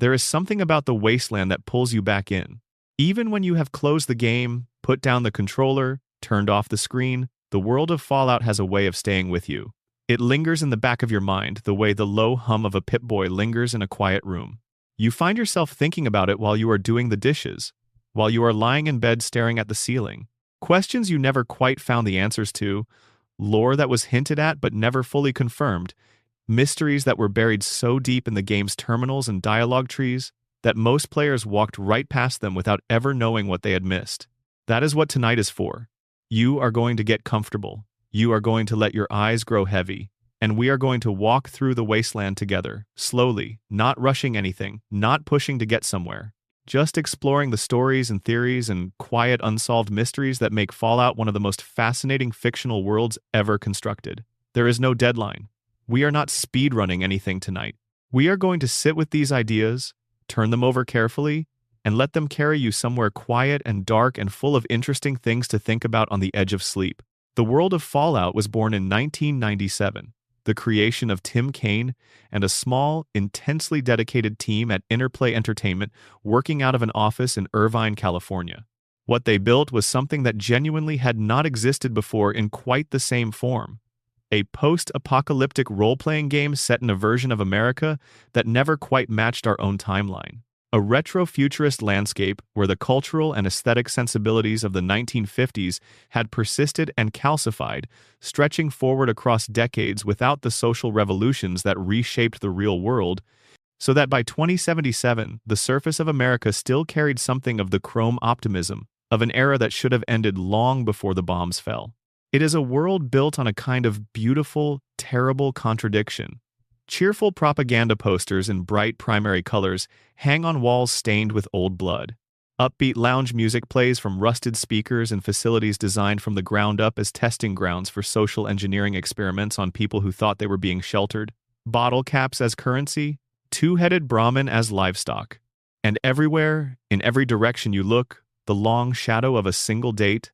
There is something about the wasteland that pulls you back in. Even when you have closed the game, put down the controller, turned off the screen, the world of Fallout has a way of staying with you. It lingers in the back of your mind the way the low hum of a Pip-Boy lingers in a quiet room. You find yourself thinking about it while you are doing the dishes, while you are lying in bed staring at the ceiling. Questions you never quite found the answers to, lore that was hinted at but never fully confirmed, mysteries that were buried so deep in the game's terminals and dialogue trees that most players walked right past them without ever knowing what they had missed. That is what tonight is for. You are going to get comfortable. You are going to let your eyes grow heavy, and we are going to walk through the wasteland together, slowly, not rushing anything, not pushing to get somewhere, just exploring the stories and theories and quiet unsolved mysteries that make Fallout one of the most fascinating fictional worlds ever constructed. There is no deadline. We are not speedrunning anything tonight. We are going to sit with these ideas, turn them over carefully, and let them carry you somewhere quiet and dark and full of interesting things to think about on the edge of sleep. The world of Fallout was born in 1997, the creation of Tim Kaine and a small, intensely dedicated team at Interplay Entertainment working out of an office in Irvine, California. What they built was something that genuinely had not existed before in quite the same form. A post-apocalyptic role-playing game set in a version of America that never quite matched our own timeline. A retro-futurist landscape where the cultural and aesthetic sensibilities of the 1950s had persisted and calcified, stretching forward across decades without the social revolutions that reshaped the real world, so that by 2077, the surface of America still carried something of the chrome optimism of an era that should have ended long before the bombs fell. It is a world built on a kind of beautiful, terrible contradiction. Cheerful propaganda posters in bright primary colors hang on walls stained with old blood. Upbeat lounge music plays from rusted speakers in facilities designed from the ground up as testing grounds for social engineering experiments on people who thought they were being sheltered. Bottle caps as currency, two-headed Brahmin as livestock. And everywhere, in every direction you look, the long shadow of a single date,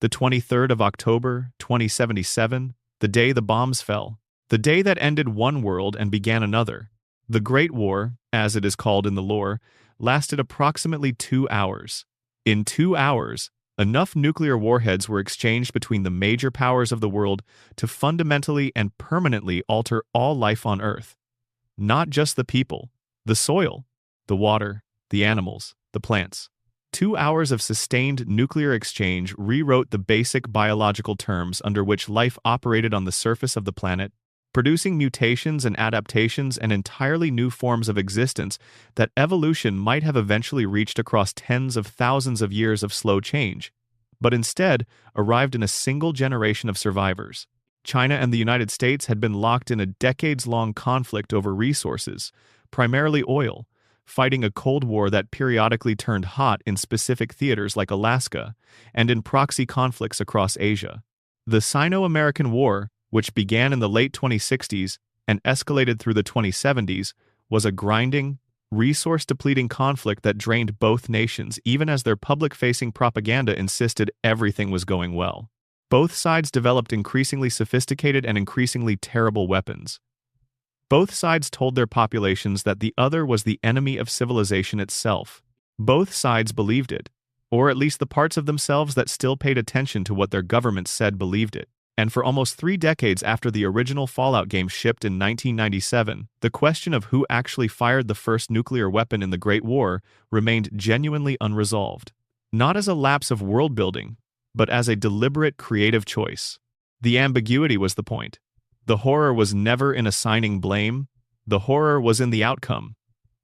the 23rd of October, 2077, the day the bombs fell. The day that ended one world and began another. The Great War, as it is called in the lore, lasted approximately 2 hours. In 2 hours, enough nuclear warheads were exchanged between the major powers of the world to fundamentally and permanently alter all life on Earth. Not just the people, the soil, the water, the animals, the plants. 2 hours of sustained nuclear exchange rewrote the basic biological terms under which life operated on the surface of the planet, producing mutations and adaptations and entirely new forms of existence that evolution might have eventually reached across tens of thousands of years of slow change, but instead arrived in a single generation of survivors. China and the United States had been locked in a decades-long conflict over resources, primarily oil, fighting a Cold War that periodically turned hot in specific theaters like Alaska and in proxy conflicts across Asia. The Sino-American War, which began in the late 2060s and escalated through the 2070s, was a grinding, resource-depleting conflict that drained both nations even as their public-facing propaganda insisted everything was going well. Both sides developed increasingly sophisticated and increasingly terrible weapons. Both sides told their populations that the other was the enemy of civilization itself. Both sides believed it, or at least the parts of themselves that still paid attention to what their governments said believed it. And for almost 3 decades after the original Fallout game shipped in 1997, the question of who actually fired the first nuclear weapon in the Great War remained genuinely unresolved. Not as a lapse of world-building, but as a deliberate creative choice. The ambiguity was the point. The horror was never in assigning blame. The horror was in the outcome,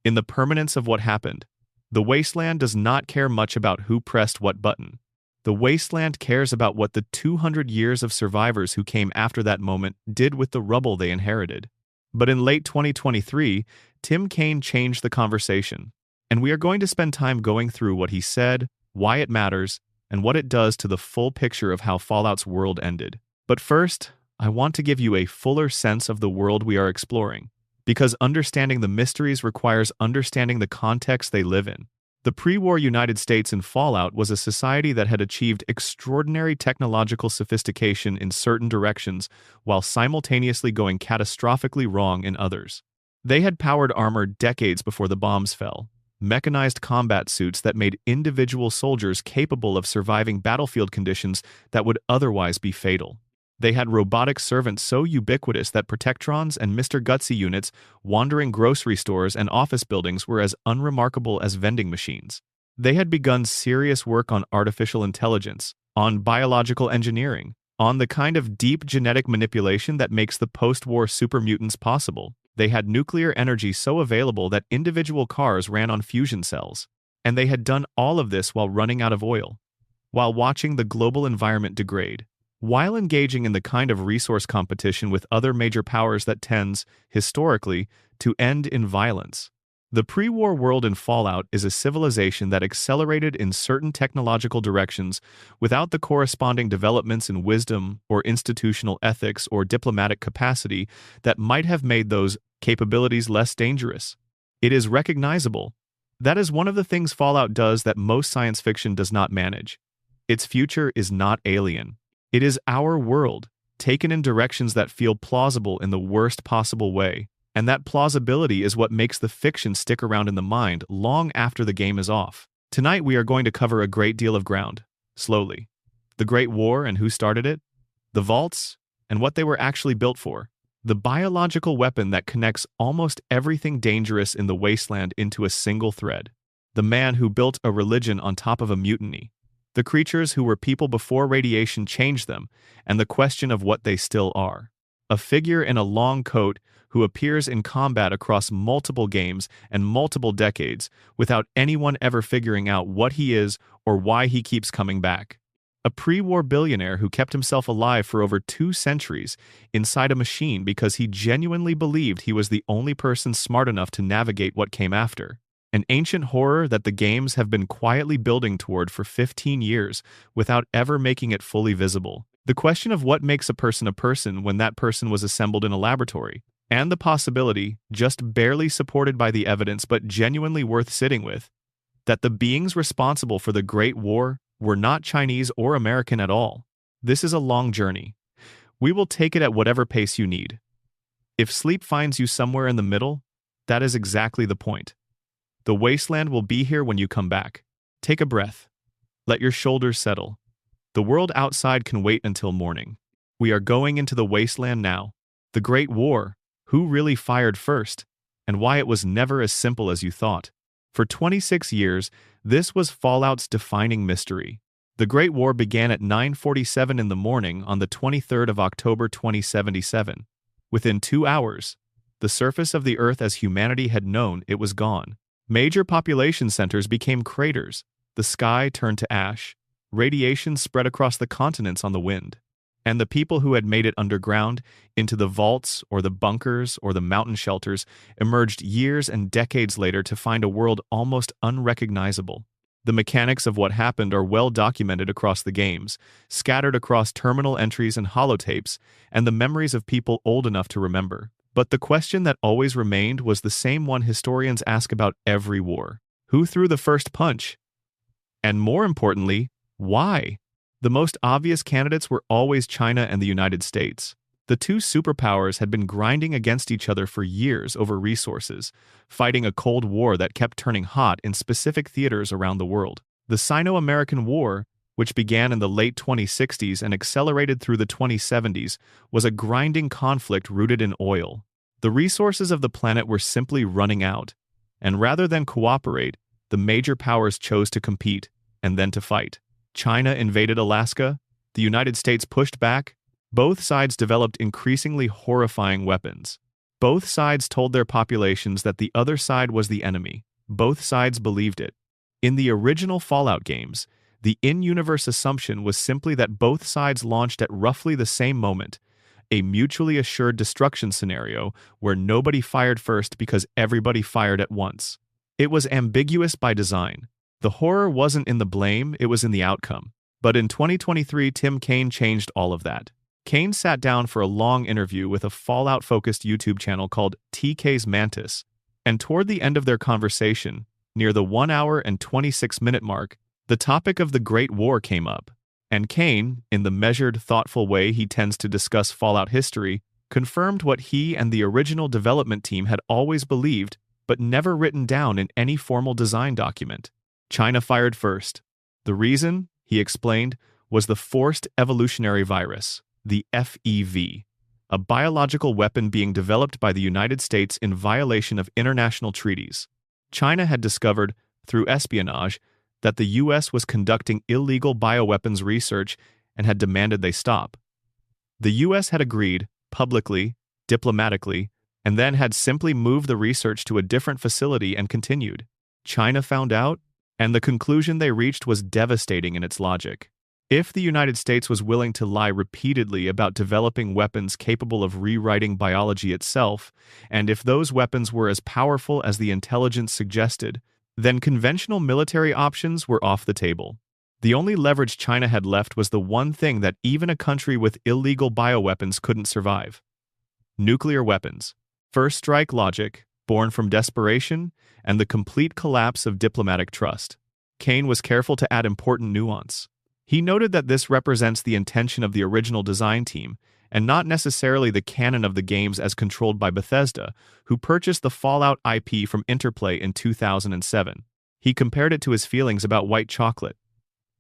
in the permanence of what happened. The wasteland does not care much about who pressed what button. The wasteland cares about what the 200 years of survivors who came after that moment did with the rubble they inherited. But in late 2023, Tim Kaine changed the conversation, and we are going to spend time going through what he said, why it matters, and what it does to the full picture of how Fallout's world ended. But first, I want to give you a fuller sense of the world we are exploring, because understanding the mysteries requires understanding the context they live in. The pre-war United States in Fallout was a society that had achieved extraordinary technological sophistication in certain directions while simultaneously going catastrophically wrong in others. They had powered armor decades before the bombs fell, mechanized combat suits that made individual soldiers capable of surviving battlefield conditions that would otherwise be fatal. They had robotic servants so ubiquitous that Protectrons and Mr. Gutsy units wandering grocery stores and office buildings were as unremarkable as vending machines. They had begun serious work on artificial intelligence, on biological engineering, on the kind of deep genetic manipulation that makes the post-war supermutants possible. They had nuclear energy so available that individual cars ran on fusion cells. And they had done all of this while running out of oil, while watching the global environment degrade, while engaging in the kind of resource competition with other major powers that tends, historically, to end in violence. The pre-war world in Fallout is a civilization that accelerated in certain technological directions without the corresponding developments in wisdom or institutional ethics or diplomatic capacity that might have made those capabilities less dangerous. It is recognizable. That is one of the things Fallout does that most science fiction does not manage. Its future is not alien. It is our world, taken in directions that feel plausible in the worst possible way. And that plausibility is what makes the fiction stick around in the mind long after the game is off. Tonight we are going to cover a great deal of ground, slowly. The Great War and who started it, the vaults, and what they were actually built for, the biological weapon that connects almost everything dangerous in the wasteland into a single thread, the man who built a religion on top of a mutiny, the creatures who were people before radiation changed them, and the question of what they still are. A figure in a long coat who appears in combat across multiple games and multiple decades without anyone ever figuring out what he is or why he keeps coming back. A pre-war billionaire who kept himself alive for over 2 centuries inside a machine because he genuinely believed he was the only person smart enough to navigate what came after. An ancient horror that the games have been quietly building toward for 15 years without ever making it fully visible. The question of what makes a person when that person was assembled in a laboratory, and the possibility, just barely supported by the evidence but genuinely worth sitting with, that the beings responsible for the Great War were not Chinese or American at all. This is a long journey. We will take it at whatever pace you need. If sleep finds you somewhere in the middle, that is exactly the point. The wasteland will be here when you come back. Take a breath. Let your shoulders settle. The world outside can wait until morning. We are going into the wasteland now. The Great War. Who really fired first, and why it was never as simple as you thought. For 26 years, this was Fallout's defining mystery. The Great War began at 9:47 in the morning on the 23rd of October 2077. Within 2 hours, the surface of the Earth as humanity had known it was gone. Major population centers became craters, the sky turned to ash, radiation spread across the continents on the wind. And the people who had made it underground, into the vaults or the bunkers or the mountain shelters, emerged years and decades later to find a world almost unrecognizable. The mechanics of what happened are well documented across the games, scattered across terminal entries and holotapes, and the memories of people old enough to remember. But the question that always remained was the same one historians ask about every war. Who threw the first punch? And more importantly, why? The most obvious candidates were always China and the United States. The two superpowers had been grinding against each other for years over resources, fighting a Cold War that kept turning hot in specific theaters around the world. The Sino-American War, which began in the late 2060s and accelerated through the 2070s, was a grinding conflict rooted in oil. The resources of the planet were simply running out, and rather than cooperate, the major powers chose to compete and then to fight. China invaded Alaska, the United States pushed back. Both sides developed increasingly horrifying weapons. Both sides told their populations that the other side was the enemy. Both sides believed it. In the original Fallout games, the in-universe assumption was simply that both sides launched at roughly the same moment, a mutually assured destruction scenario where nobody fired first because everybody fired at once. It was ambiguous by design. The horror wasn't in the blame, it was in the outcome. But in 2023, Tim Kaine changed all of that. Kaine sat down for a long interview with a Fallout-focused YouTube channel called TK's Mantis, and toward the end of their conversation, near the 1 hour and 26-minute mark, the topic of the Great War came up. And Kaine, in the measured, thoughtful way he tends to discuss Fallout history, confirmed what he and the original development team had always believed but never written down in any formal design document. China fired first. The reason, he explained, was the forced evolutionary virus, the FEV, a biological weapon being developed by the United States in violation of international treaties. China had discovered, through espionage, that the US was conducting illegal bioweapons research and had demanded they stop. The US had agreed, publicly, diplomatically, and then had simply moved the research to a different facility and continued. China found out, and the conclusion they reached was devastating in its logic. If the United States was willing to lie repeatedly about developing weapons capable of rewriting biology itself, and if those weapons were as powerful as the intelligence suggested, then conventional military options were off the table. The only leverage China had left was the one thing that even a country with illegal bioweapons couldn't survive: nuclear weapons. First strike logic, born from desperation, and the complete collapse of diplomatic trust. Kane was careful to add important nuance. He noted that this represents the intention of the original design team, and not necessarily the canon of the games as controlled by Bethesda, who purchased the Fallout IP from Interplay in 2007. He compared it to his feelings about white chocolate.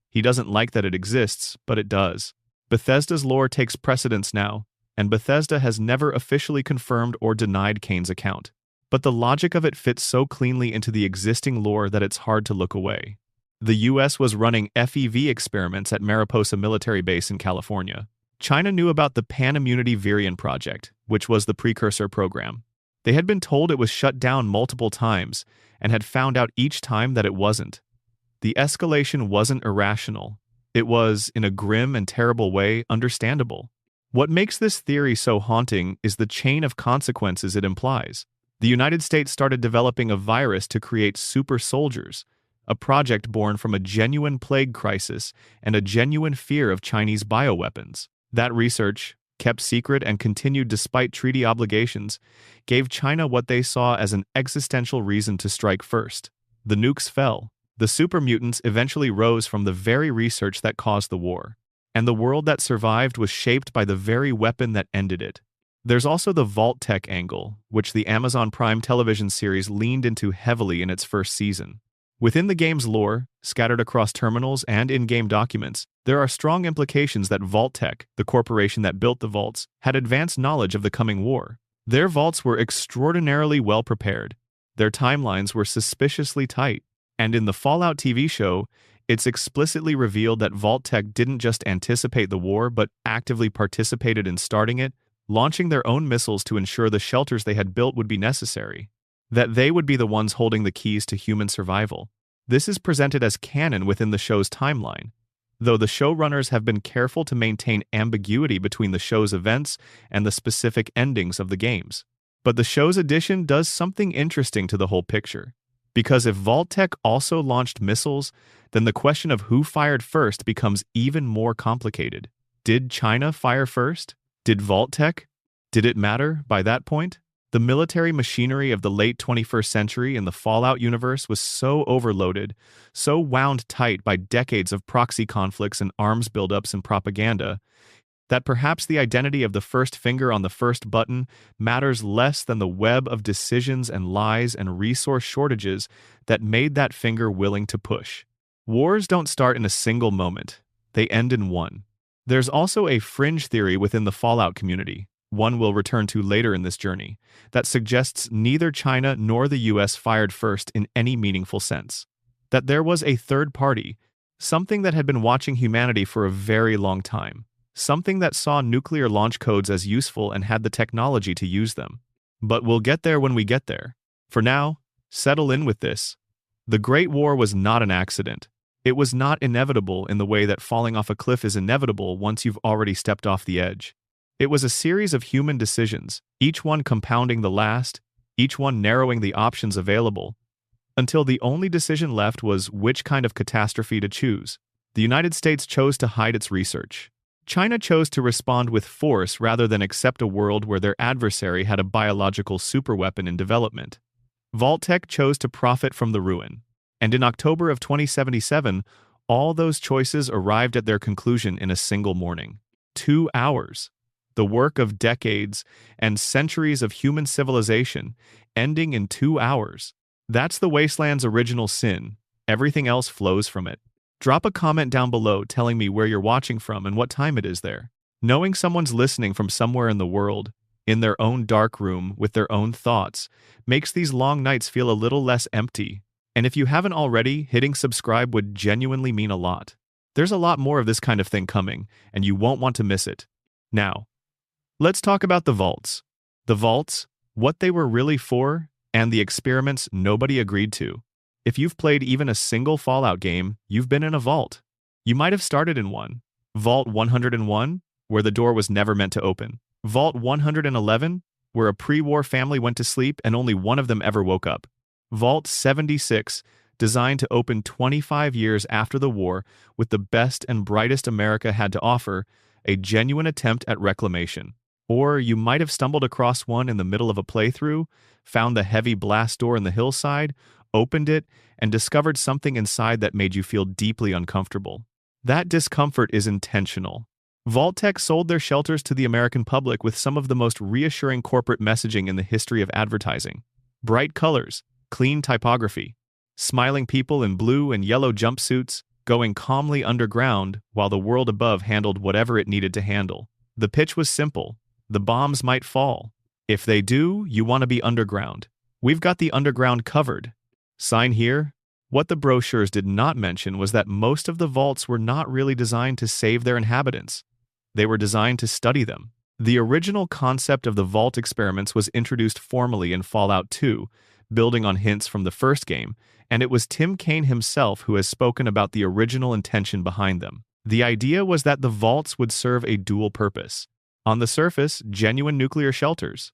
He doesn't like that it exists, but it does. Bethesda's lore takes precedence now, and Bethesda has never officially confirmed or denied Kane's account. But the logic of it fits so cleanly into the existing lore that it's hard to look away. The US was running FEV experiments at Mariposa Military Base in California. China knew about the Pan-Immunity Virion project, which was the precursor program. They had been told it was shut down multiple times, and had found out each time that it wasn't. The escalation wasn't irrational. It was, in a grim and terrible way, understandable. What makes this theory so haunting is the chain of consequences it implies. The United States started developing a virus to create super soldiers, a project born from a genuine plague crisis and a genuine fear of Chinese bioweapons. That research, kept secret and continued despite treaty obligations, gave China what they saw as an existential reason to strike first. The nukes fell. The super mutants eventually rose from the very research that caused the war. And the world that survived was shaped by the very weapon that ended it. There's also the Vault-Tec angle, which the Amazon Prime television series leaned into heavily in its first season. Within the game's lore, scattered across terminals and in-game documents, there are strong implications that Vault-Tec, the corporation that built the vaults, had advanced knowledge of the coming war. Their vaults were extraordinarily well prepared. Their timelines were suspiciously tight. And in the Fallout TV show, it's explicitly revealed that Vault-Tec didn't just anticipate the war but actively participated in starting it, launching their own missiles to ensure the shelters they had built would be necessary. That they would be the ones holding the keys to human survival. This is presented as canon within the show's timeline, though the showrunners have been careful to maintain ambiguity between the show's events and the specific endings of the games. But the show's addition does something interesting to the whole picture. Because if Vault-Tec also launched missiles, then the question of who fired first becomes even more complicated. Did China fire first? Did Vault-Tec? Did it matter by that point? The military machinery of the late 21st century in the Fallout universe was so overloaded, so wound tight by decades of proxy conflicts and arms buildups and propaganda, that perhaps the identity of the first finger on the first button matters less than the web of decisions and lies and resource shortages that made that finger willing to push. Wars don't start in a single moment. They end in one. There's also a fringe theory within the Fallout community, one we'll return to later in this journey, that suggests neither China nor the US fired first in any meaningful sense. That there was a third party, something that had been watching humanity for a very long time. Something that saw nuclear launch codes as useful and had the technology to use them. But we'll get there when we get there. For now, settle in with this. The Great War was not an accident. It was not inevitable in the way that falling off a cliff is inevitable once you've already stepped off the edge. It was a series of human decisions, each one compounding the last, each one narrowing the options available, until the only decision left was which kind of catastrophe to choose. The United States chose to hide its research. China chose to respond with force rather than accept a world where their adversary had a biological superweapon in development. Vault-Tec chose to profit from the ruin. And in October of 2077, all those choices arrived at their conclusion in a single morning. 2 hours. the work of decades and centuries of human civilization, ending in 2 hours. That's the wasteland's original sin. Everything else flows from it. Drop a comment down below telling me where you're watching from and what time it is there. Knowing someone's listening from somewhere in the world, in their own dark room with their own thoughts, makes these long nights feel a little less empty. And if you haven't already, hitting subscribe would genuinely mean a lot. There's a lot more of this kind of thing coming, and you won't want to miss it. Now, let's talk about the vaults. The vaults, what they were really for, and the experiments nobody agreed to. If you've played even a single Fallout game, you've been in a vault. You might have started in one. Vault 101, where the door was never meant to open. Vault 111, where a pre-war family went to sleep and only one of them ever woke up. Vault 76, designed to open 25 years after the war with the best and brightest America had to offer, a genuine attempt at reclamation. Or you might have stumbled across one in the middle of a playthrough, found the heavy blast door in the hillside, opened it, and discovered something inside that made you feel deeply uncomfortable. That discomfort is intentional. Vault-Tec sold their shelters to the American public with some of the most reassuring corporate messaging in the history of advertising. Bright colors, clean typography, smiling people in blue and yellow jumpsuits, going calmly underground while the world above handled whatever it needed to handle. The pitch was simple. The bombs might fall. If they do, you want to be underground. We've got the underground covered. Sign here. What the brochures did not mention was that most of the vaults were not really designed to save their inhabitants. They were designed to study them. The original concept of the vault experiments was introduced formally in Fallout 2, building on hints from the first game, and it was Tim Kaine himself who has spoken about the original intention behind them. The idea was that the vaults would serve a dual purpose. On the surface, genuine nuclear shelters.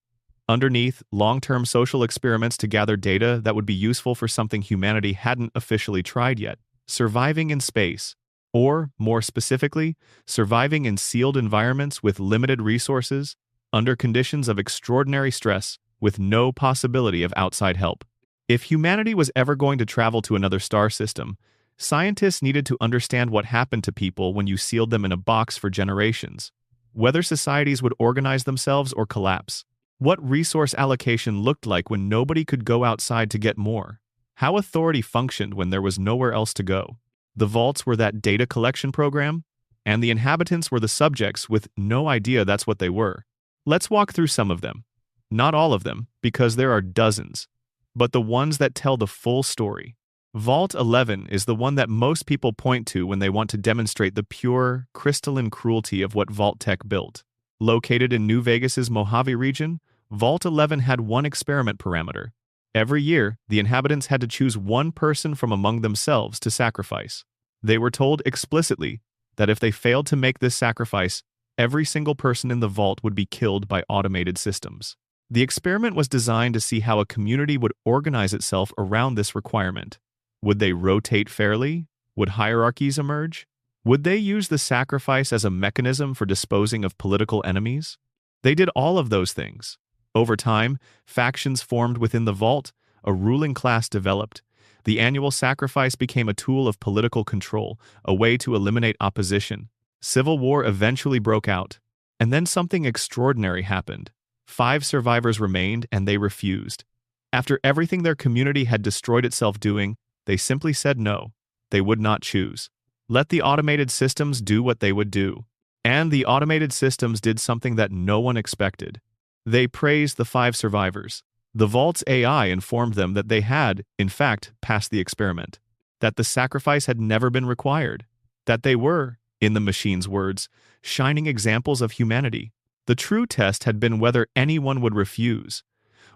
Underneath, long-term social experiments to gather data that would be useful for something humanity hadn't officially tried yet. Surviving in space. Or, more specifically, surviving in sealed environments with limited resources, under conditions of extraordinary stress, with no possibility of outside help. If humanity was ever going to travel to another star system, scientists needed to understand what happened to people when you sealed them in a box for generations. Whether societies would organize themselves or collapse. What resource allocation looked like when nobody could go outside to get more. How authority functioned when there was nowhere else to go. The vaults were that data collection program, and the inhabitants were the subjects with no idea that's what they were. Let's walk through some of them. Not all of them, because there are dozens, but the ones that tell the full story. Vault 11 is the one that most people point to when they want to demonstrate the pure, crystalline cruelty of what Vault-Tec built. Located in New Vegas's Mojave region, Vault 11 had one experiment parameter. Every year, the inhabitants had to choose one person from among themselves to sacrifice. They were told explicitly that if they failed to make this sacrifice, every single person in the vault would be killed by automated systems. The experiment was designed to see how a community would organize itself around this requirement. Would they rotate fairly? Would hierarchies emerge? Would they use the sacrifice as a mechanism for disposing of political enemies? They did all of those things. Over time, factions formed within the vault, a ruling class developed. The annual sacrifice became a tool of political control, a way to eliminate opposition. Civil war eventually broke out. And then something extraordinary happened. 5 survivors remained, and they refused. After everything their community had destroyed itself doing, they simply said no. They would not choose. Let the automated systems do what they would do. And the automated systems did something that no one expected. They praised the 5 survivors. The Vault's AI informed them that they had, in fact, passed the experiment. That the sacrifice had never been required. That they were, in the machine's words, shining examples of humanity. The true test had been whether anyone would refuse.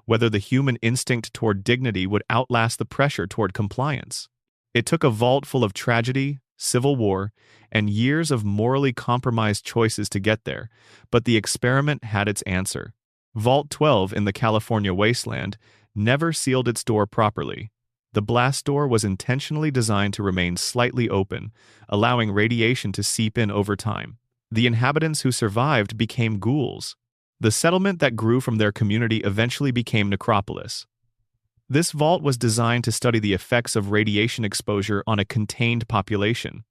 Whether the human instinct toward dignity would outlast the pressure toward compliance. It took a vault full of tragedy, civil war, and years of morally compromised choices to get there, but the experiment had its answer. Vault 12 in the California wasteland never sealed its door properly. The blast door was intentionally designed to remain slightly open, allowing radiation to seep in over time. The inhabitants who survived became ghouls. The settlement that grew from their community eventually became Necropolis. This vault was designed to study the effects of radiation exposure on a contained population.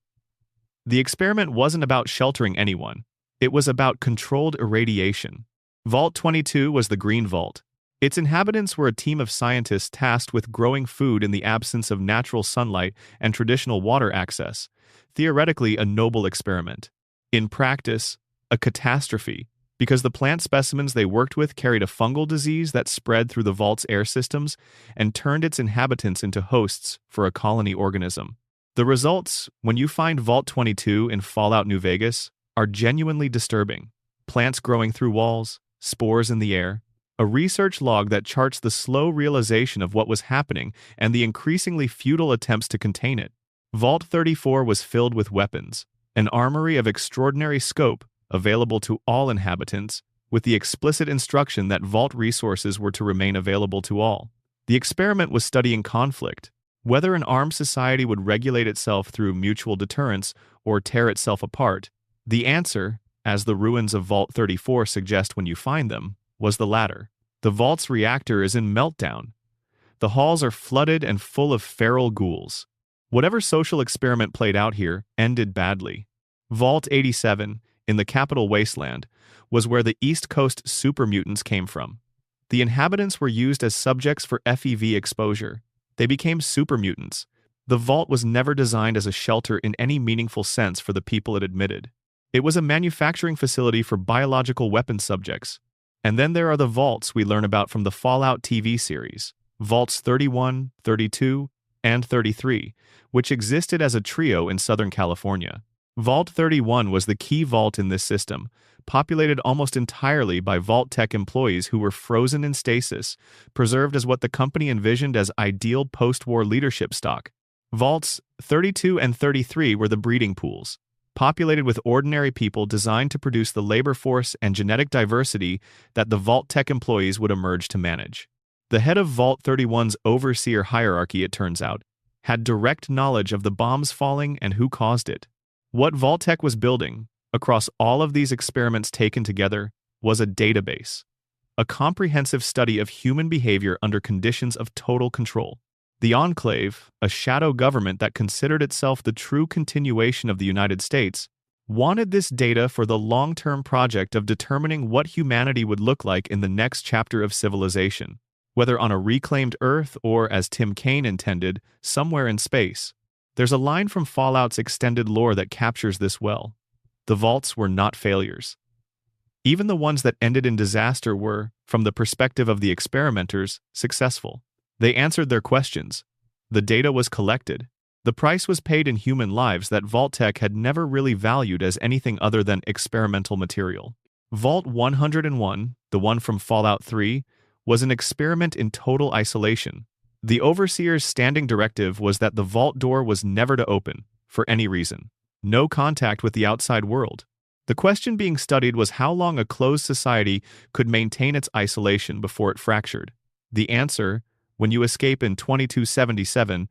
The experiment wasn't about sheltering anyone. It was about controlled irradiation. Vault 22 was the Green Vault. Its inhabitants were a team of scientists tasked with growing food in the absence of natural sunlight and traditional water access. Theoretically, a noble experiment. In practice, a catastrophe, because the plant specimens they worked with carried a fungal disease that spread through the vault's air systems and turned its inhabitants into hosts for a colony organism. The results, when you find Vault 22 in Fallout New Vegas, are genuinely disturbing. Plants growing through walls, spores in the air, a research log that charts the slow realization of what was happening and the increasingly futile attempts to contain it. Vault 34 was filled with weapons, an armory of extraordinary scope available to all inhabitants, with the explicit instruction that vault resources were to remain available to all. The experiment was studying conflict, whether an armed society would regulate itself through mutual deterrence or tear itself apart. The answer, as the ruins of Vault 34 suggest when you find them, was the latter. The vault's reactor is in meltdown. The halls are flooded and full of feral ghouls. Whatever social experiment played out here ended badly. Vault 87, in the capital Wasteland, was where the East Coast super mutants came from. The inhabitants were used as subjects for FEV exposure. They became super mutants. The vault was never designed as a shelter in any meaningful sense for the people it admitted. It was a manufacturing facility for biological weapon subjects. And then there are the vaults we learn about from the Fallout TV series, Vaults 31, 32, and 33, which existed as a trio in Southern California. Vault 31 was the key vault in this system, populated almost entirely by Vault-Tec employees who were frozen in stasis, preserved as what the company envisioned as ideal post-war leadership stock. Vaults 32 and 33 were the breeding pools, populated with ordinary people designed to produce the labor force and genetic diversity that the Vault-Tec employees would emerge to manage. The head of Vault 31's overseer hierarchy, it turns out, had direct knowledge of the bombs falling and who caused it. What Vault-Tec was building, across all of these experiments taken together, was a database, a comprehensive study of human behavior under conditions of total control. The Enclave, a shadow government that considered itself the true continuation of the United States, wanted this data for the long-term project of determining what humanity would look like in the next chapter of civilization, whether on a reclaimed Earth or, as Tim Kaine intended, somewhere in space. There's a line from Fallout's extended lore that captures this well. The vaults were not failures. Even the ones that ended in disaster were, from the perspective of the experimenters, successful. They answered their questions. The data was collected. The price was paid in human lives that Vault-Tec had never really valued as anything other than experimental material. Vault 101, the one from Fallout 3, was an experiment in total isolation. The Overseer's standing directive was that the vault door was never to open, for any reason. No contact with the outside world. The question being studied was how long a closed society could maintain its isolation before it fractured. The answer, when you escape in 2277,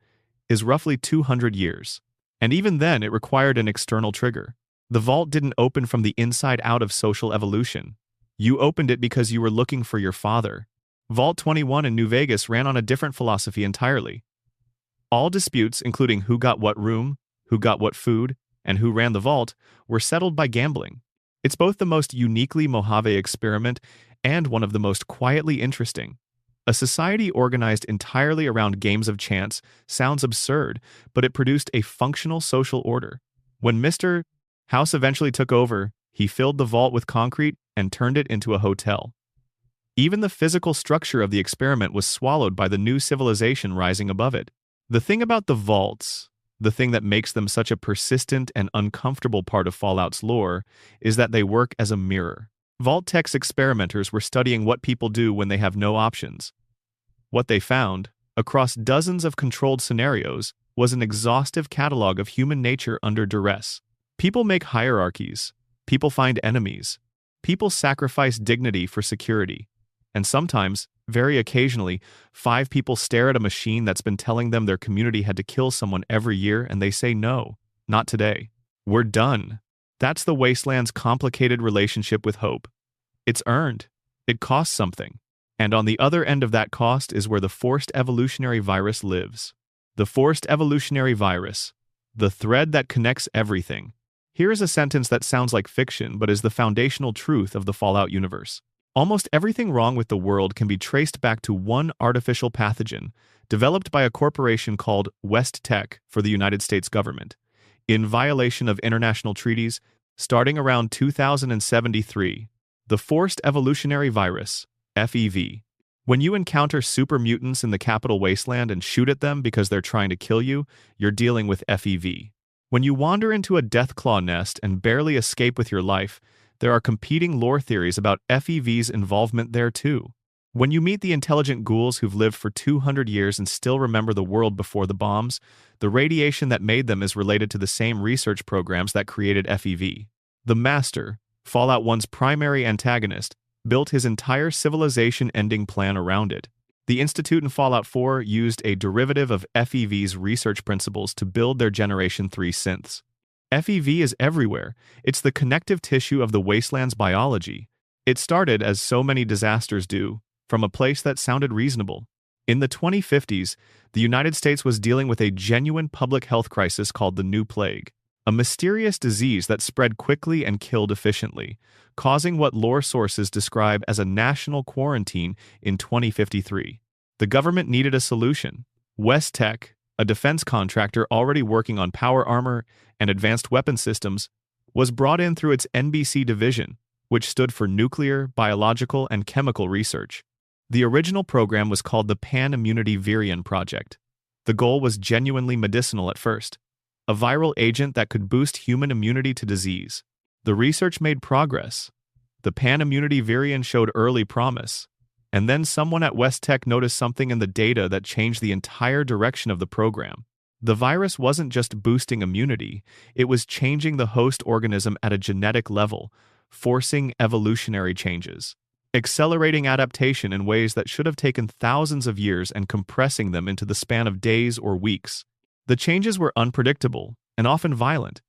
is roughly 200 years. And even then, it required an external trigger. The vault didn't open from the inside out of social evolution. You opened it because you were looking for your father. Vault 21 in New Vegas ran on a different philosophy entirely. All disputes, including who got what room, who got what food, and who ran the vault, were settled by gambling. It's both the most uniquely Mojave experiment and one of the most quietly interesting. A society organized entirely around games of chance sounds absurd, but it produced a functional social order. When Mr. House eventually took over, he filled the vault with concrete and turned it into a hotel. Even the physical structure of the experiment was swallowed by the new civilization rising above it. The thing about the vaults, the thing that makes them such a persistent and uncomfortable part of Fallout's lore, is that they work as a mirror. Vault-Tec's experimenters were studying what people do when they have no options. What they found, across dozens of controlled scenarios, was an exhaustive catalog of human nature under duress. People make hierarchies. People find enemies. People sacrifice dignity for security. And sometimes, very occasionally, 5 people stare at a machine that's been telling them their community had to kill someone every year and they say no, not today. We're done. That's the Wasteland's complicated relationship with hope. It's earned. It costs something. And on the other end of that cost is where the forced evolutionary virus lives. The forced evolutionary virus, the thread that connects everything. Here is a sentence that sounds like fiction but is the foundational truth of the Fallout universe. Almost everything wrong with the world can be traced back to one artificial pathogen developed by a corporation called Vault-Tec for the United States government, in violation of international treaties starting around 2073. The Forced Evolutionary Virus, FEV. When you encounter super mutants in the capital wasteland and shoot at them because they're trying to kill you, you're dealing with FEV. When you wander into a Deathclaw nest and barely escape with your life, there are competing lore theories about FEV's involvement there too. When you meet the intelligent ghouls who've lived for 200 years and still remember the world before the bombs, the radiation that made them is related to the same research programs that created FEV. The Master, Fallout 1's primary antagonist, built his entire civilization-ending plan around it. The Institute in Fallout 4 used a derivative of FEV's research principles to build their Generation 3 synths. FEV is everywhere. It's the connective tissue of the wasteland's biology. It started, as so many disasters do, from a place that sounded reasonable. In the 2050s, the United States was dealing with a genuine public health crisis called the New Plague, a mysterious disease that spread quickly and killed efficiently, causing what lore sources describe as a national quarantine in 2053. The government needed a solution. Vault-Tec, a defense contractor already working on power armor and advanced weapon systems, was brought in through its NBC division, which stood for Nuclear, Biological, and Chemical Research. The original program was called the Pan-Immunity Virion Project. The goal was genuinely medicinal at first, a viral agent that could boost human immunity to disease. The research made progress. The Pan-Immunity Virion showed early promise, and then someone at Vault-Tec noticed something in the data that changed the entire direction of the program. The virus wasn't just boosting immunity, it was changing the host organism at a genetic level, forcing evolutionary changes, accelerating adaptation in ways that should have taken thousands of years and compressing them into the span of days or weeks. The changes were unpredictable and often violent,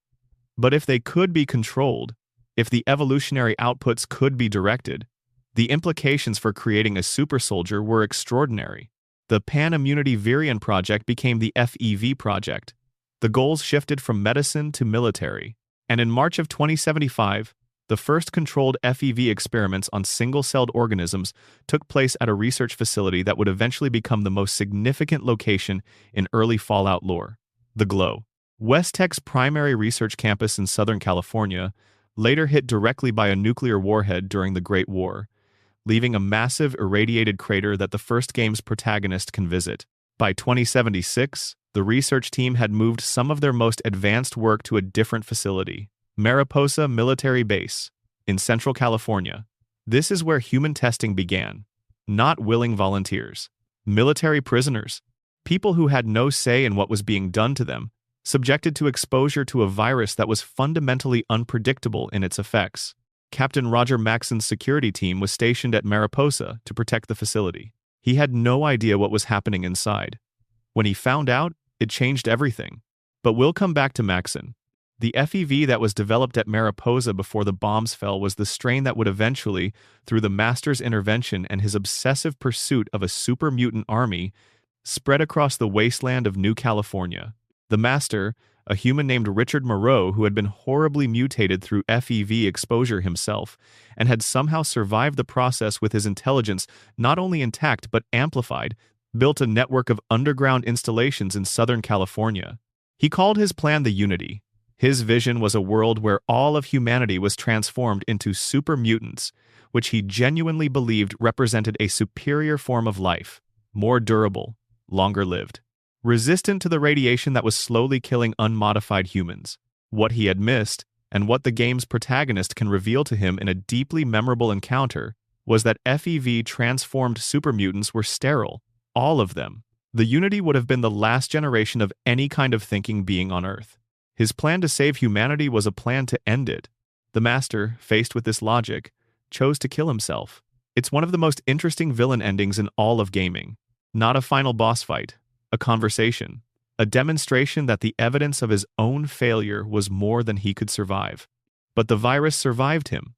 but if they could be controlled, if the evolutionary outputs could be directed, the implications for creating a super soldier were extraordinary. The Pan-Immunity Virion Project became the FEV Project. The goals shifted from medicine to military, and in March of 2075, the first controlled FEV experiments on single-celled organisms took place at a research facility that would eventually become the most significant location in early Fallout lore, the Glow. Vault-Tec's primary research campus in Southern California, later hit directly by a nuclear warhead during the Great War, leaving a massive irradiated crater that the first game's protagonist can visit. By 2076, the research team had moved some of their most advanced work to a different facility, Mariposa Military Base, in Central California. This is where human testing began. Not willing volunteers, military prisoners, people who had no say in what was being done to them, subjected to exposure to a virus that was fundamentally unpredictable in its effects. Captain Roger Maxon's security team was stationed at Mariposa to protect the facility. He had no idea what was happening inside. When he found out, it changed everything. But we'll come back to Maxon. The FEV that was developed at Mariposa before the bombs fell was the strain that would eventually, through the Master's intervention and his obsessive pursuit of a super mutant army, spread across the wasteland of New California. The Master, a human named Richard Moreau who had been horribly mutated through FEV exposure himself, and had somehow survived the process with his intelligence not only intact but amplified, built a network of underground installations in Southern California. He called his plan the Unity. His vision was a world where all of humanity was transformed into super mutants, which he genuinely believed represented a superior form of life, more durable, longer-lived, resistant to the radiation that was slowly killing unmodified humans. What he had missed, and what the game's protagonist can reveal to him in a deeply memorable encounter, was that FEV-transformed super mutants were sterile, all of them. The Unity would have been the last generation of any kind of thinking being on Earth. His plan to save humanity was a plan to end it. The Master, faced with this logic, chose to kill himself. It's one of the most interesting villain endings in all of gaming. Not a final boss fight, a conversation, a demonstration that the evidence of his own failure was more than he could survive. But the virus survived him.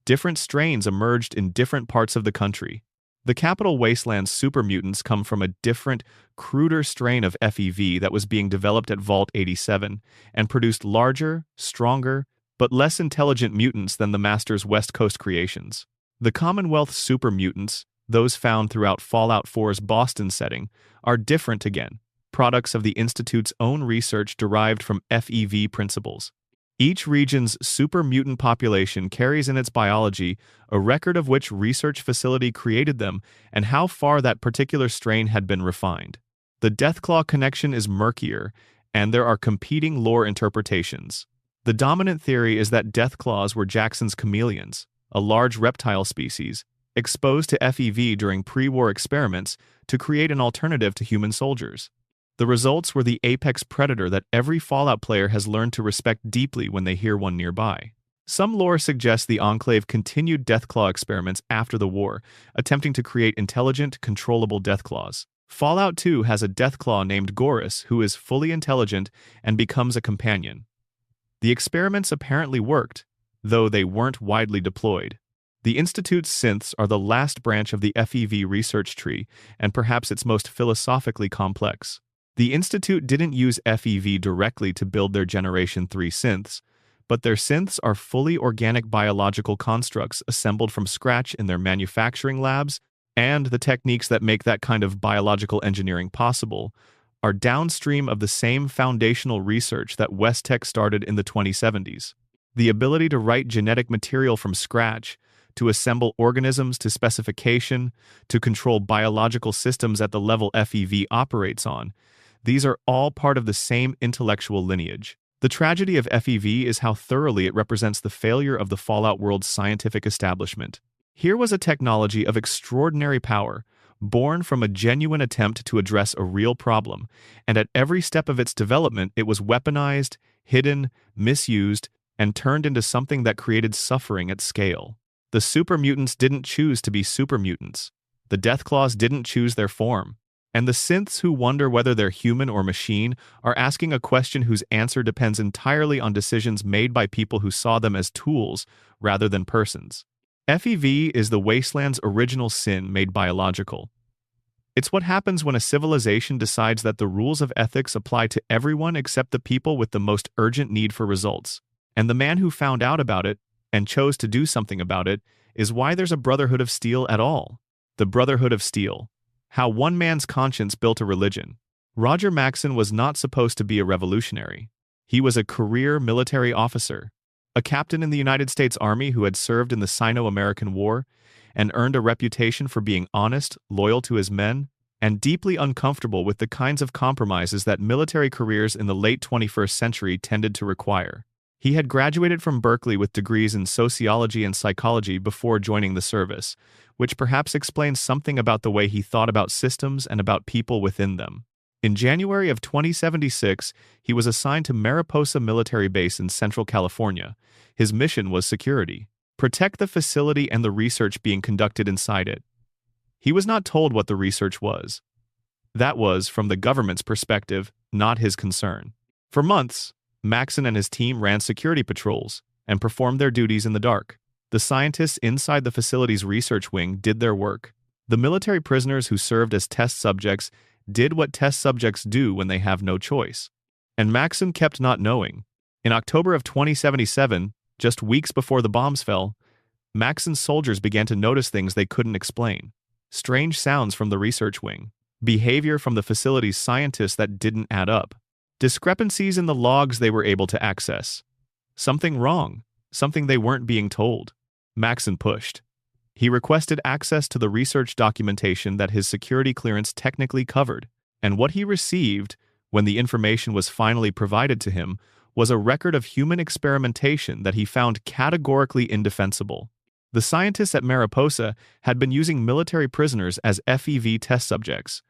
Different strains emerged in different parts of the country. The capital wasteland supermutants come from a different, cruder strain of FEV that was being developed at Vault-87 and produced larger, stronger, but less intelligent mutants than the Master's West Coast creations. The Commonwealth supermutants, those found throughout Fallout 4's Boston setting, are different again, products of the Institute's own research derived from FEV principles. Each region's super mutant population carries in its biology a record of which research facility created them and how far that particular strain had been refined. The Deathclaw connection is murkier, and there are competing lore interpretations. The dominant theory is that Deathclaws were Jackson's chameleons, a large reptile species, exposed to FEV during pre-war experiments to create an alternative to human soldiers. The results were the apex predator that every Fallout player has learned to respect deeply when they hear one nearby. Some lore suggests the Enclave continued Deathclaw experiments after the war, attempting to create intelligent, controllable Deathclaws. Fallout 2 has a Deathclaw named Gorus who is fully intelligent and becomes a companion. The experiments apparently worked, though they weren't widely deployed. The Institute's synths are the last branch of the FEV research tree, and perhaps its most philosophically complex. The Institute didn't use FEV directly to build their Generation 3 synths, but their synths are fully organic biological constructs assembled from scratch in their manufacturing labs, and the techniques that make that kind of biological engineering possible are downstream of the same foundational research that Vault-Tec started in the 2070s. The ability to write genetic material from scratch, to assemble organisms to specification, to control biological systems at the level FEV operates on, these are all part of the same intellectual lineage. The tragedy of FEV is how thoroughly it represents the failure of the Fallout world's scientific establishment. Here was a technology of extraordinary power, born from a genuine attempt to address a real problem, and at every step of its development it was weaponized, hidden, misused, and turned into something that created suffering at scale. The supermutants didn't choose to be supermutants. The Deathclaws didn't choose their form. And the synths who wonder whether they're human or machine are asking a question whose answer depends entirely on decisions made by people who saw them as tools rather than persons. FEV is the wasteland's original sin made biological. It's what happens when a civilization decides that the rules of ethics apply to everyone except the people with the most urgent need for results. And the man who found out about it and chose to do something about it is why there's a Brotherhood of Steel at all. The Brotherhood of Steel. How one man's conscience built a religion. Roger Maxson was not supposed to be a revolutionary. He was a career military officer, a captain in the United States Army who had served in the Sino-American War and earned a reputation for being honest, loyal to his men, and deeply uncomfortable with the kinds of compromises that military careers in the late 21st century tended to require. He had graduated from Berkeley with degrees in sociology and psychology before joining the service, which perhaps explains something about the way he thought about systems and about people within them. In January of 2076, he was assigned to Mariposa Military Base in Central California. His mission was security. Protect the facility and the research being conducted inside it. He was not told what the research was. That was, from the government's perspective, not his concern. For months, Maxson and his team ran security patrols and performed their duties in the dark. The scientists inside the facility's research wing did their work. The military prisoners who served as test subjects did what test subjects do when they have no choice. And Maxson kept not knowing. In October of 2077, just weeks before the bombs fell, Maxson's soldiers began to notice things they couldn't explain. Strange sounds from the research wing. Behavior from the facility's scientists that didn't add up. Discrepancies in the logs they were able to access. Something wrong. Something they weren't being told. Maxson pushed. He requested access to the research documentation that his security clearance technically covered, and what he received, when the information was finally provided to him, was a record of human experimentation that he found categorically indefensible. The scientists at Mariposa had been using military prisoners as FEV test subjects,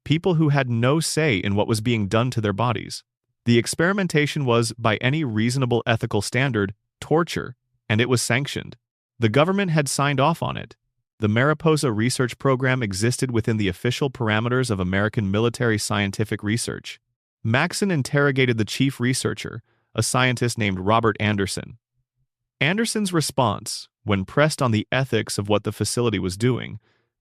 people who had no say in what was being done to their bodies. The experimentation was, by any reasonable ethical standard, torture, and it was sanctioned. The government had signed off on it. The Mariposa research program existed within the official parameters of American military scientific research. Maxson interrogated the chief researcher, a scientist named Robert Anderson. Anderson's response, when pressed on the ethics of what the facility was doing,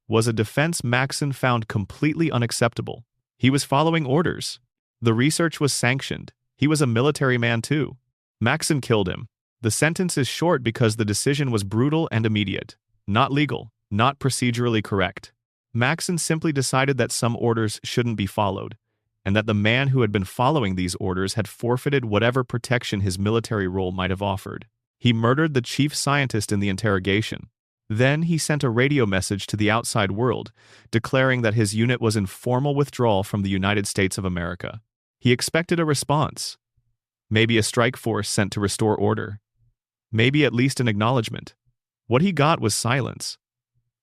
was a defense Maxson found completely unacceptable. He was following orders. The research was sanctioned. He was a military man too. Maxson killed him. The sentence is short because the decision was brutal and immediate. Not legal, not procedurally correct. Maxson simply decided that some orders shouldn't be followed, and that the man who had been following these orders had forfeited whatever protection his military role might have offered. He murdered the chief scientist in the interrogation. Then he sent a radio message to the outside world, declaring that his unit was in formal withdrawal from the United States of America. He expected a response. Maybe a strike force sent to restore order. Maybe at least an acknowledgement. What he got was silence.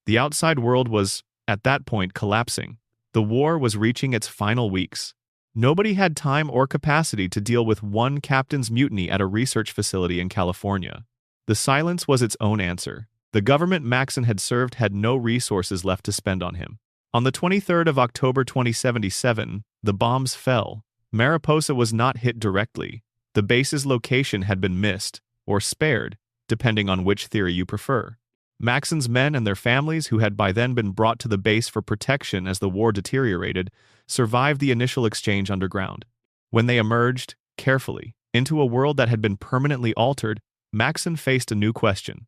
The outside world was, at that point, collapsing. The war was reaching its final weeks. Nobody had time or capacity to deal with one captain's mutiny at a research facility in California. The silence was its own answer. The government Maxson had served had no resources left to spend on him. On the 23rd of October 2077, the bombs fell. Mariposa was not hit directly. The base's location had been missed, or spared, depending on which theory you prefer. Maxson's men and their families, who had by then been brought to the base for protection as the war deteriorated, survived the initial exchange underground. When they emerged, carefully, into a world that had been permanently altered, Maxson faced a new question.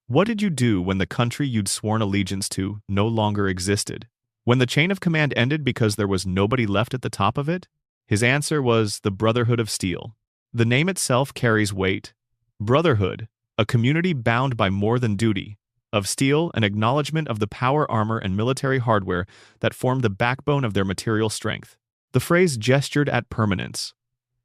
What did you do when the country you'd sworn allegiance to no longer existed? When the chain of command ended because there was nobody left at the top of it? His answer was the Brotherhood of Steel. The name itself carries weight. Brotherhood, a community bound by more than duty. Of steel, an acknowledgement of the power, armor, and military hardware that formed the backbone of their material strength. The phrase gestured at permanence,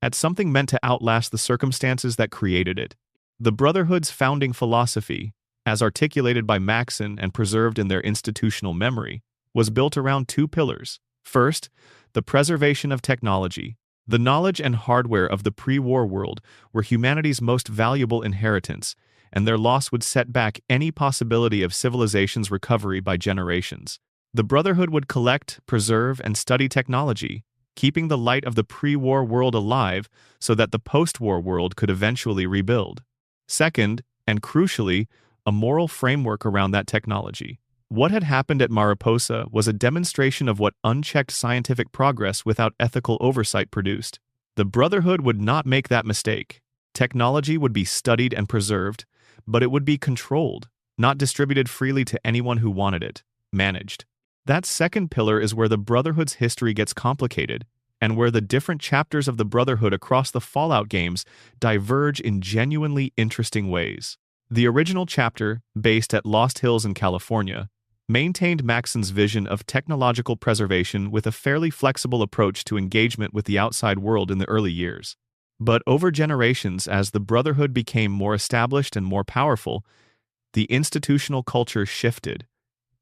at something meant to outlast the circumstances that created it. The Brotherhood's founding philosophy, as articulated by Maxson and preserved in their institutional memory, was built around two pillars. First, the preservation of technology. The knowledge and hardware of the pre-war world were humanity's most valuable inheritance, and their loss would set back any possibility of civilization's recovery by generations. The Brotherhood would collect, preserve, and study technology, keeping the light of the pre-war world alive so that the post-war world could eventually rebuild. Second, and crucially, a moral framework around that technology. What had happened at Mariposa was a demonstration of what unchecked scientific progress without ethical oversight produced. The Brotherhood would not make that mistake. Technology would be studied and preserved, but it would be controlled, not distributed freely to anyone who wanted it, managed. That second pillar is where the Brotherhood's history gets complicated, and where the different chapters of the Brotherhood across the Fallout games diverge in genuinely interesting ways. The original chapter, based at Lost Hills in California, maintained Maxson's vision of technological preservation with a fairly flexible approach to engagement with the outside world in the early years. But over generations, as the Brotherhood became more established and more powerful, the institutional culture shifted.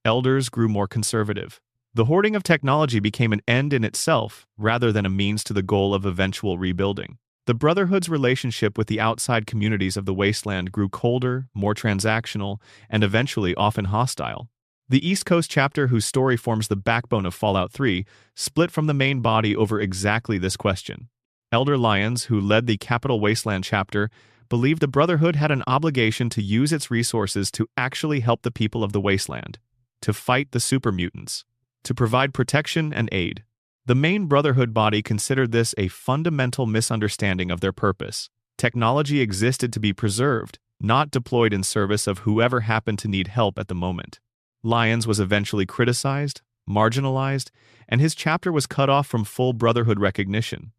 Elders grew more conservative. The hoarding of technology became an end in itself, rather than a means to the goal of eventual rebuilding. The Brotherhood's relationship with the outside communities of the wasteland grew colder, more transactional, and eventually often hostile. The East Coast chapter, whose story forms the backbone of Fallout 3, split from the main body over exactly this question. Elder Lyons, who led the Capital Wasteland chapter, believed the Brotherhood had an obligation to use its resources to actually help the people of the wasteland, to fight the super mutants, to provide protection and aid. The main Brotherhood body considered this a fundamental misunderstanding of their purpose. Technology existed to be preserved, not deployed in service of whoever happened to need help at the moment. Lyons was eventually criticized, marginalized, and his chapter was cut off from full Brotherhood recognition.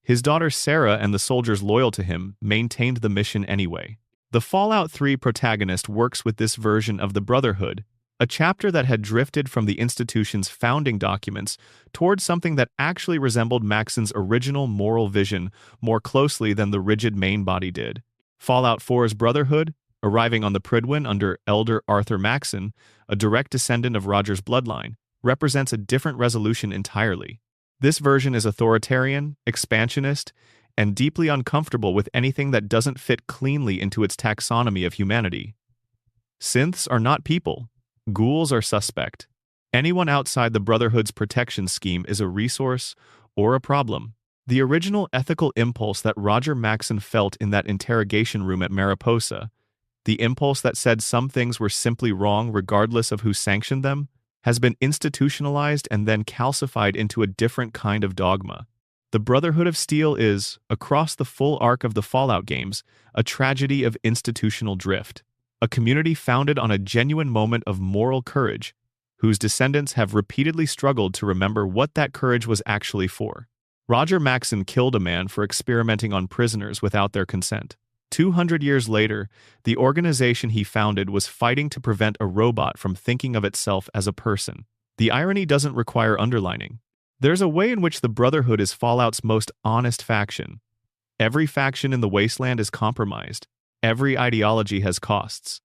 His daughter Sarah and the soldiers loyal to him maintained the mission anyway. The Fallout 3 protagonist works with this version of the Brotherhood, a chapter that had drifted from the institution's founding documents towards something that actually resembled Maxson's original moral vision more closely than the rigid main body did. Fallout 4's Brotherhood, arriving on the Prydwen under Elder Arthur Maxson, a direct descendant of Roger's bloodline, represents a different resolution entirely. This version is authoritarian, expansionist, and deeply uncomfortable with anything that doesn't fit cleanly into its taxonomy of humanity. Synths are not people. Ghouls are suspect. Anyone outside the Brotherhood's protection scheme is a resource or a problem. The original ethical impulse that Roger Maxson felt in that interrogation room at Mariposa, the impulse that said some things were simply wrong regardless of who sanctioned them, has been institutionalized and then calcified into a different kind of dogma. The Brotherhood of Steel is, across the full arc of the Fallout games, a tragedy of institutional drift. A community founded on a genuine moment of moral courage, whose descendants have repeatedly struggled to remember what that courage was actually for. Roger Maxson killed a man for experimenting on prisoners without their consent. 200 years later, the organization he founded was fighting to prevent a robot from thinking of itself as a person. The irony doesn't require underlining. There's a way in which the Brotherhood is Fallout's most honest faction. Every faction in the wasteland is compromised. Every ideology has costs.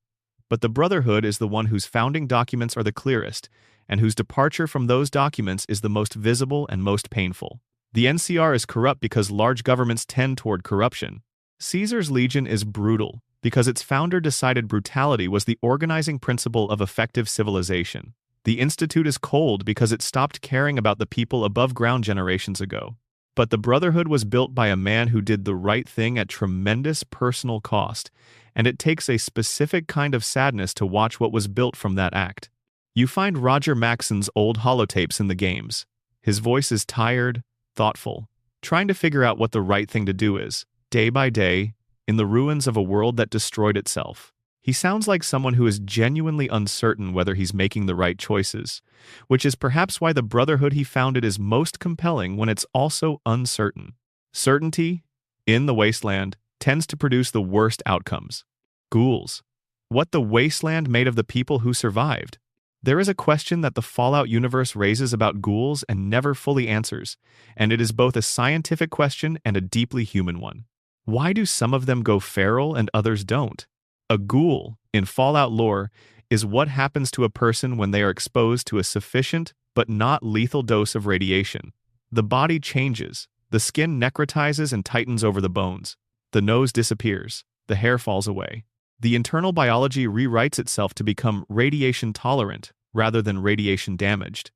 But the Brotherhood is the one whose founding documents are the clearest, and whose departure from those documents is the most visible and most painful. The NCR is corrupt because large governments tend toward corruption. Caesar's Legion is brutal because its founder decided brutality was the organizing principle of effective civilization. The Institute is cold because it stopped caring about the people above ground generations ago. But the Brotherhood was built by a man who did the right thing at tremendous personal cost, and it takes a specific kind of sadness to watch what was built from that act. You find Roger Maxson's old holotapes in the games. His voice is tired, thoughtful, trying to figure out what the right thing to do is, day by day, in the ruins of a world that destroyed itself. He sounds like someone who is genuinely uncertain whether he's making the right choices, which is perhaps why the Brotherhood he founded is most compelling when it's also uncertain. Certainty, in the wasteland, tends to produce the worst outcomes. Ghouls. What the wasteland made of the people who survived? There is a question that the Fallout universe raises about ghouls and never fully answers, and it is both a scientific question and a deeply human one. Why do some of them go feral and others don't? A ghoul, in Fallout lore, is what happens to a person when they are exposed to a sufficient but not lethal dose of radiation. The body changes, the skin necrotizes and tightens over the bones, the nose disappears, the hair falls away. The internal biology rewrites itself to become radiation tolerant rather than radiation damaged.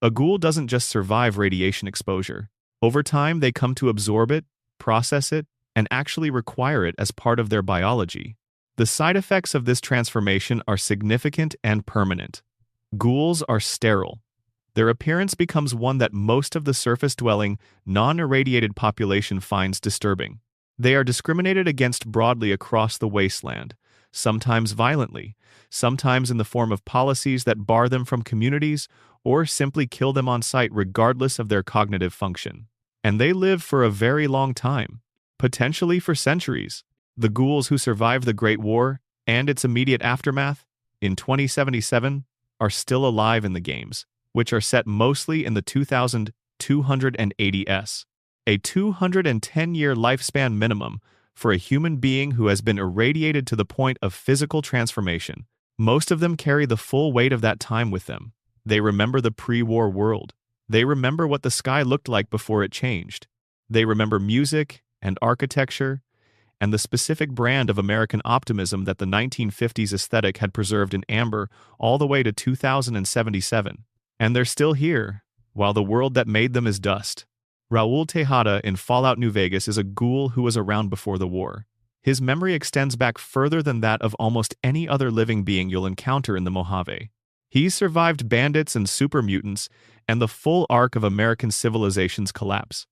A ghoul doesn't just survive radiation exposure. Over time, they come to absorb it, process it, and actually require it as part of their biology. The side effects of this transformation are significant and permanent. Ghouls are sterile. Their appearance becomes one that most of the surface-dwelling, non-irradiated population finds disturbing. They are discriminated against broadly across the wasteland, sometimes violently, sometimes in the form of policies that bar them from communities or simply kill them on sight regardless of their cognitive function. And they live for a very long time, potentially for centuries. The ghouls who survived the Great War and its immediate aftermath, in 2077, are still alive in the games, which are set mostly in the 2280s. A 210-year lifespan minimum for a human being who has been irradiated to the point of physical transformation. Most of them carry the full weight of that time with them. They remember the pre-war world. They remember what the sky looked like before it changed. They remember music and architecture and the specific brand of American optimism that the 1950s aesthetic had preserved in amber all the way to 2077. And they're still here, while the world that made them is dust. Raul Tejada in Fallout New Vegas is a ghoul who was around before the war. His memory extends back further than that of almost any other living being you'll encounter in the Mojave. He's survived bandits and super mutants and the full arc of American civilization's collapse.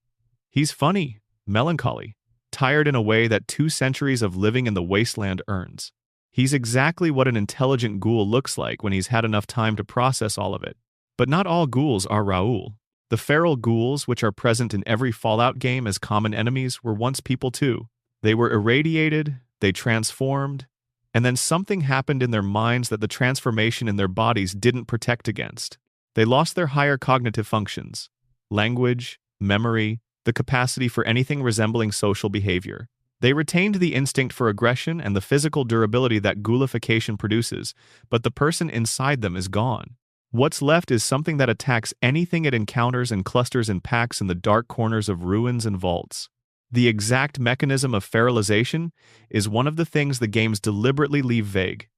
He's funny, melancholy, tired in a way that 2 centuries of living in the wasteland earns. He's exactly what an intelligent ghoul looks like when he's had enough time to process all of it. But not all ghouls are Raul. The feral ghouls, which are present in every Fallout game as common enemies, were once people too. They were irradiated, they transformed, and then something happened in their minds that the transformation in their bodies didn't protect against. They lost their higher cognitive functions: language, memory, the capacity for anything resembling social behavior. They retained the instinct for aggression and the physical durability that ghoulification produces, but the person inside them is gone. What's left is something that attacks anything it encounters and clusters in packs in the dark corners of ruins and vaults. The exact mechanism of feralization is one of the things the games deliberately leave vague.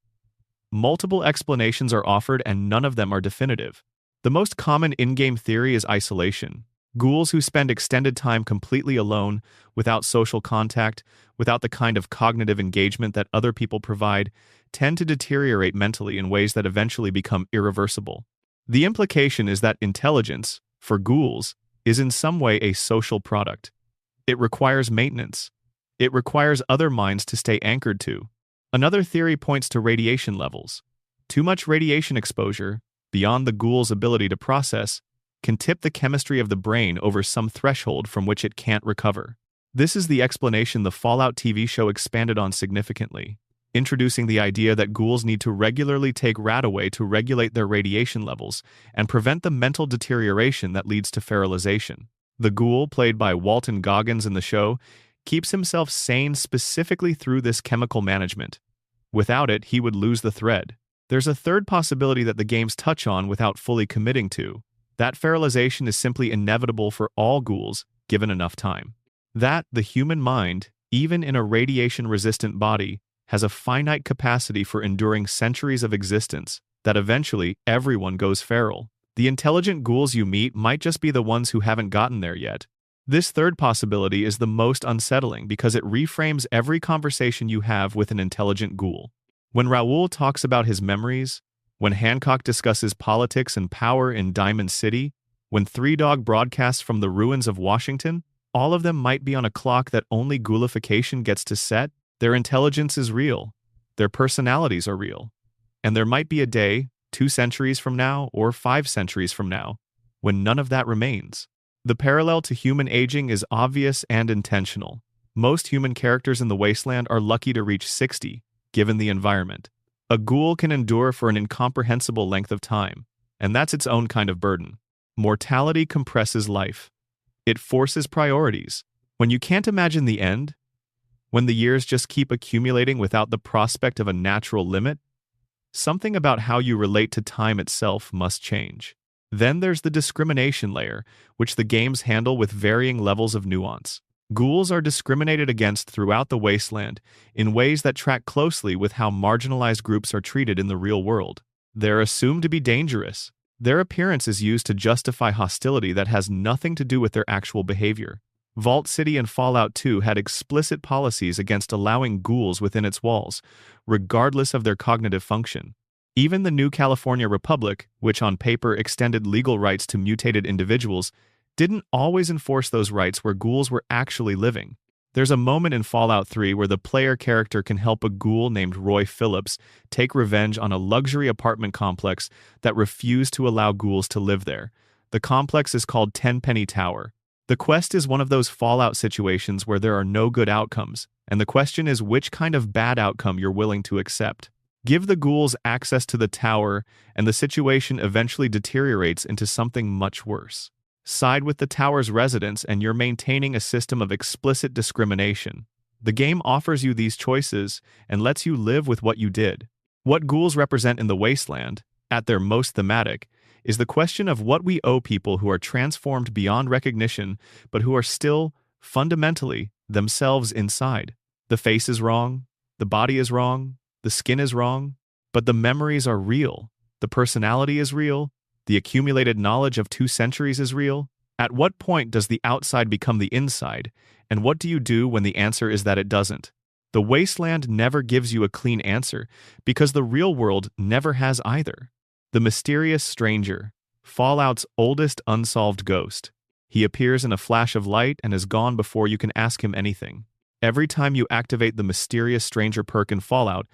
Multiple explanations are offered and none of them are definitive. The most common in-game theory is isolation. Ghouls who spend extended time completely alone, without social contact, without the kind of cognitive engagement that other people provide, tend to deteriorate mentally in ways that eventually become irreversible. The implication is that intelligence, for ghouls, is in some way a social product. It requires maintenance. It requires other minds to stay anchored to. Another theory points to radiation levels. Too much radiation exposure, beyond the ghoul's ability to process, can tip the chemistry of the brain over some threshold from which it can't recover. This is the explanation the Fallout TV show expanded on significantly, introducing the idea that ghouls need to regularly take RADaway to regulate their radiation levels and prevent the mental deterioration that leads to feralization. The ghoul, played by Walton Goggins in the show, keeps himself sane specifically through this chemical management. Without it, he would lose the thread. There's a third possibility that the games touch on without fully committing to. That feralization is simply inevitable for all ghouls, given enough time. That the human mind, even in a radiation-resistant body, has a finite capacity for enduring centuries of existence, that eventually everyone goes feral. The intelligent ghouls you meet might just be the ones who haven't gotten there yet. This third possibility is the most unsettling because it reframes every conversation you have with an intelligent ghoul. When Raoul talks about his memories, when Hancock discusses politics and power in Diamond City, when Three Dog broadcasts from the ruins of Washington, all of them might be on a clock that only ghoulification gets to set. Their intelligence is real. Their personalities are real. And there might be a day, 2 centuries from now or 5 centuries from now, when none of that remains. The parallel to human aging is obvious and intentional. Most human characters in the wasteland are lucky to reach 60, given the environment. A ghoul can endure for an incomprehensible length of time, and that's its own kind of burden. Mortality compresses life. It forces priorities. When you can't imagine the end, when the years just keep accumulating without the prospect of a natural limit, something about how you relate to time itself must change. Then there's the discrimination layer, which the games handle with varying levels of nuance. Ghouls are discriminated against throughout the wasteland in ways that track closely with how marginalized groups are treated in the real world. They're assumed to be dangerous. Their appearance is used to justify hostility that has nothing to do with their actual behavior. Vault City and Fallout 2 had explicit policies against allowing ghouls within its walls, regardless of their cognitive function. Even the New California Republic, which on paper extended legal rights to mutated individuals, didn't always enforce those rights where ghouls were actually living. There's a moment in Fallout 3 where the player character can help a ghoul named Roy Phillips take revenge on a luxury apartment complex that refused to allow ghouls to live there. The complex is called Tenpenny Tower. The quest is one of those Fallout situations where there are no good outcomes, and the question is which kind of bad outcome you're willing to accept. Give the ghouls access to the tower, and the situation eventually deteriorates into something much worse. Side with the tower's residents and you're maintaining a system of explicit discrimination. The game offers you these choices and lets you live with what you did. What ghouls represent in the wasteland, at their most thematic, is the question of what we owe people who are transformed beyond recognition but who are still, fundamentally, themselves inside. The face is wrong, the body is wrong, the skin is wrong, but the memories are real, the personality is real, the accumulated knowledge of 2 centuries is real. At what point does the outside become the inside, and what do you do when the answer is that it doesn't? The wasteland never gives you a clean answer, because the real world never has either. The mysterious stranger, Fallout's oldest unsolved ghost. He appears in a flash of light and is gone before you can ask him anything. Every time you activate the mysterious stranger perk in Fallout,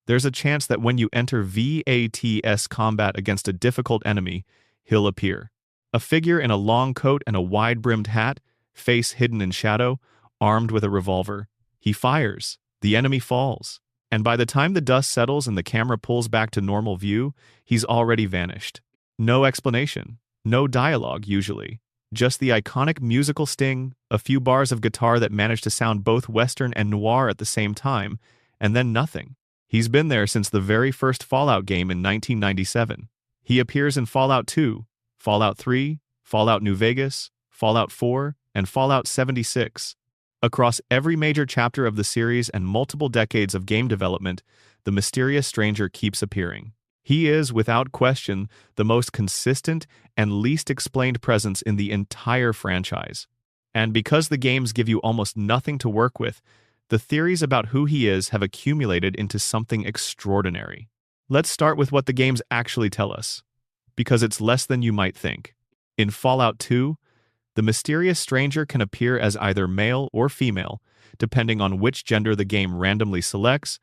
there's a chance that when you enter VATS combat against a difficult enemy, he'll appear. A figure in a long coat and a wide-brimmed hat, face hidden in shadow, armed with a revolver. He fires. The enemy falls. And by the time the dust settles and the camera pulls back to normal view, he's already vanished. No explanation. No dialogue, usually. Just the iconic musical sting, a few bars of guitar that manage to sound both Western and noir at the same time, and then nothing. He's been there since the very first Fallout game in 1997. He appears in Fallout 2, Fallout 3, Fallout New Vegas, Fallout 4, and Fallout 76. Across every major chapter of the series and multiple decades of game development, the mysterious stranger keeps appearing. He is, without question, the most consistent and least explained presence in the entire franchise. And because the games give you almost nothing to work with, the theories about who he is have accumulated into something extraordinary. Let's start with what the games actually tell us. because it's less than you might think. In Fallout 2, the mysterious stranger can appear as either male or female, depending on which gender the game randomly selects,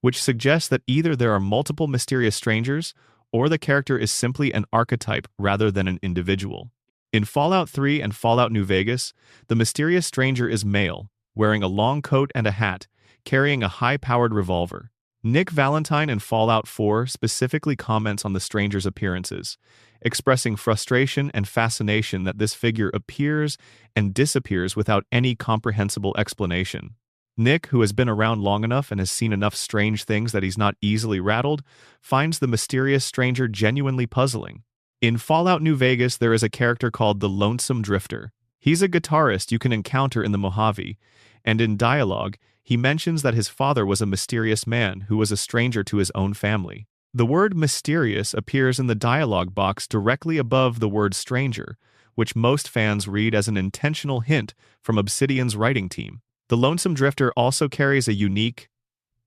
which suggests that either there are multiple mysterious strangers or the character is simply an archetype rather than an individual. In Fallout 3 and Fallout New Vegas, the mysterious stranger is male, wearing a long coat and a hat, carrying a high-powered revolver. Nick Valentine in Fallout 4 specifically comments on the stranger's appearances, expressing frustration and fascination that this figure appears and disappears without any comprehensible explanation. Nick, who has been around long enough and has seen enough strange things that he's not easily rattled, finds the mysterious stranger genuinely puzzling. In Fallout New Vegas, there is a character called the Lonesome Drifter. He's a guitarist you can encounter in the Mojave, and in dialogue, he mentions that his father was a mysterious man who was a stranger to his own family. The word mysterious appears in the dialogue box directly above the word stranger, which most fans read as an intentional hint from Obsidian's writing team. The Lonesome Drifter also carries a unique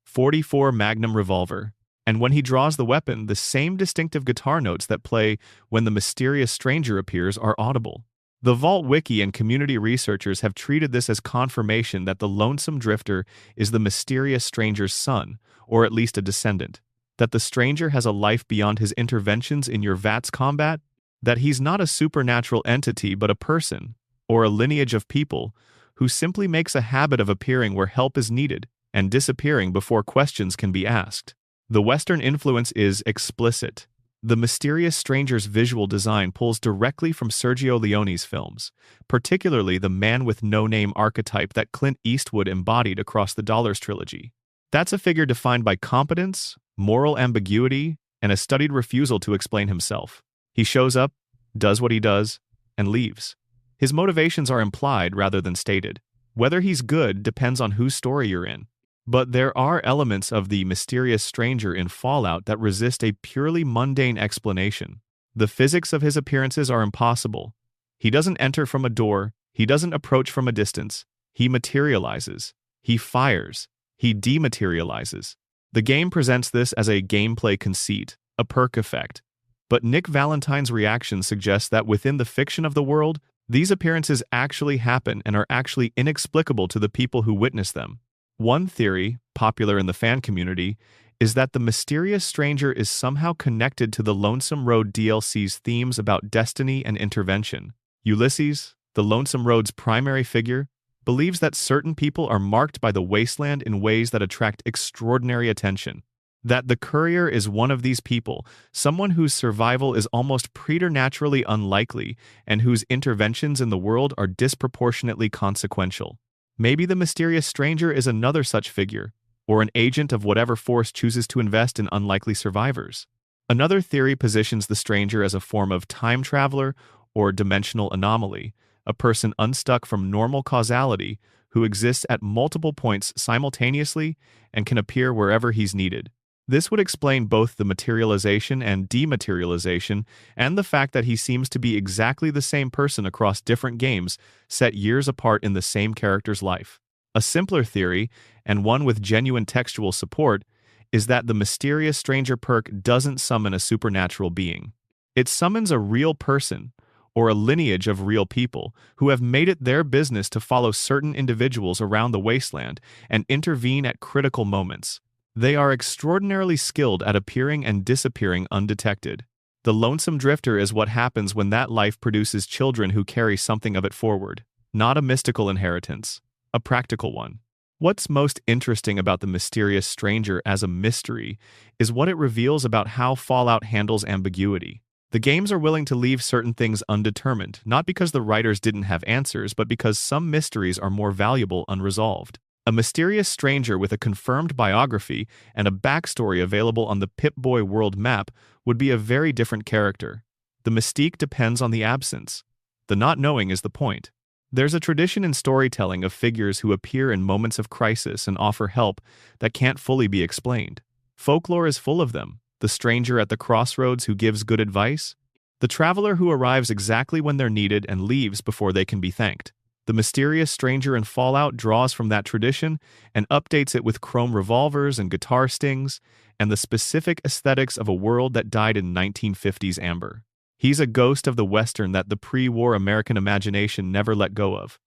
.44 Magnum revolver, and when he draws the weapon, the same distinctive guitar notes that play when the mysterious stranger appears are audible. The Vault Wiki and community researchers have treated this as confirmation that the Lonesome Drifter is the mysterious stranger's son, or at least a descendant. That the stranger has a life beyond his interventions in your VATS combat, that he's not a supernatural entity but a person, or a lineage of people, who simply makes a habit of appearing where help is needed and disappearing before questions can be asked. The Western influence is explicit. The mysterious stranger's visual design pulls directly from Sergio Leone's films, particularly the man-with-no-name archetype that Clint Eastwood embodied across the Dollars trilogy. That's a figure defined by competence, moral ambiguity, and a studied refusal to explain himself. He shows up, does what he does, and leaves. His motivations are implied rather than stated. Whether he's good depends on whose story you're in. But there are elements of the mysterious stranger in Fallout that resist a purely mundane explanation. The physics of his appearances are impossible. He doesn't enter from a door, he doesn't approach from a distance, he materializes, he fires, he dematerializes. The game presents this as a gameplay conceit, a perk effect. But Nick Valentine's reaction suggests that within the fiction of the world, these appearances actually happen and are actually inexplicable to the people who witness them. One theory, popular in the fan community, is that the mysterious stranger is somehow connected to the Lonesome Road DLC's themes about destiny and intervention. Ulysses, the Lonesome Road's primary figure, believes that certain people are marked by the wasteland in ways that attract extraordinary attention. That the courier is one of these people, someone whose survival is almost preternaturally unlikely and whose interventions in the world are disproportionately consequential. Maybe the mysterious stranger is another such figure, or an agent of whatever force chooses to invest in unlikely survivors. Another theory positions the stranger as a form of time traveler or dimensional anomaly, a person unstuck from normal causality who exists at multiple points simultaneously and can appear wherever he's needed. This would explain both the materialization and dematerialization and the fact that he seems to be exactly the same person across different games set years apart in the same character's life. A simpler theory, and one with genuine textual support, is that the mysterious stranger perk doesn't summon a supernatural being. It summons a real person, or a lineage of real people, who have made it their business to follow certain individuals around the wasteland and intervene at critical moments. They are extraordinarily skilled at appearing and disappearing undetected. The Lonesome Drifter is what happens when that life produces children who carry something of it forward. Not a mystical inheritance, a practical one. What's most interesting about the mysterious stranger as a mystery is what it reveals about how Fallout handles ambiguity. The games are willing to leave certain things undetermined, not because the writers didn't have answers, but because some mysteries are more valuable unresolved. A mysterious stranger with a confirmed biography and a backstory available on the Pip-Boy world map would be a very different character. The mystique depends on the absence. The not knowing is the point. There's a tradition in storytelling of figures who appear in moments of crisis and offer help that can't fully be explained. Folklore is full of them. The stranger at the crossroads who gives good advice. The traveler who arrives exactly when they're needed and leaves before they can be thanked. The mysterious stranger in Fallout draws from that tradition and updates it with chrome revolvers and guitar stings and the specific aesthetics of a world that died in 1950s amber. He's a ghost of the Western that the pre-war American imagination never let go of.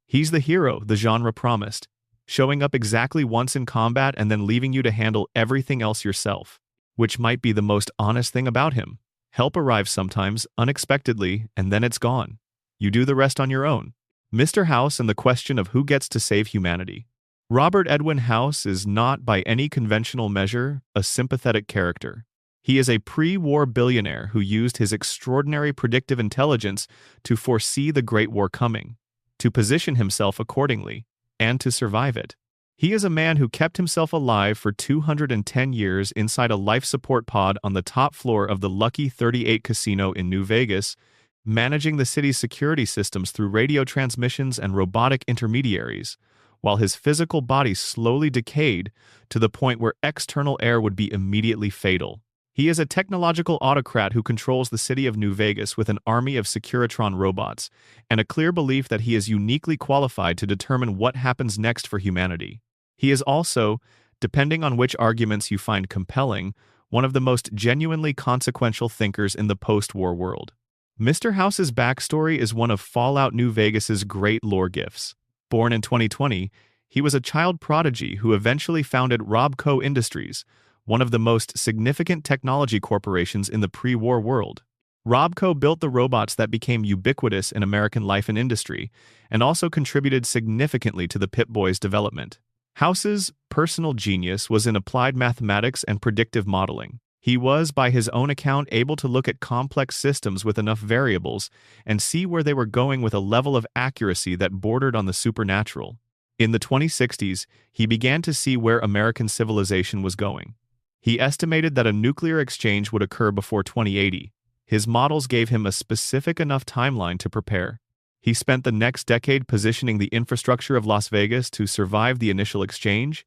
He's the hero the genre promised, showing up exactly once in combat and then leaving you to handle everything else yourself, which might be the most honest thing about him. Help arrives sometimes, unexpectedly, and then it's gone. You do the rest on your own. Mr. House and the question of who gets to save humanity. Robert Edwin House is not, by any conventional measure, a sympathetic character. He is a pre-war billionaire who used his extraordinary predictive intelligence to foresee the Great War coming, to position himself accordingly, and to survive it. He is a man who kept himself alive for 210 years inside a life support pod on the top floor of the Lucky 38 casino in New Vegas, managing the city's security systems through radio transmissions and robotic intermediaries, while his physical body slowly decayed to the point where external air would be immediately fatal. He is a technological autocrat who controls the city of New Vegas with an army of Securitron robots, and a clear belief that he is uniquely qualified to determine what happens next for humanity. He is also, depending on which arguments you find compelling, one of the most genuinely consequential thinkers in the post-war world. Mr. House's backstory is one of Fallout New Vegas's great lore gifts. Born in 2020, he was a child prodigy who eventually founded Robco Industries, one of the most significant technology corporations in the pre-war world. Robco built the robots that became ubiquitous in American life and industry, and also contributed significantly to the Pip-Boy's development. House's personal genius was in applied mathematics and predictive modeling. He was, by his own account, able to look at complex systems with enough variables and see where they were going with a level of accuracy that bordered on the supernatural. In the 2060s, he began to see where American civilization was going. He estimated that a nuclear exchange would occur before 2080. His models gave him a specific enough timeline to prepare. He spent the next decade positioning the infrastructure of Las Vegas to survive the initial exchange,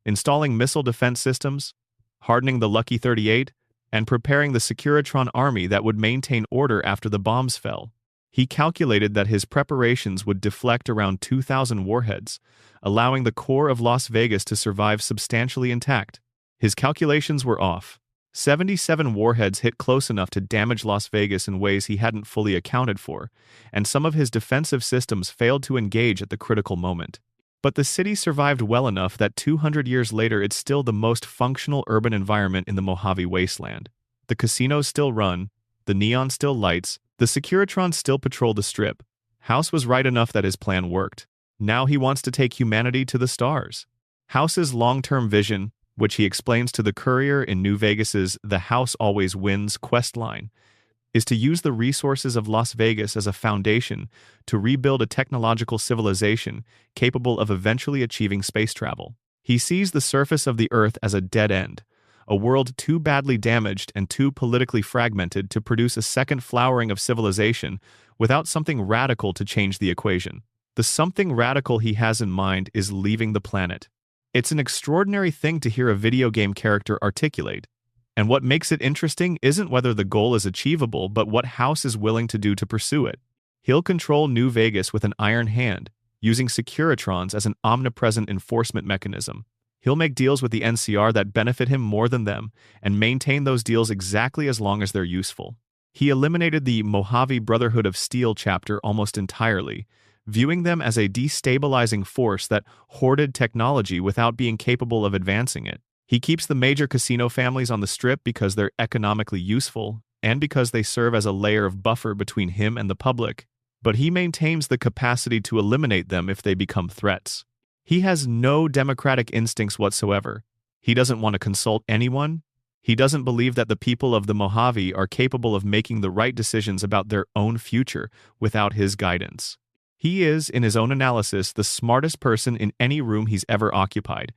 installing missile defense systems, hardening the Lucky 38, and preparing the Securitron army that would maintain order after the bombs fell. He calculated that his preparations would deflect around 2,000 warheads, allowing the core of Las Vegas to survive substantially intact. His calculations were off. 77 warheads hit close enough to damage Las Vegas in ways he hadn't fully accounted for, and some of his defensive systems failed to engage at the critical moment. But the city survived well enough that 200 years later it's still the most functional urban environment in the Mojave Wasteland. The casinos still run, the neon still lights, the Securitrons still patrol the strip. House was right enough that his plan worked. Now he wants to take humanity to the stars. House's long-term vision, which he explains to the Courier in New Vegas's The House Always Wins questline, is to use the resources of Las Vegas as a foundation to rebuild a technological civilization capable of eventually achieving space travel. He sees the surface of the Earth as a dead end, a world too badly damaged and too politically fragmented to produce a second flowering of civilization without something radical to change the equation. The something radical he has in mind is leaving the planet. It's an extraordinary thing to hear a video game character articulate, and what makes it interesting isn't whether the goal is achievable but what House is willing to do to pursue it. He'll control New Vegas with an iron hand, using Securitrons as an omnipresent enforcement mechanism. He'll make deals with the NCR that benefit him more than them, and maintain those deals exactly as long as they're useful. He eliminated the Mojave Brotherhood of Steel chapter almost entirely, viewing them as a destabilizing force that hoarded technology without being capable of advancing it. He keeps the major casino families on the strip because they're economically useful, and because they serve as a layer of buffer between him and the public, but he maintains the capacity to eliminate them if they become threats. He has no democratic instincts whatsoever. He doesn't want to consult anyone. He doesn't believe that the people of the Mojave are capable of making the right decisions about their own future without his guidance. He is, in his own analysis, the smartest person in any room he's ever occupied,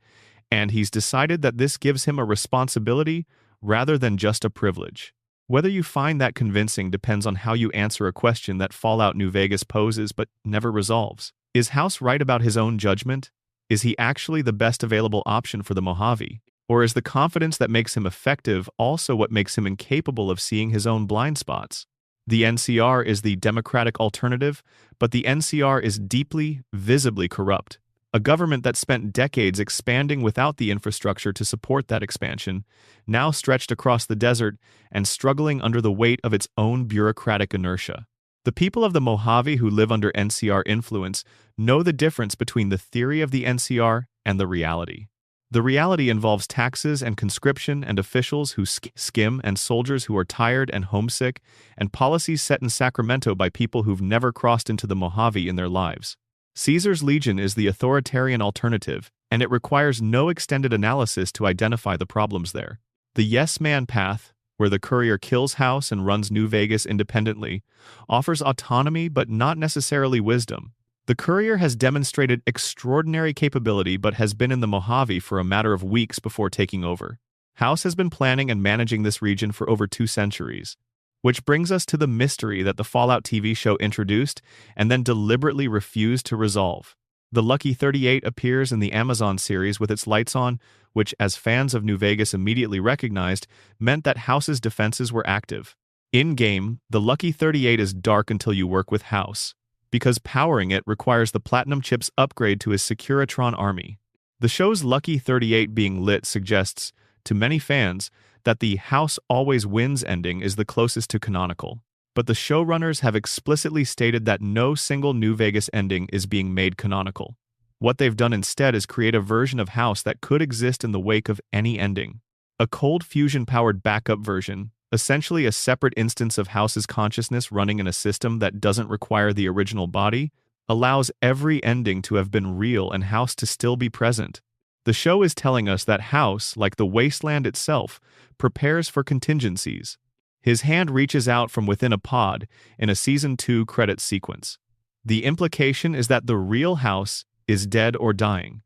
and he's decided that this gives him a responsibility rather than just a privilege. Whether you find that convincing depends on how you answer a question that Fallout New Vegas poses but never resolves. Is House right about his own judgment? Is he actually the best available option for the Mojave? Or is the confidence that makes him effective also what makes him incapable of seeing his own blind spots? The NCR is the democratic alternative, but the NCR is deeply, visibly corrupt. A government that spent decades expanding without the infrastructure to support that expansion, now stretched across the desert and struggling under the weight of its own bureaucratic inertia. The people of the Mojave who live under NCR influence know the difference between the theory of the NCR and the reality. The reality involves taxes and conscription and officials who skim and soldiers who are tired and homesick and policies set in Sacramento by people who've never crossed into the Mojave in their lives. Caesar's Legion is the authoritarian alternative, and it requires no extended analysis to identify the problems there. The yes man path, where the courier kills House and runs New Vegas independently, offers autonomy but not necessarily wisdom. The courier has demonstrated extraordinary capability but has been in the Mojave for a matter of weeks before taking over. House has been planning and managing this region for over 2 centuries. Which brings us to the mystery that the Fallout TV show introduced and then deliberately refused to resolve. The Lucky 38 appears in the Amazon series with its lights on, which, as fans of New Vegas immediately recognized, meant that House's defenses were active. In-game, the Lucky 38 is dark until you work with House, because powering it requires the Platinum Chip's upgrade to his Securitron army. The show's Lucky 38 being lit suggests, to many fans, that the House always wins ending is the closest to canonical. But the showrunners have explicitly stated that no single New Vegas ending is being made canonical. What they've done instead is create a version of House that could exist in the wake of any ending. A cold fusion-powered backup version, essentially a separate instance of House's consciousness running in a system that doesn't require the original body, allows every ending to have been real and House to still be present. The show is telling us that House, like the wasteland itself, prepares for contingencies. His hand reaches out from within a pod in a Season 2 credits sequence. The implication is that the real House is dead or dying.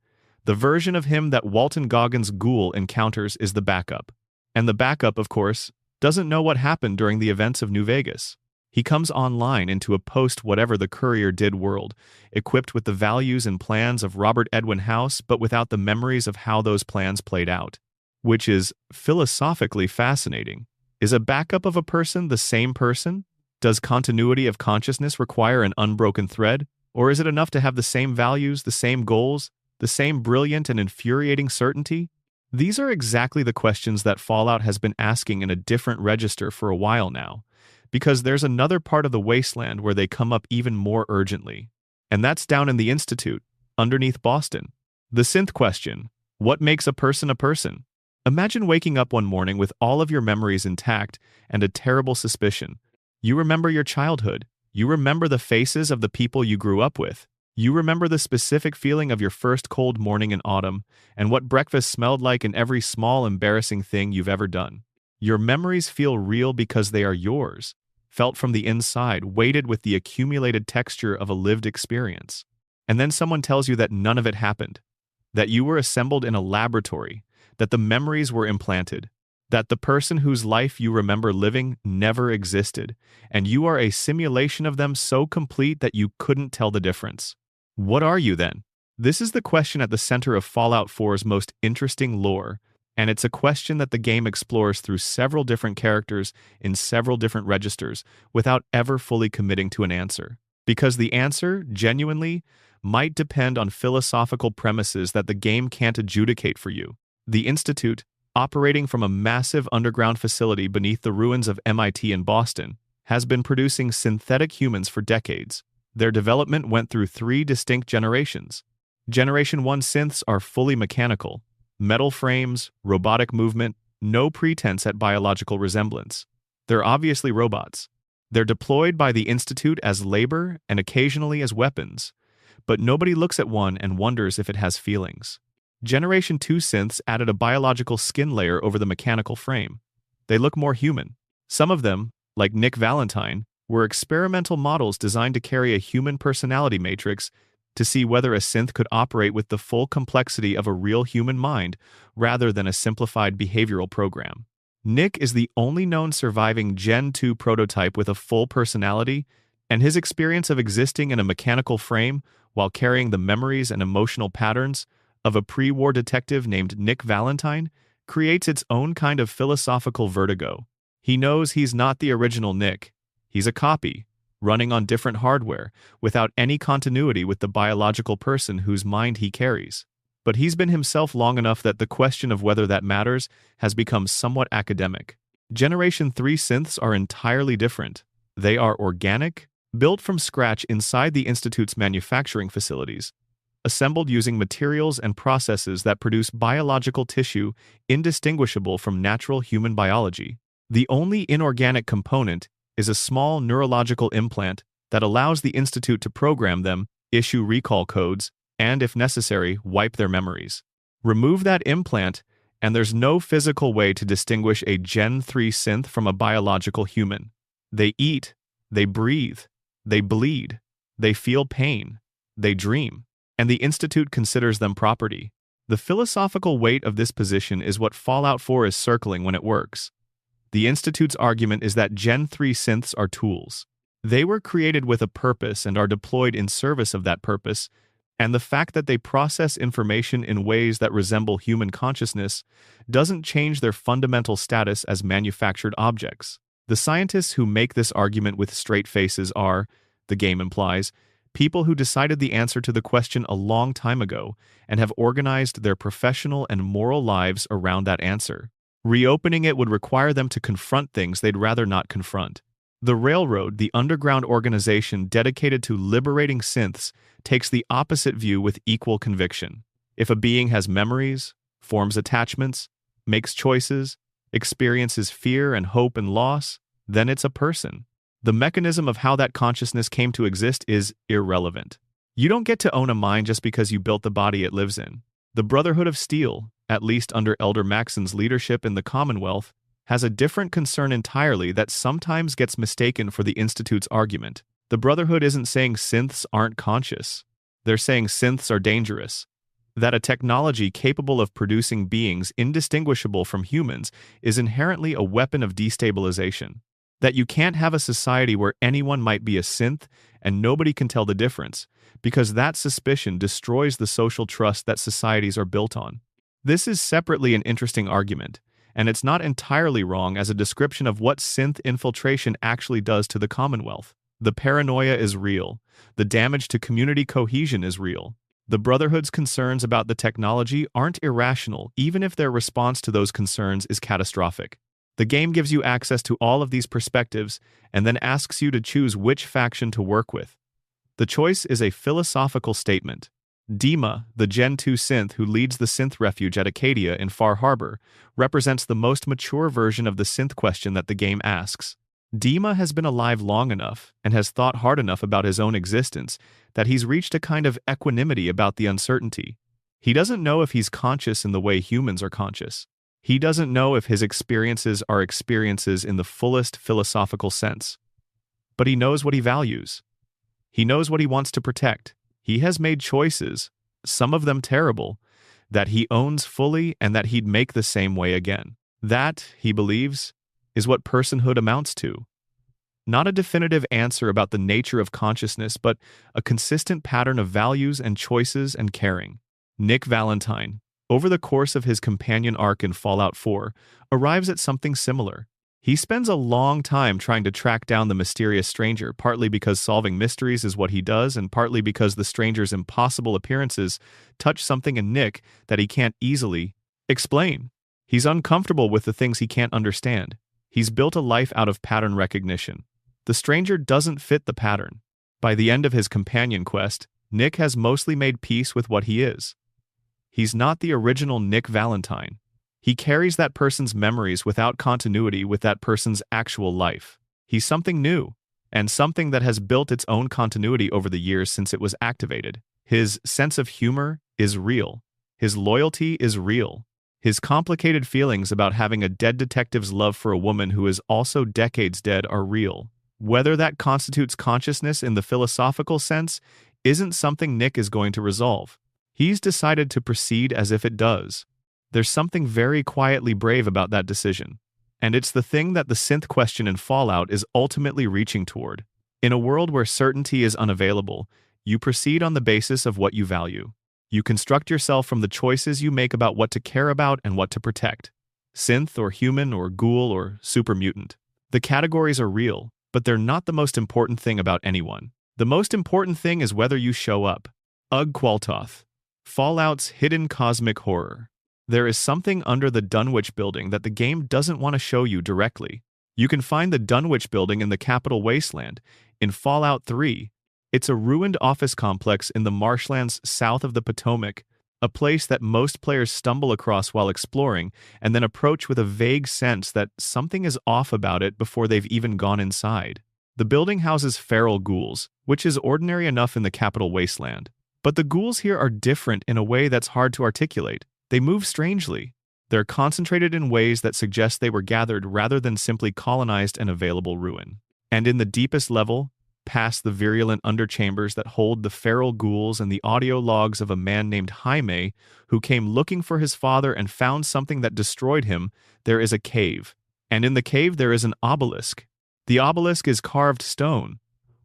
The version of him that Walton Goggins' ghoul encounters is the backup. And the backup, of course, doesn't know what happened during the events of New Vegas. He comes online into a post-whatever-the-courier-did world, equipped with the values and plans of Robert Edwin House but without the memories of how those plans played out. Which is philosophically fascinating. Is a backup of a person the same person? Does continuity of consciousness require an unbroken thread? Or is it enough to have the same values, the same goals, the same brilliant and infuriating certainty? These are exactly the questions that Fallout has been asking in a different register for a while now, because there's another part of the wasteland where they come up even more urgently. And that's down in the Institute, underneath Boston. The synth question: what makes a person a person? Imagine waking up one morning with all of your memories intact and a terrible suspicion. You remember your childhood. You remember the faces of the people you grew up with. You remember the specific feeling of your first cold morning in autumn and what breakfast smelled like in every small embarrassing thing you've ever done. Your memories feel real because they are yours, felt from the inside, weighted with the accumulated texture of a lived experience. And then someone tells you that none of it happened, that you were assembled in a laboratory, that the memories were implanted, that the person whose life you remember living never existed, and you are a simulation of them so complete that you couldn't tell the difference. What are you then? This is the question at the center of Fallout 4's most interesting lore, and it's a question that the game explores through several different characters in several different registers without ever fully committing to an answer. Because the answer, genuinely, might depend on philosophical premises that the game can't adjudicate for you. The Institute, operating from a massive underground facility beneath the ruins of MIT in Boston, has been producing synthetic humans for decades. Their development went through 3 distinct generations. Generation 1 synths are fully mechanical. Metal frames, robotic movement, no pretense at biological resemblance. They're obviously robots. They're deployed by the Institute as labor and occasionally as weapons, but nobody looks at one and wonders if it has feelings. Generation 2 synths added a biological skin layer over the mechanical frame. They look more human. Some of them, like Nick Valentine, were experimental models designed to carry a human personality matrix to see whether a synth could operate with the full complexity of a real human mind rather than a simplified behavioral program. Nick is the only known surviving Gen 2 prototype with a full personality, and his experience of existing in a mechanical frame while carrying the memories and emotional patterns of a pre-war detective named Nick Valentine creates its own kind of philosophical vertigo. He knows he's not the original Nick. He's a copy, running on different hardware, without any continuity with the biological person whose mind he carries. But he's been himself long enough that the question of whether that matters has become somewhat academic. Generation 3 synths are entirely different. They are organic, built from scratch inside the Institute's manufacturing facilities, assembled using materials and processes that produce biological tissue indistinguishable from natural human biology. The only inorganic component is a small neurological implant that allows the Institute to program them, issue recall codes, and, if necessary, wipe their memories. Remove that implant, and there's no physical way to distinguish a Gen 3 synth from a biological human. They eat, they breathe, they bleed, they feel pain, they dream, and the Institute considers them property. The philosophical weight of this position is what Fallout 4 is circling when it works. The Institute's argument is that Gen 3 synths are tools. They were created with a purpose and are deployed in service of that purpose, and the fact that they process information in ways that resemble human consciousness doesn't change their fundamental status as manufactured objects. The scientists who make this argument with straight faces are, the game implies, people who decided the answer to the question a long time ago and have organized their professional and moral lives around that answer. Reopening it would require them to confront things they'd rather not confront. The Railroad, the underground organization dedicated to liberating synths, takes the opposite view with equal conviction. If a being has memories, forms attachments, makes choices, experiences fear and hope and loss, then it's a person. The mechanism of how that consciousness came to exist is irrelevant. You don't get to own a mind just because you built the body it lives in. The Brotherhood of Steel, at least under Elder Maxon's leadership in the Commonwealth, has a different concern entirely that sometimes gets mistaken for the Institute's argument. The Brotherhood isn't saying synths aren't conscious. They're saying synths are dangerous. That a technology capable of producing beings indistinguishable from humans is inherently a weapon of destabilization. That you can't have a society where anyone might be a synth and nobody can tell the difference, because that suspicion destroys the social trust that societies are built on. This is separately an interesting argument, and it's not entirely wrong as a description of what synth infiltration actually does to the Commonwealth. The paranoia is real. The damage to community cohesion is real. The Brotherhood's concerns about the technology aren't irrational, even if their response to those concerns is catastrophic. The game gives you access to all of these perspectives and then asks you to choose which faction to work with. The choice is a philosophical statement. Dima, the Gen 2 synth who leads the synth refuge at Acadia in Far Harbor, represents the most mature version of the synth question that the game asks. Dima has been alive long enough and has thought hard enough about his own existence that he's reached a kind of equanimity about the uncertainty. He doesn't know if he's conscious in the way humans are conscious. He doesn't know if his experiences are experiences in the fullest philosophical sense. But he knows what he values. He knows what he wants to protect. He has made choices, some of them terrible, that he owns fully and that he'd make the same way again. That, he believes, is what personhood amounts to. Not a definitive answer about the nature of consciousness, but a consistent pattern of values and choices and caring. Nick Valentine, over the course of his companion arc in Fallout 4, arrives at something similar. He spends a long time trying to track down the mysterious stranger, partly because solving mysteries is what he does, and partly because the stranger's impossible appearances touch something in Nick that he can't easily explain. He's uncomfortable with the things he can't understand. He's built a life out of pattern recognition. The stranger doesn't fit the pattern. By the end of his companion quest, Nick has mostly made peace with what he is. He's not the original Nick Valentine. He carries that person's memories without continuity with that person's actual life. He's something new, and something that has built its own continuity over the years since it was activated. His sense of humor is real. His loyalty is real. His complicated feelings about having a dead detective's love for a woman who is also decades dead are real. Whether that constitutes consciousness in the philosophical sense isn't something Nick is going to resolve. He's decided to proceed as if it does. There's something very quietly brave about that decision, and it's the thing that the synth question in Fallout is ultimately reaching toward. In a world where certainty is unavailable, you proceed on the basis of what you value. You construct yourself from the choices you make about what to care about and what to protect. Synth or human or ghoul or super mutant. The categories are real, but they're not the most important thing about anyone. The most important thing is whether you show up. Ugh Qualtoth. Fallout's hidden cosmic horror. There is something under the Dunwich building that the game doesn't want to show you directly. You can find the Dunwich building in the capital Wasteland, in Fallout 3. It's a ruined office complex in the marshlands south of the Potomac, a place that most players stumble across while exploring and then approach with a vague sense that something is off about it before they've even gone inside. The building houses feral ghouls, which is ordinary enough in the capital Wasteland. But the ghouls here are different in a way that's hard to articulate. They move strangely. They're concentrated in ways that suggest they were gathered rather than simply colonized an available ruin. And in the deepest level, past the virulent underchambers that hold the feral ghouls and the audio logs of a man named Jaime who came looking for his father and found something that destroyed him, there is a cave. And in the cave there is an obelisk. The obelisk is carved stone,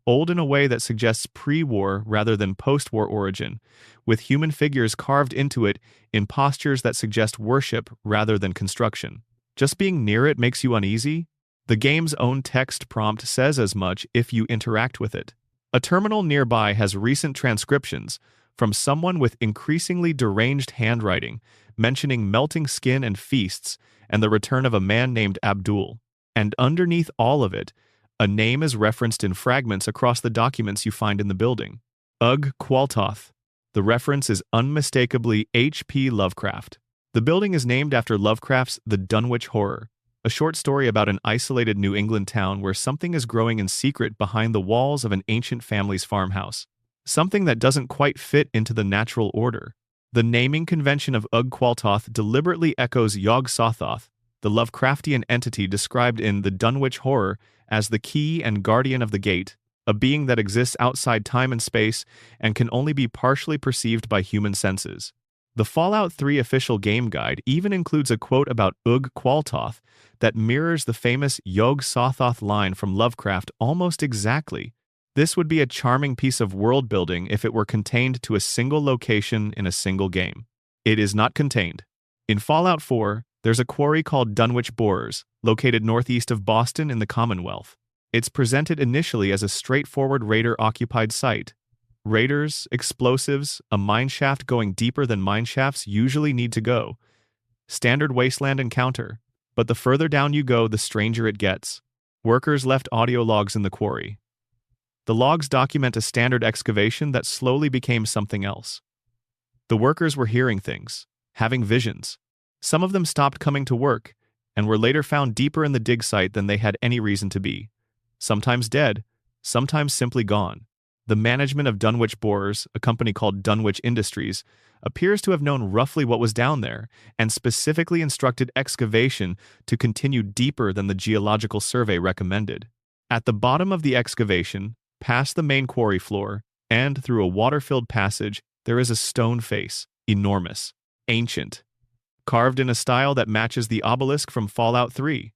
old in a way that suggests pre-war rather than post-war origin, with human figures carved into it in postures that suggest worship rather than construction. Just being near it makes you uneasy? The game's own text prompt says as much if you interact with it. A terminal nearby has recent transcriptions from someone with increasingly deranged handwriting, mentioning melting skin and feasts and the return of a man named Abdul. And underneath all of it, a name is referenced in fragments across the documents you find in the building. Ugh Qualtoth. The reference is unmistakably H.P. Lovecraft. The building is named after Lovecraft's The Dunwich Horror, a short story about an isolated New England town where something is growing in secret behind the walls of an ancient family's farmhouse. Something that doesn't quite fit into the natural order. The naming convention of Ugh Qualtoth deliberately echoes Yog-Sothoth, the Lovecraftian entity described in The Dunwich Horror as the key and guardian of the gate, a being that exists outside time and space and can only be partially perceived by human senses. The Fallout 3 official game guide even includes a quote about Ugh Qualtoth that mirrors the famous Yog-Sothoth line from Lovecraft almost exactly. This would be a charming piece of world building if it were contained to a single location in a single game. It is not contained. In Fallout 4, there's a quarry called Dunwich Borers, located northeast of Boston in the Commonwealth. It's presented initially as a straightforward raider-occupied site. Raiders, explosives, a mineshaft going deeper than mineshafts usually need to go. Standard wasteland encounter. But the further down you go, the stranger it gets. Workers left audio logs in the quarry. The logs document a standard excavation that slowly became something else. The workers were hearing things, having visions. Some of them stopped coming to work, and were later found deeper in the dig site than they had any reason to be. Sometimes dead, sometimes simply gone. The management of Dunwich Borers, a company called Dunwich Industries, appears to have known roughly what was down there, and specifically instructed excavation to continue deeper than the geological survey recommended. At the bottom of the excavation, past the main quarry floor, and through a water-filled passage, there is a stone face, enormous, ancient, carved in a style that matches the obelisk from Fallout 3.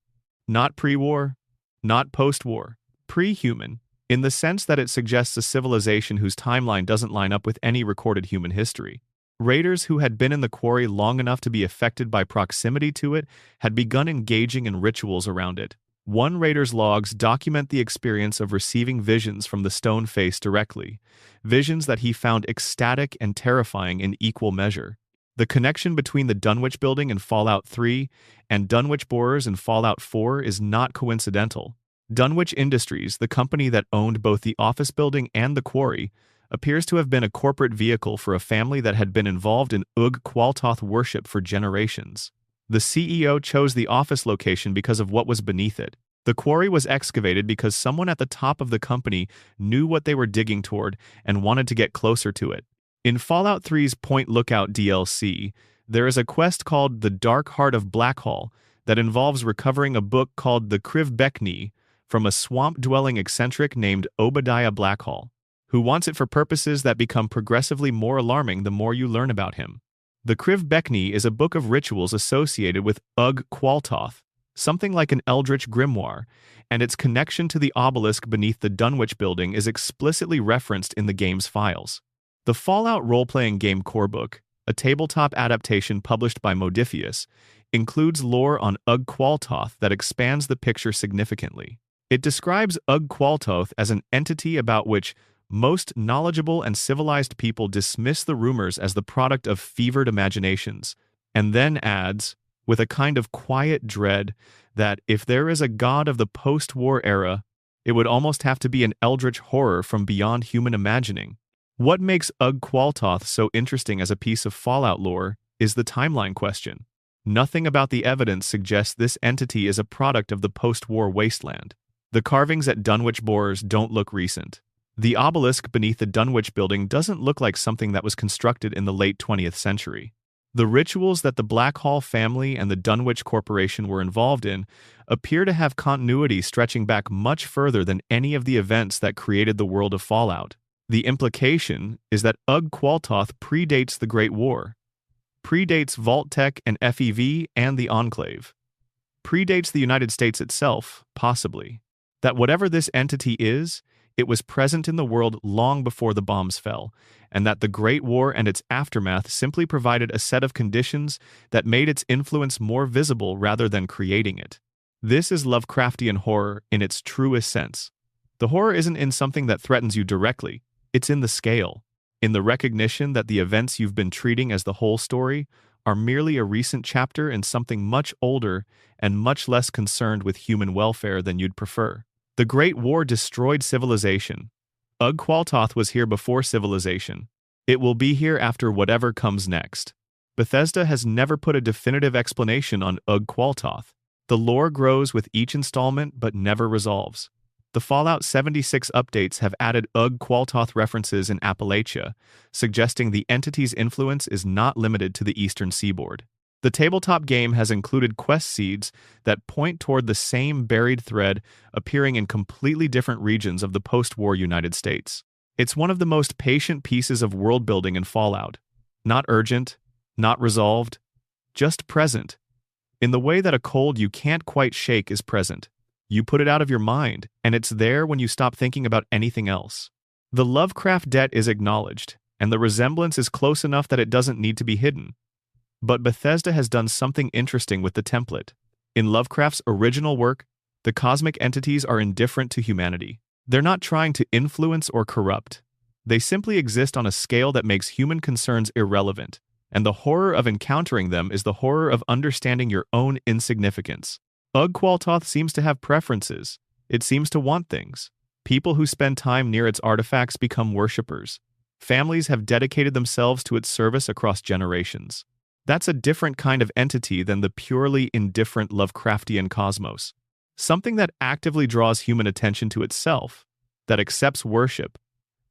Not pre-war, not post-war, pre-human, in the sense that it suggests a civilization whose timeline doesn't line up with any recorded human history. Raiders who had been in the quarry long enough to be affected by proximity to it had begun engaging in rituals around it. One raider's logs document the experience of receiving visions from the stone face directly, visions that he found ecstatic and terrifying in equal measure. The connection between the Dunwich building in Fallout 3 and Dunwich Borers in Fallout 4 is not coincidental. Dunwich Industries, the company that owned both the office building and the quarry, appears to have been a corporate vehicle for a family that had been involved in Ugh Qualtoth worship for generations. The CEO chose the office location because of what was beneath it. The quarry was excavated because someone at the top of the company knew what they were digging toward and wanted to get closer to it. In Fallout 3's Point Lookout DLC, there is a quest called The Dark Heart of Blackhall that involves recovering a book called The Krivbekni from a swamp-dwelling eccentric named Obadiah Blackhall, who wants it for purposes that become progressively more alarming the more you learn about him. The Krivbekni is a book of rituals associated with Ugh Qualtoth, something like an eldritch grimoire, and its connection to the obelisk beneath the Dunwich building is explicitly referenced in the game's files. The Fallout role-playing game corebook, a tabletop adaptation published by Modiphius, includes lore on Ugh Qualtoth that expands the picture significantly. It describes Ugg-Qualtoth as an entity about which most knowledgeable and civilized people dismiss the rumors as the product of fevered imaginations, and then adds, with a kind of quiet dread, that if there is a god of the post-war era, it would almost have to be an eldritch horror from beyond human imagining. What makes Ugg-Qualtoth so interesting as a piece of Fallout lore is the timeline question. Nothing about the evidence suggests this entity is a product of the post-war wasteland. The carvings at Dunwich Borers don't look recent. The obelisk beneath the Dunwich building doesn't look like something that was constructed in the late 20th century. The rituals that the Blackhall family and the Dunwich Corporation were involved in appear to have continuity stretching back much further than any of the events that created the world of Fallout. The implication is that Ugg-Qualtoth predates the Great War, predates Vault-Tec and FEV and the Enclave, predates the United States itself, possibly. That whatever this entity is, it was present in the world long before the bombs fell, and that the Great War and its aftermath simply provided a set of conditions that made its influence more visible rather than creating it. This is Lovecraftian horror in its truest sense. The horror isn't in something that threatens you directly, it's in the scale, in the recognition that the events you've been treating as the whole story are merely a recent chapter in something much older and much less concerned with human welfare than you'd prefer. The Great War destroyed civilization. Ugg-Qualtoth was here before civilization. It will be here after whatever comes next. Bethesda has never put a definitive explanation on Ugg-Qualtoth. The lore grows with each installment but never resolves. The Fallout 76 updates have added Ugg-Qualtoth references in Appalachia, suggesting the entity's influence is not limited to the eastern seaboard. The tabletop game has included quest seeds that point toward the same buried thread appearing in completely different regions of the post-war United States. It's one of the most patient pieces of world-building in Fallout. Not urgent, not resolved, just present. In the way that a cold you can't quite shake is present. You put it out of your mind, and it's there when you stop thinking about anything else. The Lovecraft debt is acknowledged, and the resemblance is close enough that it doesn't need to be hidden. But Bethesda has done something interesting with the template. In Lovecraft's original work, the cosmic entities are indifferent to humanity. They're not trying to influence or corrupt. They simply exist on a scale that makes human concerns irrelevant, and the horror of encountering them is the horror of understanding your own insignificance. Ugg-Qualtoth seems to have preferences. It seems to want things. People who spend time near its artifacts become worshippers. Families have dedicated themselves to its service across generations. That's a different kind of entity than the purely indifferent Lovecraftian cosmos. Something that actively draws human attention to itself, that accepts worship,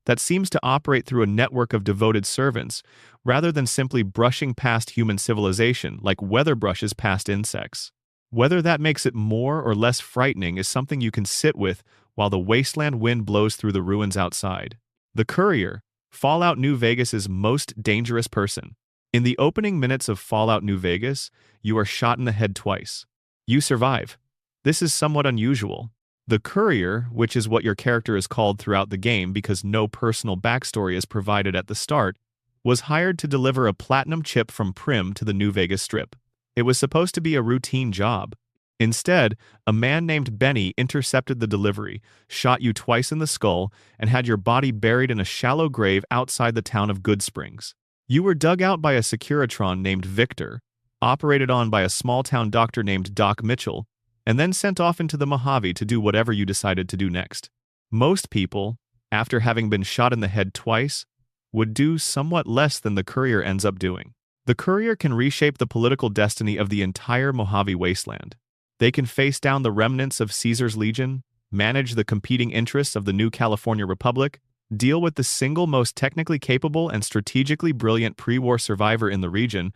that seems to operate through a network of devoted servants, rather than simply brushing past human civilization like weather brushes past insects. Whether that makes it more or less frightening is something you can sit with while the wasteland wind blows through the ruins outside. The Courier, Fallout New Vegas's most dangerous person. In the opening minutes of Fallout New Vegas, you are shot in the head twice. You survive. This is somewhat unusual. The Courier, which is what your character is called throughout the game because no personal backstory is provided at the start, was hired to deliver a platinum chip from Prim to the New Vegas Strip. It was supposed to be a routine job. Instead, a man named Benny intercepted the delivery, shot you twice in the skull, and had your body buried in a shallow grave outside the town of Goodsprings. You were dug out by a Securitron named Victor, operated on by a small-town doctor named Doc Mitchell, and then sent off into the Mojave to do whatever you decided to do next. Most people, after having been shot in the head twice, would do somewhat less than the Courier ends up doing. The Courier can reshape the political destiny of the entire Mojave wasteland. They can face down the remnants of Caesar's Legion, manage the competing interests of the new California Republic, deal with the single most technically capable and strategically brilliant pre-war survivor in the region,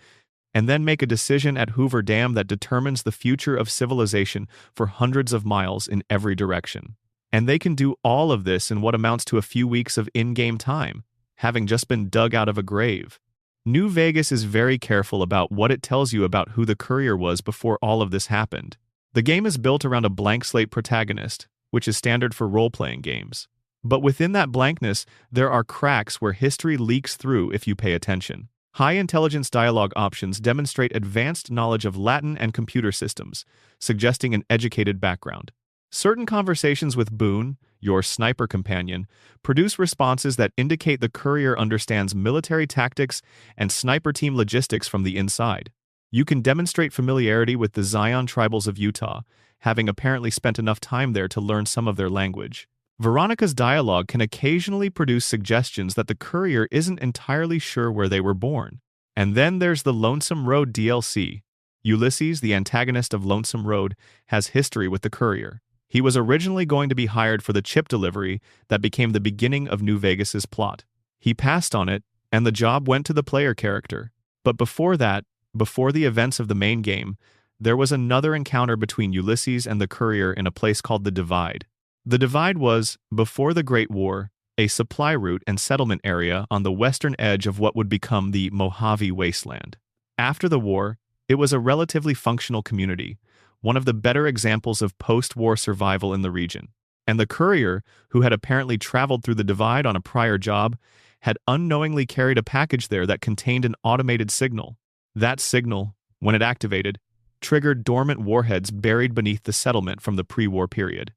and then make a decision at Hoover Dam that determines the future of civilization for hundreds of miles in every direction. And they can do all of this in what amounts to a few weeks of in-game time, having just been dug out of a grave. New Vegas is very careful about what it tells you about who the Courier was before all of this happened. The game is built around a blank slate protagonist, which is standard for role-playing games. But within that blankness, there are cracks where history leaks through if you pay attention. High-intelligence dialogue options demonstrate advanced knowledge of Latin and computer systems, suggesting an educated background. Certain conversations with Boone, your sniper companion, produce responses that indicate the courier understands military tactics and sniper team logistics from the inside. You can demonstrate familiarity with the Zion tribals of Utah, having apparently spent enough time there to learn some of their language. Veronica's dialogue can occasionally produce suggestions that the courier isn't entirely sure where they were born. And then there's the Lonesome Road DLC. Ulysses, the antagonist of Lonesome Road, has history with the courier. He was originally going to be hired for the chip delivery that became the beginning of New Vegas's plot. He passed on it, and the job went to the player character. But before that, before the events of the main game, there was another encounter between Ulysses and the courier in a place called the Divide. The Divide was, before the Great War, a supply route and settlement area on the western edge of what would become the Mojave Wasteland. After the war, it was a relatively functional community, one of the better examples of post-war survival in the region. And the courier, who had apparently traveled through the Divide on a prior job, had unknowingly carried a package there that contained an automated signal. That signal, when it activated, triggered dormant warheads buried beneath the settlement from the pre-war period.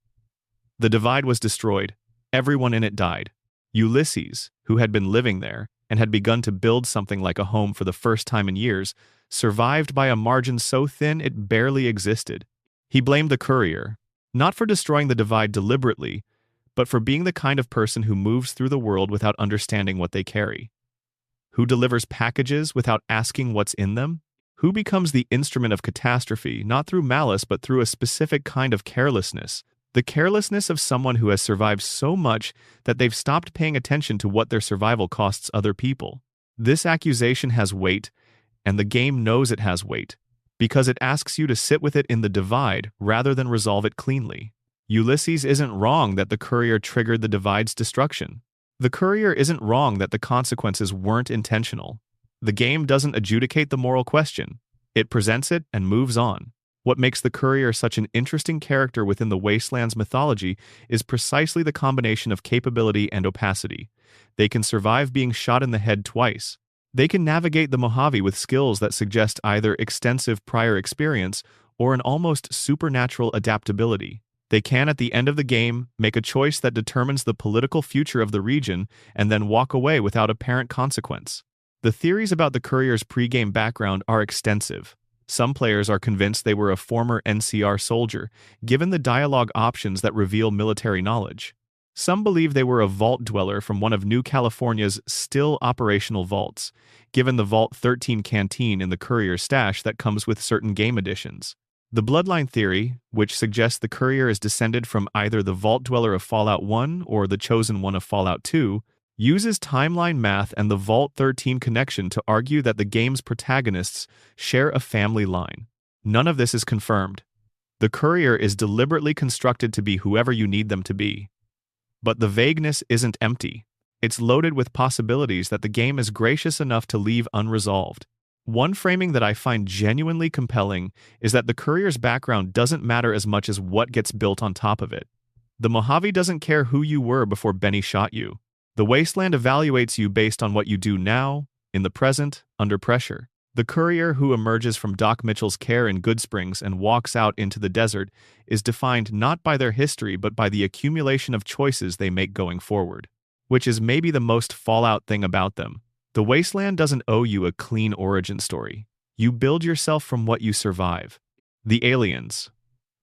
The Divide was destroyed. Everyone in it died. Ulysses, who had been living there and had begun to build something like a home for the first time in years, survived by a margin so thin it barely existed. He blamed the courier, not for destroying the Divide deliberately, but for being the kind of person who moves through the world without understanding what they carry. Who delivers packages without asking what's in them? Who becomes the instrument of catastrophe, not through malice but through a specific kind of carelessness? The carelessness of someone who has survived so much that they've stopped paying attention to what their survival costs other people. This accusation has weight, and the game knows it has weight, because it asks you to sit with it in the Divide rather than resolve it cleanly. Ulysses isn't wrong that the courier triggered the Divide's destruction. The courier isn't wrong that the consequences weren't intentional. The game doesn't adjudicate the moral question. It presents it and moves on. What makes the courier such an interesting character within the Wasteland's mythology is precisely the combination of capability and opacity. They can survive being shot in the head twice. They can navigate the Mojave with skills that suggest either extensive prior experience or an almost supernatural adaptability. They can, at the end of the game, make a choice that determines the political future of the region and then walk away without apparent consequence. The theories about the courier's pre-game background are extensive. Some players are convinced they were a former NCR soldier, given the dialogue options that reveal military knowledge. Some believe they were a vault dweller from one of New California's still operational vaults, given the Vault-13 canteen in the courier's stash that comes with certain game editions. The Bloodline theory, which suggests the courier is descended from either the Vault Dweller of Fallout 1 or the Chosen One of Fallout 2, uses timeline math and the Vault-13 connection to argue that the game's protagonists share a family line. None of this is confirmed. The courier is deliberately constructed to be whoever you need them to be. But the vagueness isn't empty. It's loaded with possibilities that the game is gracious enough to leave unresolved. One framing that I find genuinely compelling is that the courier's background doesn't matter as much as what gets built on top of it. The Mojave doesn't care who you were before Benny shot you. The Wasteland evaluates you based on what you do now, in the present, under pressure. The courier who emerges from Doc Mitchell's care in Goodsprings and walks out into the desert is defined not by their history but by the accumulation of choices they make going forward. Which is maybe the most Fallout thing about them. The Wasteland doesn't owe you a clean origin story. You build yourself from what you survive. The aliens.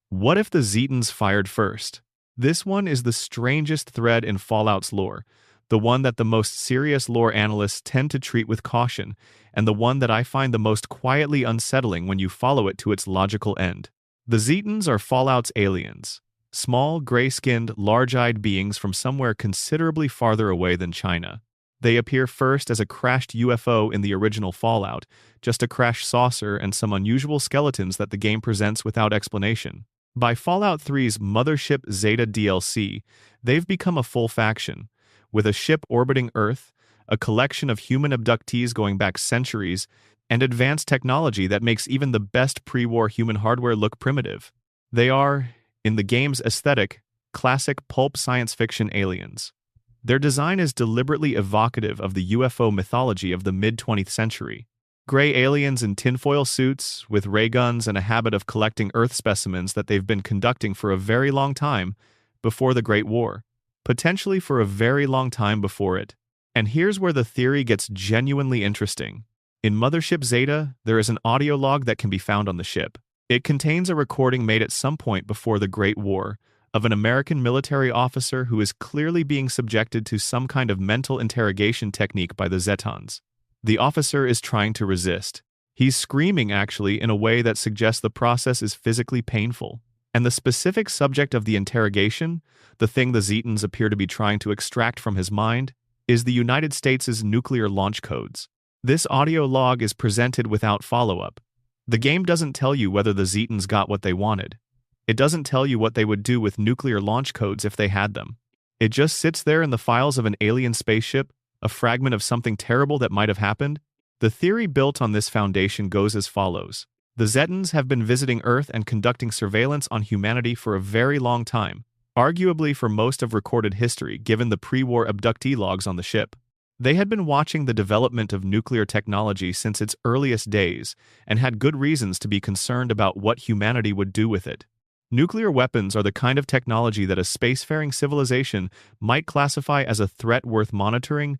What if the Zetans fired first? This one is the strangest thread in Fallout's lore, the one that the most serious lore analysts tend to treat with caution, and the one that I find the most quietly unsettling when you follow it to its logical end. The Zetans are Fallout's aliens. Small, gray-skinned, large-eyed beings from somewhere considerably farther away than China. They appear first as a crashed UFO in the original Fallout, just a crashed saucer and some unusual skeletons that the game presents without explanation. By Fallout 3's Mothership Zeta DLC, they've become a full faction, with a ship orbiting Earth, a collection of human abductees going back centuries, and advanced technology that makes even the best pre-war human hardware look primitive. They are, in the game's aesthetic, classic pulp science fiction aliens. Their design is deliberately evocative of the UFO mythology of the mid-20th century. Gray aliens in tinfoil suits, with ray guns and a habit of collecting Earth specimens that they've been conducting for a very long time before the Great War. Potentially for a very long time before it. And here's where the theory gets genuinely interesting. In Mothership Zeta, there is an audio log that can be found on the ship. It contains a recording made at some point before the Great War of an American military officer who is clearly being subjected to some kind of mental interrogation technique by the Zetans. The officer is trying to resist. He's screaming, actually, in a way that suggests the process is physically painful. And the specific subject of the interrogation, the thing the Zetans appear to be trying to extract from his mind, is the United States' nuclear launch codes. This audio log is presented without follow-up. The game doesn't tell you whether the Zetans got what they wanted. It doesn't tell you what they would do with nuclear launch codes if they had them. It just sits there in the files of an alien spaceship, a fragment of something terrible that might have happened. The theory built on this foundation goes as follows. The Zetans have been visiting Earth and conducting surveillance on humanity for a very long time, arguably for most of recorded history given the pre-war abductee logs on the ship. They had been watching the development of nuclear technology since its earliest days and had good reasons to be concerned about what humanity would do with it. Nuclear weapons are the kind of technology that a spacefaring civilization might classify as a threat worth monitoring,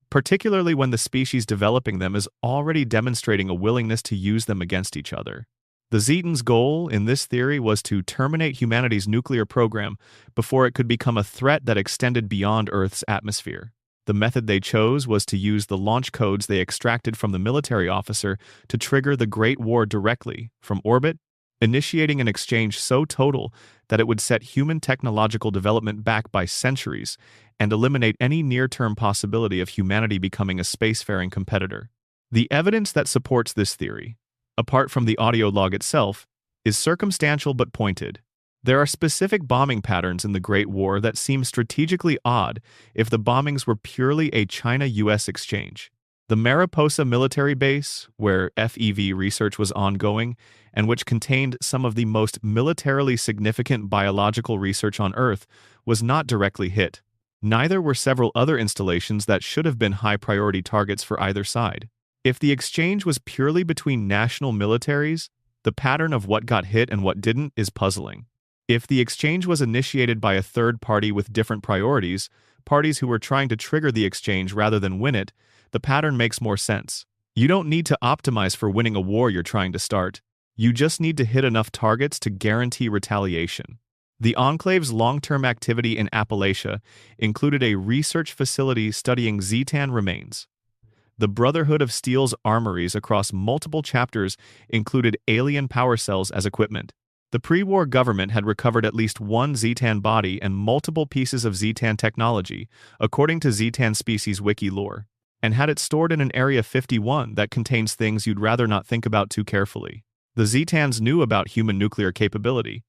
particularly when the species developing them is already demonstrating a willingness to use them against each other. The Zetans' goal in this theory was to terminate humanity's nuclear program before it could become a threat that extended beyond Earth's atmosphere. The method they chose was to use the launch codes they extracted from the military officer to trigger the Great War directly, from orbit, initiating an exchange so total that it would set human technological development back by centuries and eliminate any near-term possibility of humanity becoming a spacefaring competitor. The evidence that supports this theory, apart from the audio log itself, is circumstantial but pointed. There are specific bombing patterns in the Great War that seem strategically odd if the bombings were purely a China-US exchange. The Mariposa military base, where FEV research was ongoing, and which contained some of the most militarily significant biological research on Earth, was not directly hit. Neither were several other installations that should have been high-priority targets for either side. If the exchange was purely between national militaries, the pattern of what got hit and what didn't is puzzling. If the exchange was initiated by a third party with different priorities, parties who were trying to trigger the exchange rather than win it, the pattern makes more sense. You don't need to optimize for winning a war you're trying to start. You just need to hit enough targets to guarantee retaliation. The Enclave's long-term activity in Appalachia included a research facility studying Zetan remains. The Brotherhood of Steel's armories across multiple chapters included alien power cells as equipment. The pre-war government had recovered at least one Zetan body and multiple pieces of Zetan technology, according to Zetan species wiki lore, and had it stored in an Area 51 that contains things you'd rather not think about too carefully. The Zetans knew about human nuclear capability.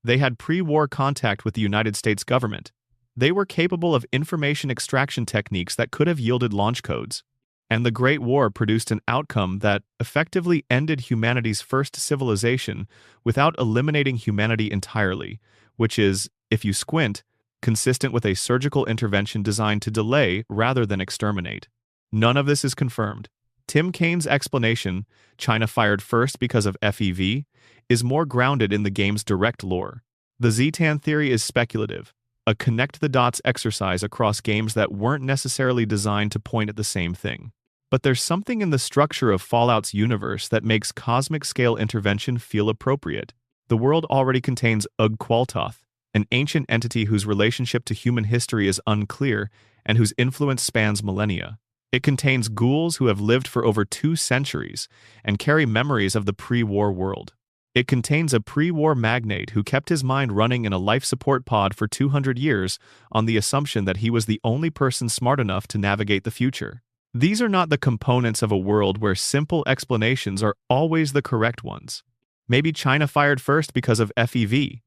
They had pre-war contact with the United States government. They were capable of information extraction techniques that could have yielded launch codes. And the Great War produced an outcome that effectively ended humanity's first civilization without eliminating humanity entirely, which is, if you squint, consistent with a surgical intervention designed to delay rather than exterminate. None of this is confirmed. Tim Kane's explanation, China fired first because of FEV, is more grounded in the game's direct lore. The Zetan theory is speculative, a connect-the-dots exercise across games that weren't necessarily designed to point at the same thing. But there's something in the structure of Fallout's universe that makes cosmic-scale intervention feel appropriate. The world already contains Ugg-Qualtoth, an ancient entity whose relationship to human history is unclear and whose influence spans millennia. It contains ghouls who have lived for over 2 centuries and carry memories of the pre-war world. It contains a pre-war magnate who kept his mind running in a life support pod for 200 years on the assumption that he was the only person smart enough to navigate the future. These are not the components of a world where simple explanations are always the correct ones. Maybe China fired first because of FEV.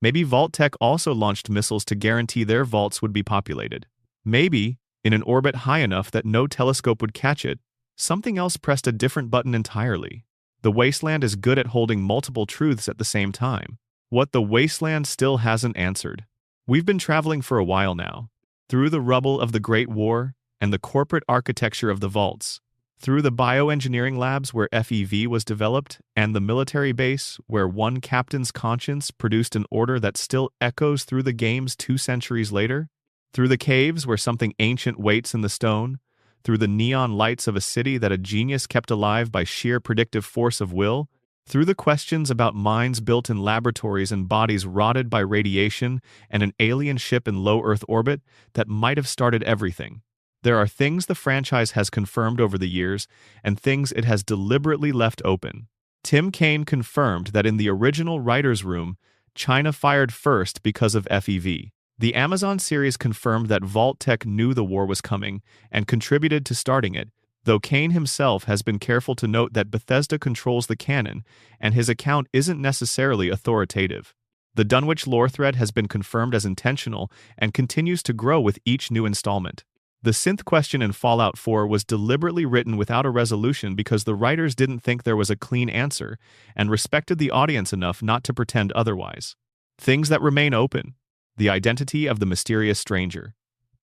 Maybe Vault-Tec also launched missiles to guarantee their vaults would be populated. Maybe, in an orbit high enough that no telescope would catch it, something else pressed a different button entirely. The wasteland is good at holding multiple truths at the same time. What the wasteland still hasn't answered. We've been traveling for a while now, through the rubble of the Great War and the corporate architecture of the vaults, through the bioengineering labs where FEV was developed, and the military base where one captain's conscience produced an order that still echoes through the games 2 centuries later, through the caves where something ancient waits in the stone, through the neon lights of a city that a genius kept alive by sheer predictive force of will, through the questions about minds built in laboratories and bodies rotted by radiation and an alien ship in low Earth orbit that might have started everything. There are things the franchise has confirmed over the years and things it has deliberately left open. Tim Kaine confirmed that in the original writer's room, China fired first because of FEV. The Amazon series confirmed that Vault-Tec knew the war was coming and contributed to starting it, though Kaine himself has been careful to note that Bethesda controls the canon and his account isn't necessarily authoritative. The Dunwich lore thread has been confirmed as intentional and continues to grow with each new installment. The synth question in Fallout 4 was deliberately written without a resolution because the writers didn't think there was a clean answer and respected the audience enough not to pretend otherwise. Things that remain open. The identity of the mysterious stranger.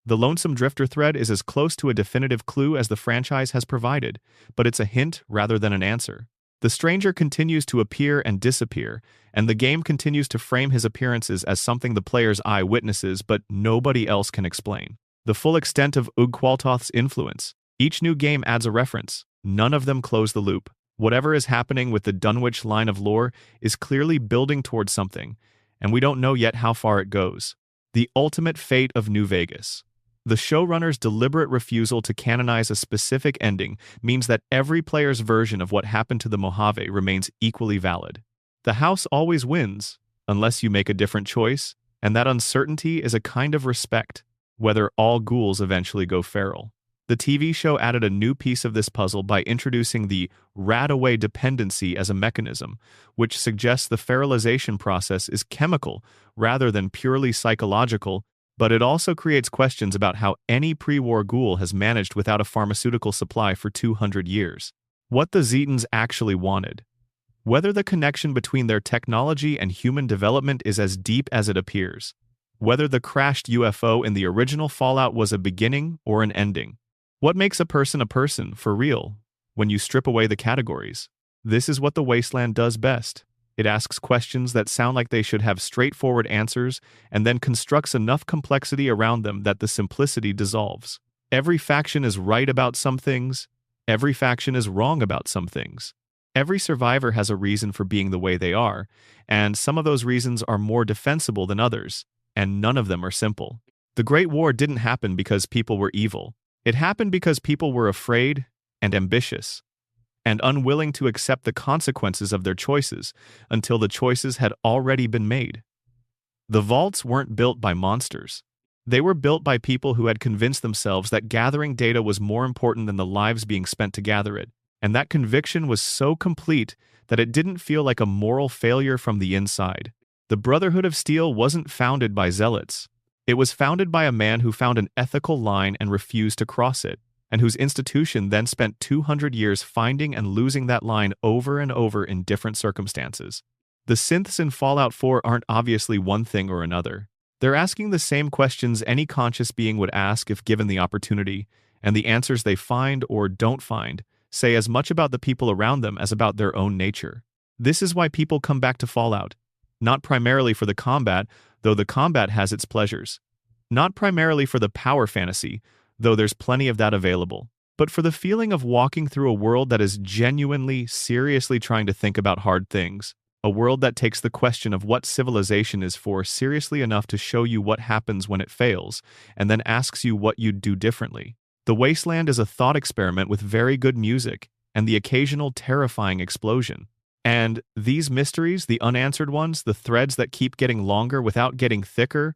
The Lonesome Drifter thread is as close to a definitive clue as the franchise has provided, but it's a hint rather than an answer. The stranger continues to appear and disappear, and the game continues to frame his appearances as something the player's eye witnesses but nobody else can explain. The full extent of Ugh-Qualtoth's influence. Each new game adds a reference. None of them close the loop. Whatever is happening with the Dunwich line of lore is clearly building towards something, and we don't know yet how far it goes. The ultimate fate of New Vegas. The showrunner's deliberate refusal to canonize a specific ending means that every player's version of what happened to the Mojave remains equally valid. The house always wins, unless you make a different choice, and that uncertainty is a kind of respect. Whether all ghouls eventually go feral. The TV show added a new piece of this puzzle by introducing the rat-away dependency as a mechanism, which suggests the feralization process is chemical rather than purely psychological, but it also creates questions about how any pre-war ghoul has managed without a pharmaceutical supply for 200 years. What the Zetans actually wanted. Whether the connection between their technology and human development is as deep as it appears. Whether the crashed UFO in the original Fallout was a beginning or an ending. What makes a person, for real, when you strip away the categories? This is what the Wasteland does best. It asks questions that sound like they should have straightforward answers and then constructs enough complexity around them that the simplicity dissolves. Every faction is right about some things. Every faction is wrong about some things. Every survivor has a reason for being the way they are, and some of those reasons are more defensible than others. And none of them are simple. The Great War didn't happen because people were evil. It happened because people were afraid and ambitious and unwilling to accept the consequences of their choices until the choices had already been made. The vaults weren't built by monsters. They were built by people who had convinced themselves that gathering data was more important than the lives being spent to gather it, and that conviction was so complete that it didn't feel like a moral failure from the inside. The Brotherhood of Steel wasn't founded by zealots. It was founded by a man who found an ethical line and refused to cross it, and whose institution then spent 200 years finding and losing that line over and over in different circumstances. The synths in Fallout 4 aren't obviously one thing or another. They're asking the same questions any conscious being would ask if given the opportunity, and the answers they find or don't find say as much about the people around them as about their own nature. This is why people come back to Fallout. Not primarily for the combat, though the combat has its pleasures. Not primarily for the power fantasy, though there's plenty of that available. But for the feeling of walking through a world that is genuinely, seriously trying to think about hard things. A world that takes the question of what civilization is for seriously enough to show you what happens when it fails, and then asks you what you'd do differently. The Wasteland is a thought experiment with very good music, and the occasional terrifying explosion. And these mysteries, the unanswered ones, the threads that keep getting longer without getting thicker,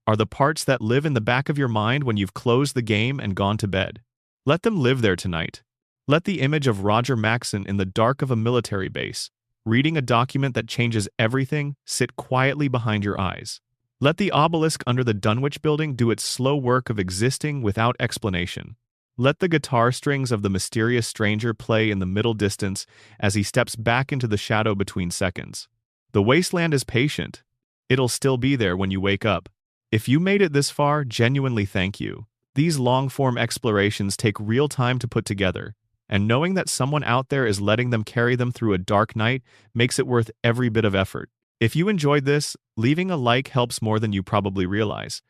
are the parts that live in the back of your mind when you've closed the game and gone to bed. Let them live there tonight. Let the image of Roger Maxson in the dark of a military base, reading a document that changes everything, sit quietly behind your eyes. Let the obelisk under the Dunwich building do its slow work of existing without explanation. Let the guitar strings of the mysterious stranger play in the middle distance as he steps back into the shadow between seconds. The Wasteland is patient. It'll still be there when you wake up. If you made it this far, genuinely thank you. These long-form explorations take real time to put together, and knowing that someone out there is letting them carry them through a dark night makes it worth every bit of effort. If you enjoyed this, leaving a like helps more than you probably realize.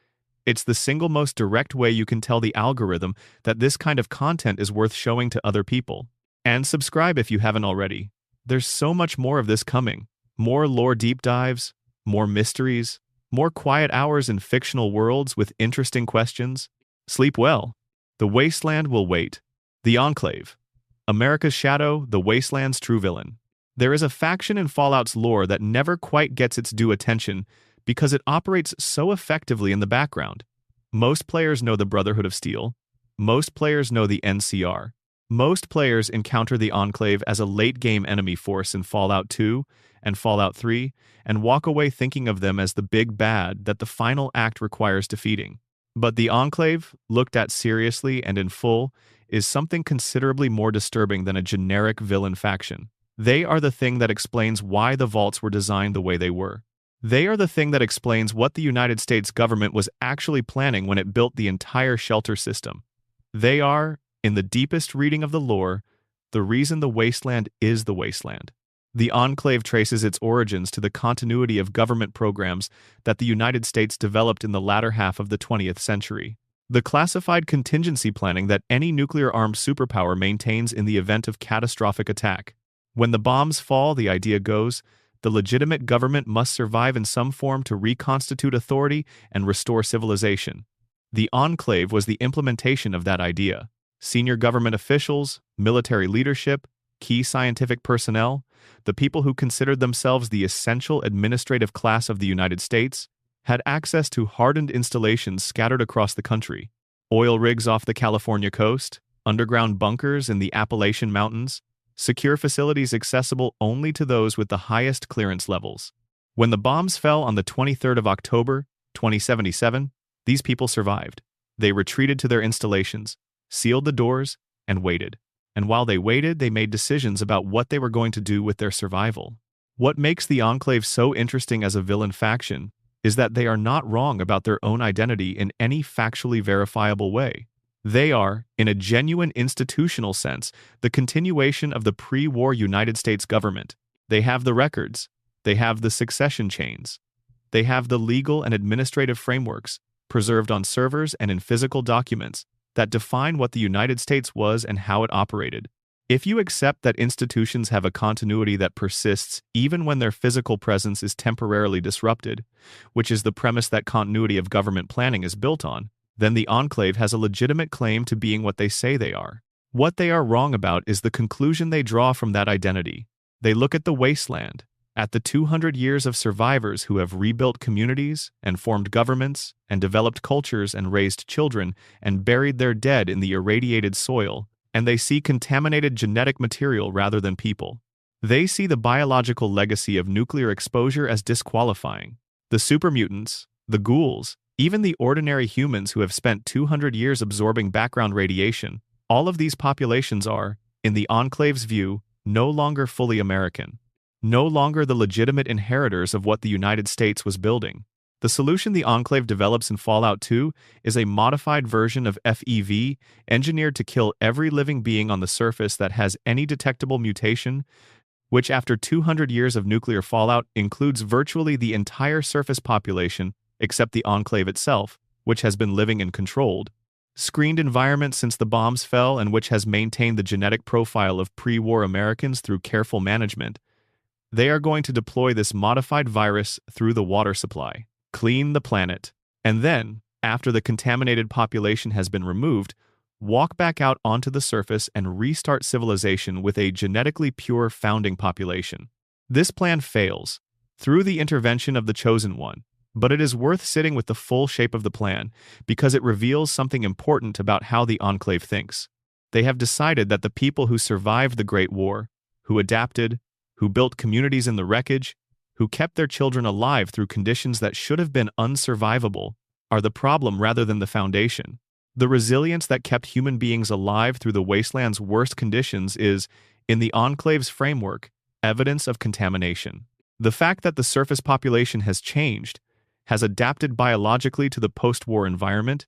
It's the single most direct way you can tell the algorithm that this kind of content is worth showing to other people. And subscribe if you haven't already. There's so much more of this coming. More lore deep dives, more mysteries, more quiet hours in fictional worlds with interesting questions. Sleep well. The Wasteland will wait. The Enclave. America's shadow, the Wasteland's true villain. There is a faction in Fallout's lore that never quite gets its due attention because it operates so effectively in the background. Most players know the Brotherhood of Steel. Most players know the NCR. Most players encounter the Enclave as a late-game enemy force in Fallout 2 and Fallout 3 and walk away thinking of them as the big bad that the final act requires defeating. But the Enclave, looked at seriously and in full, is something considerably more disturbing than a generic villain faction. They are the thing that explains why the vaults were designed the way they were. They are the thing that explains what the United States government was actually planning when it built the entire shelter system. They are, in the deepest reading of the lore, the reason the Wasteland is the Wasteland. The Enclave traces its origins to the continuity of government programs that the United States developed in the latter half of the 20th century. The classified contingency planning that any nuclear-armed superpower maintains in the event of catastrophic attack. When the bombs fall, the idea goes, the legitimate government must survive in some form to reconstitute authority and restore civilization. The Enclave was the implementation of that idea. Senior government officials, military leadership, key scientific personnel, the people who considered themselves the essential administrative class of the United States, had access to hardened installations scattered across the country. Oil rigs off the California coast, underground bunkers in the Appalachian Mountains, secure facilities accessible only to those with the highest clearance levels. When the bombs fell on the 23rd of October, 2077, these people survived. They retreated to their installations, sealed the doors, and waited. And while they waited, they made decisions about what they were going to do with their survival. What makes the Enclave so interesting as a villain faction is that they are not wrong about their own identity in any factually verifiable way. They are, in a genuine institutional sense, the continuation of the pre-war United States government. They have the records. They have the succession chains. They have the legal and administrative frameworks, preserved on servers and in physical documents, that define what the United States was and how it operated. If you accept that institutions have a continuity that persists even when their physical presence is temporarily disrupted, which is the premise that continuity of government planning is built on, then the Enclave has a legitimate claim to being what they say they are. What they are wrong about is the conclusion they draw from that identity. They look at the Wasteland, at the 200 years of survivors who have rebuilt communities and formed governments and developed cultures and raised children and buried their dead in the irradiated soil, and they see contaminated genetic material rather than people. They see the biological legacy of nuclear exposure as disqualifying. The supermutants, the ghouls, even the ordinary humans who have spent 200 years absorbing background radiation, all of these populations are, in the Enclave's view, no longer fully American. No longer the legitimate inheritors of what the United States was building. The solution the Enclave develops in Fallout 2 is a modified version of FEV, engineered to kill every living being on the surface that has any detectable mutation, which after 200 years of nuclear fallout includes virtually the entire surface population except the Enclave itself, which has been living in controlled, screened environment since the bombs fell and which has maintained the genetic profile of pre-war Americans through careful management. They are going to deploy this modified virus through the water supply, clean the planet, and then, after the contaminated population has been removed, walk back out onto the surface and restart civilization with a genetically pure founding population. This plan fails, through the intervention of the Chosen One, but it is worth sitting with the full shape of the plan because it reveals something important about how the Enclave thinks. They have decided that the people who survived the Great War, who adapted, who built communities in the wreckage, who kept their children alive through conditions that should have been unsurvivable, are the problem rather than the foundation. The resilience that kept human beings alive through the Wasteland's worst conditions is, in the Enclave's framework, evidence of contamination. The fact that the surface population has changed, has adapted biologically to the post-war environment,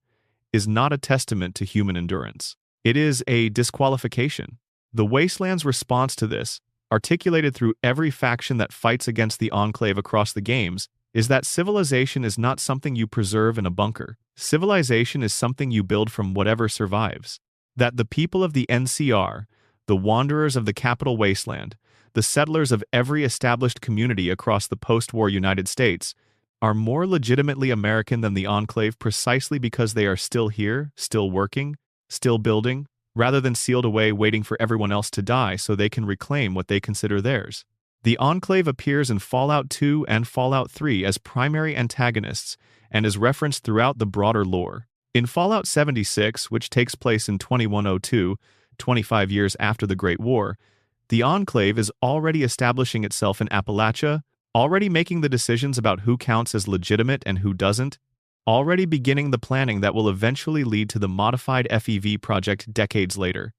is not a testament to human endurance. It is a disqualification. The Wasteland's response to this, articulated through every faction that fights against the Enclave across the games, is that civilization is not something you preserve in a bunker. Civilization is something you build from whatever survives. That the people of the NCR, the wanderers of the capital wasteland, the settlers of every established community across the post-war United States, are more legitimately American than the Enclave precisely because they are still here, still working, still building, rather than sealed away waiting for everyone else to die so they can reclaim what they consider theirs. The Enclave appears in Fallout 2 and Fallout 3 as primary antagonists and is referenced throughout the broader lore. In Fallout 76, which takes place in 2102, 25 years after the Great War, the Enclave is already establishing itself in Appalachia, already making the decisions about who counts as legitimate and who doesn't, already beginning the planning that will eventually lead to the modified FEV project decades later.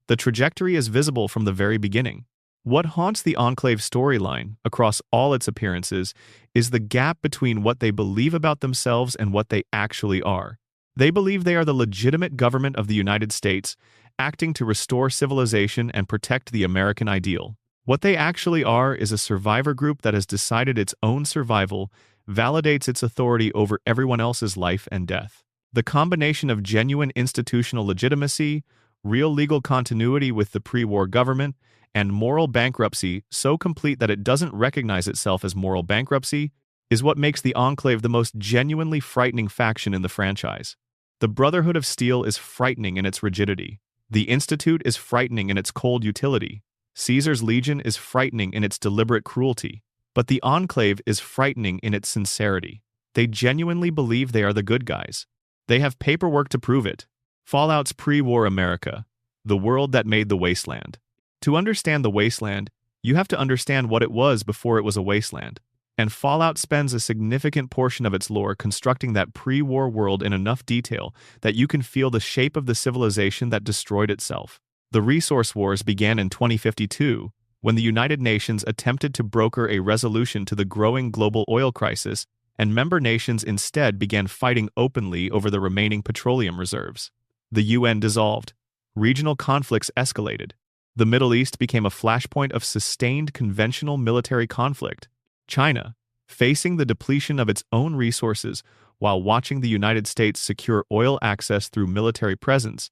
The trajectory is visible from the very beginning. What haunts the Enclave storyline, across all its appearances, is the gap between what they believe about themselves and what they actually are. They believe they are the legitimate government of the United States, acting to restore civilization and protect the American ideal. What they actually are is a survivor group that has decided its own survival, validates its authority over everyone else's life and death. The combination of genuine institutional legitimacy, real legal continuity with the pre-war government, and moral bankruptcy so complete that it doesn't recognize itself as moral bankruptcy is what makes the Enclave the most genuinely frightening faction in the franchise. The Brotherhood of Steel is frightening in its rigidity. The Institute is frightening in its cold utility. Caesar's Legion is frightening in its deliberate cruelty. But the Enclave is frightening in its sincerity. They genuinely believe they are the good guys. They have paperwork to prove it. Fallout's pre-war America, the world that made the wasteland. To understand the wasteland, you have to understand what it was before it was a wasteland. And Fallout spends a significant portion of its lore constructing that pre-war world in enough detail that you can feel the shape of the civilization that destroyed itself. The Resource Wars began in 2052, when the United Nations attempted to broker a resolution to the growing global oil crisis, and member nations instead began fighting openly over the remaining petroleum reserves. The UN dissolved. Regional conflicts escalated. The Middle East became a flashpoint of sustained conventional military conflict. China, facing the depletion of its own resources while watching the United States secure oil access through military presence,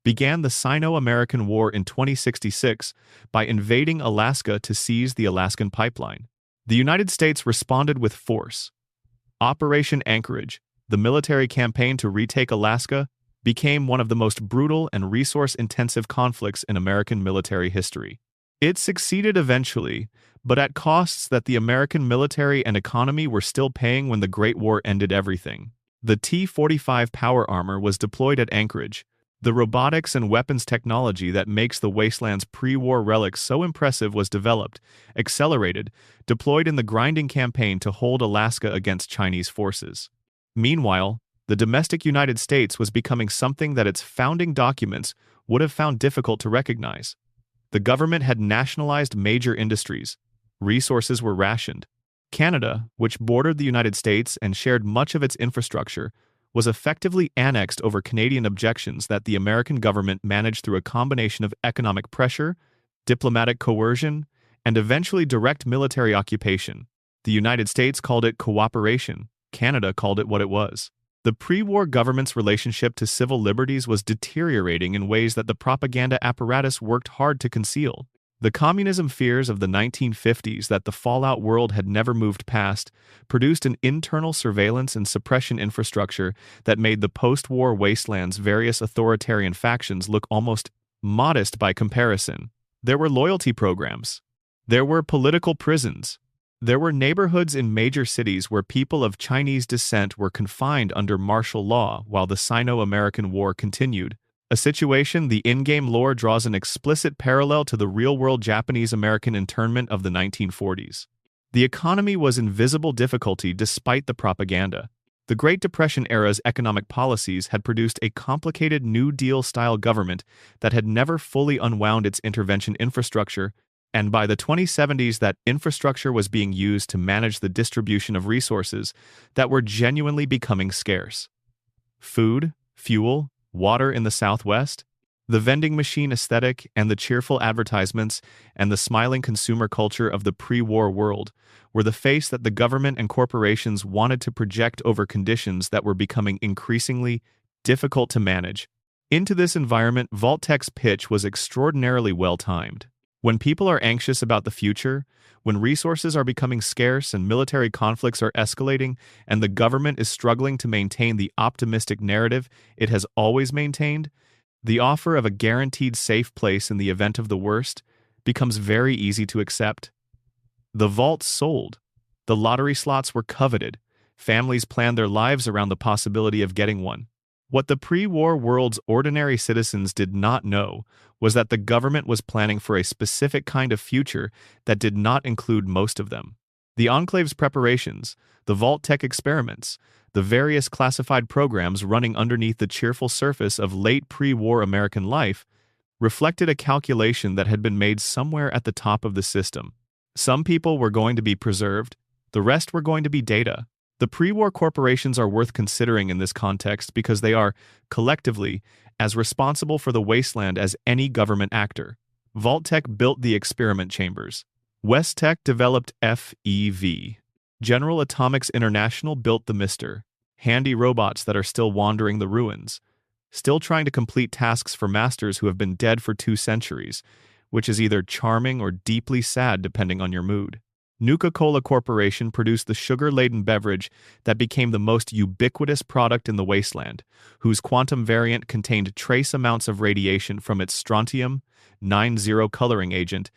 began the Sino-American War in 2066 by invading Alaska to seize the Alaskan pipeline. The United States responded with force. Operation Anchorage, the military campaign to retake Alaska, became one of the most brutal and resource-intensive conflicts in American military history. It succeeded eventually, but at costs that the American military and economy were still paying when the Great War ended everything. The T-45 power armor was deployed at Anchorage. The robotics and weapons technology that makes the Wasteland's pre-war relics so impressive was developed, accelerated, deployed in the grinding campaign to hold Alaska against Chinese forces. Meanwhile, the domestic United States was becoming something that its founding documents would have found difficult to recognize. The government had nationalized major industries. Resources were rationed. Canada, which bordered the United States and shared much of its infrastructure, was effectively annexed over Canadian objections that the American government managed through a combination of economic pressure, diplomatic coercion, and eventually direct military occupation. The United States called it cooperation. Canada called it what it was. The pre-war government's relationship to civil liberties was deteriorating in ways that the propaganda apparatus worked hard to conceal. The communism fears of the 1950s that the Fallout world had never moved past produced an internal surveillance and suppression infrastructure that made the post-war wasteland's various authoritarian factions look almost modest by comparison. There were loyalty programs. There were political prisons. There were neighborhoods in major cities where people of Chinese descent were confined under martial law while the Sino-American War continued, a situation the in-game lore draws an explicit parallel to the real-world Japanese-American internment of the 1940s. The economy was in visible difficulty despite the propaganda. The Great Depression era's economic policies had produced a complicated New Deal-style government that had never fully unwound its intervention infrastructure, and by the 2070s that infrastructure was being used to manage the distribution of resources that were genuinely becoming scarce. Food, fuel, water in the Southwest, The vending machine aesthetic and the cheerful advertisements and the smiling consumer culture of the pre-war world were the face that the government and corporations wanted to project over conditions that were becoming increasingly difficult to manage. Into this environment, Vault-Tec's pitch was extraordinarily well-timed. When people are anxious about the future, when resources are becoming scarce and military conflicts are escalating, and the government is struggling to maintain the optimistic narrative it has always maintained, the offer of a guaranteed safe place in the event of the worst becomes very easy to accept. The vault sold. The lottery slots were coveted. Families planned their lives around the possibility of getting one. What the pre-war world's ordinary citizens did not know was that the government was planning for a specific kind of future that did not include most of them. The Enclave's preparations, the Vault-Tec experiments, the various classified programs running underneath the cheerful surface of late pre-war American life reflected a calculation that had been made somewhere at the top of the system. Some people were going to be preserved, the rest were going to be data. The pre-war corporations are worth considering in this context because they are, collectively, as responsible for the wasteland as any government actor. Vault-Tec built the experiment chambers. West-Tec developed FEV. General Atomics International built the MR. Handy robots that are still wandering the ruins, still trying to complete tasks for masters who have been dead for 2 centuries, which is either charming or deeply sad depending on your mood. Nuka-Cola Corporation produced the sugar-laden beverage that became the most ubiquitous product in the wasteland, whose quantum variant contained trace amounts of radiation from its strontium-90 coloring agent,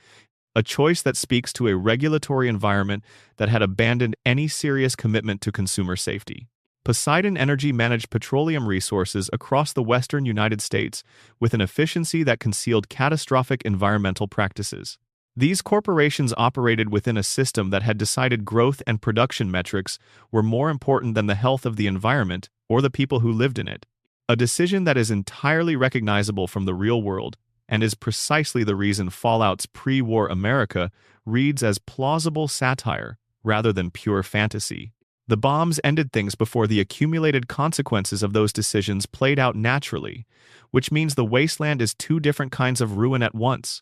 a choice that speaks to a regulatory environment that had abandoned any serious commitment to consumer safety. Poseidon Energy managed petroleum resources across the western United States with an efficiency that concealed catastrophic environmental practices. These corporations operated within a system that had decided growth and production metrics were more important than the health of the environment or the people who lived in it. A decision that is entirely recognizable from the real world and is precisely the reason Fallout's pre-war America reads as plausible satire rather than pure fantasy. The bombs ended things before the accumulated consequences of those decisions played out naturally, which means the wasteland is 2 different kinds of ruin at once.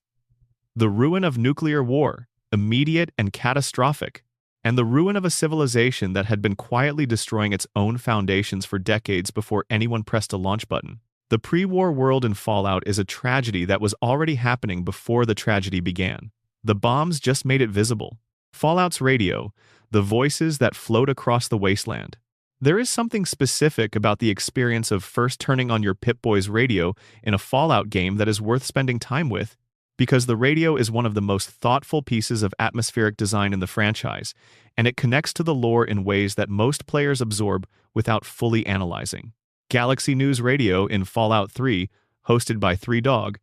The ruin of nuclear war, immediate and catastrophic, and the ruin of a civilization that had been quietly destroying its own foundations for decades before anyone pressed a launch button. The pre-war world in Fallout is a tragedy that was already happening before the tragedy began. The bombs just made it visible. Fallout's radio, the voices that float across the wasteland. There is something specific about the experience of first turning on your Pip-Boy's radio in a Fallout game that is worth spending time with, because the radio is one of the most thoughtful pieces of atmospheric design in the franchise, and it connects to the lore in ways that most players absorb without fully analyzing. Galaxy News Radio in Fallout 3, hosted by 3Dog,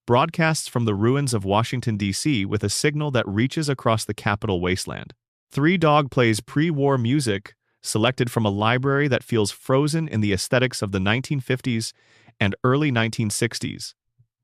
broadcasts from the ruins of Washington, D.C. with a signal that reaches across the capital wasteland. 3Dog plays pre-war music selected from a library that feels frozen in the aesthetics of the 1950s and early 1960s.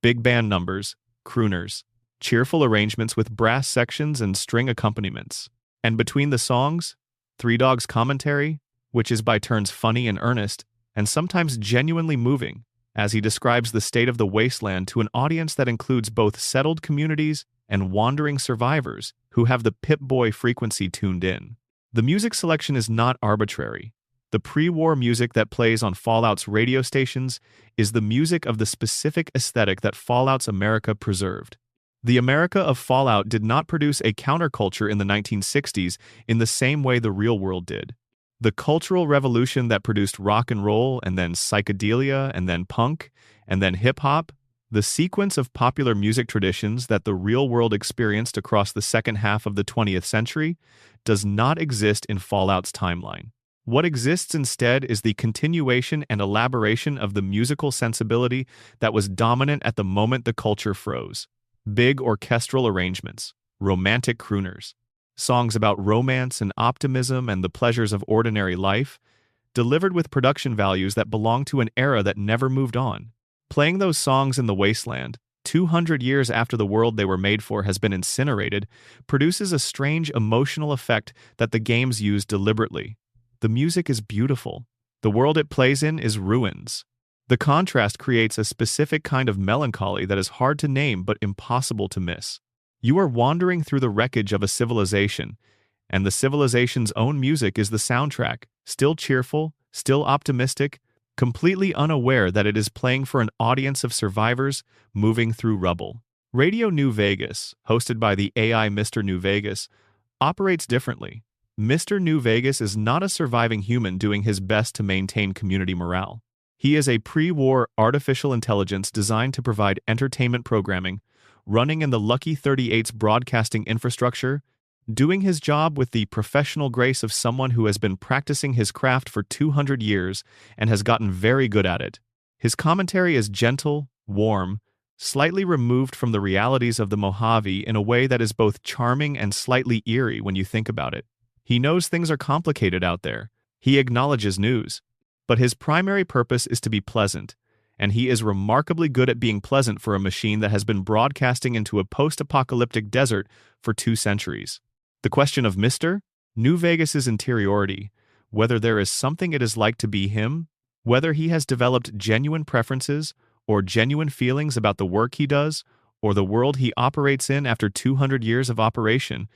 Big band numbers, crooners, cheerful arrangements with brass sections and string accompaniments. And between the songs, 3Dog's commentary, which is by turns funny and earnest, and sometimes genuinely moving, as he describes the state of the wasteland to an audience that includes both settled communities and wandering survivors who have the Pip-Boy frequency tuned in. The music selection is not arbitrary. The pre-war music that plays on Fallout's radio stations is the music of the specific aesthetic that Fallout's America preserved. The America of Fallout did not produce a counterculture in the 1960s in the same way the real world did. The cultural revolution that produced rock and roll and then psychedelia and then punk and then hip-hop, the sequence of popular music traditions that the real world experienced across the second half of the 20th century, does not exist in Fallout's timeline. What exists instead is the continuation and elaboration of the musical sensibility that was dominant at the moment the culture froze. Big orchestral arrangements, romantic crooners, songs about romance and optimism and the pleasures of ordinary life, delivered with production values that belong to an era that never moved on. Playing those songs in the wasteland, 200 years after the world they were made for has been incinerated, produces a strange emotional effect that the games use deliberately. The music is beautiful. The world it plays in is ruins. The contrast creates a specific kind of melancholy that is hard to name but impossible to miss. You are wandering through the wreckage of a civilization, and the civilization's own music is the soundtrack, still cheerful, still optimistic, completely unaware that it is playing for an audience of survivors moving through rubble. Radio New Vegas, hosted by the AI Mr. New Vegas, operates differently. Mr. New Vegas is not a surviving human doing his best to maintain community morale. He is a pre-war artificial intelligence designed to provide entertainment programming, running in the Lucky 38's broadcasting infrastructure, doing his job with the professional grace of someone who has been practicing his craft for 200 years and has gotten very good at it. His commentary is gentle, warm, slightly removed from the realities of the Mojave in a way that is both charming and slightly eerie when you think about it. He knows things are complicated out there. He acknowledges news. But his primary purpose is to be pleasant, and he is remarkably good at being pleasant for a machine that has been broadcasting into a post-apocalyptic desert for 2 centuries. The question of Mr. New Vegas's interiority, whether there is something it is like to be him, whether he has developed genuine preferences or genuine feelings about the work he does, or the world he operates in after 200 years of operation,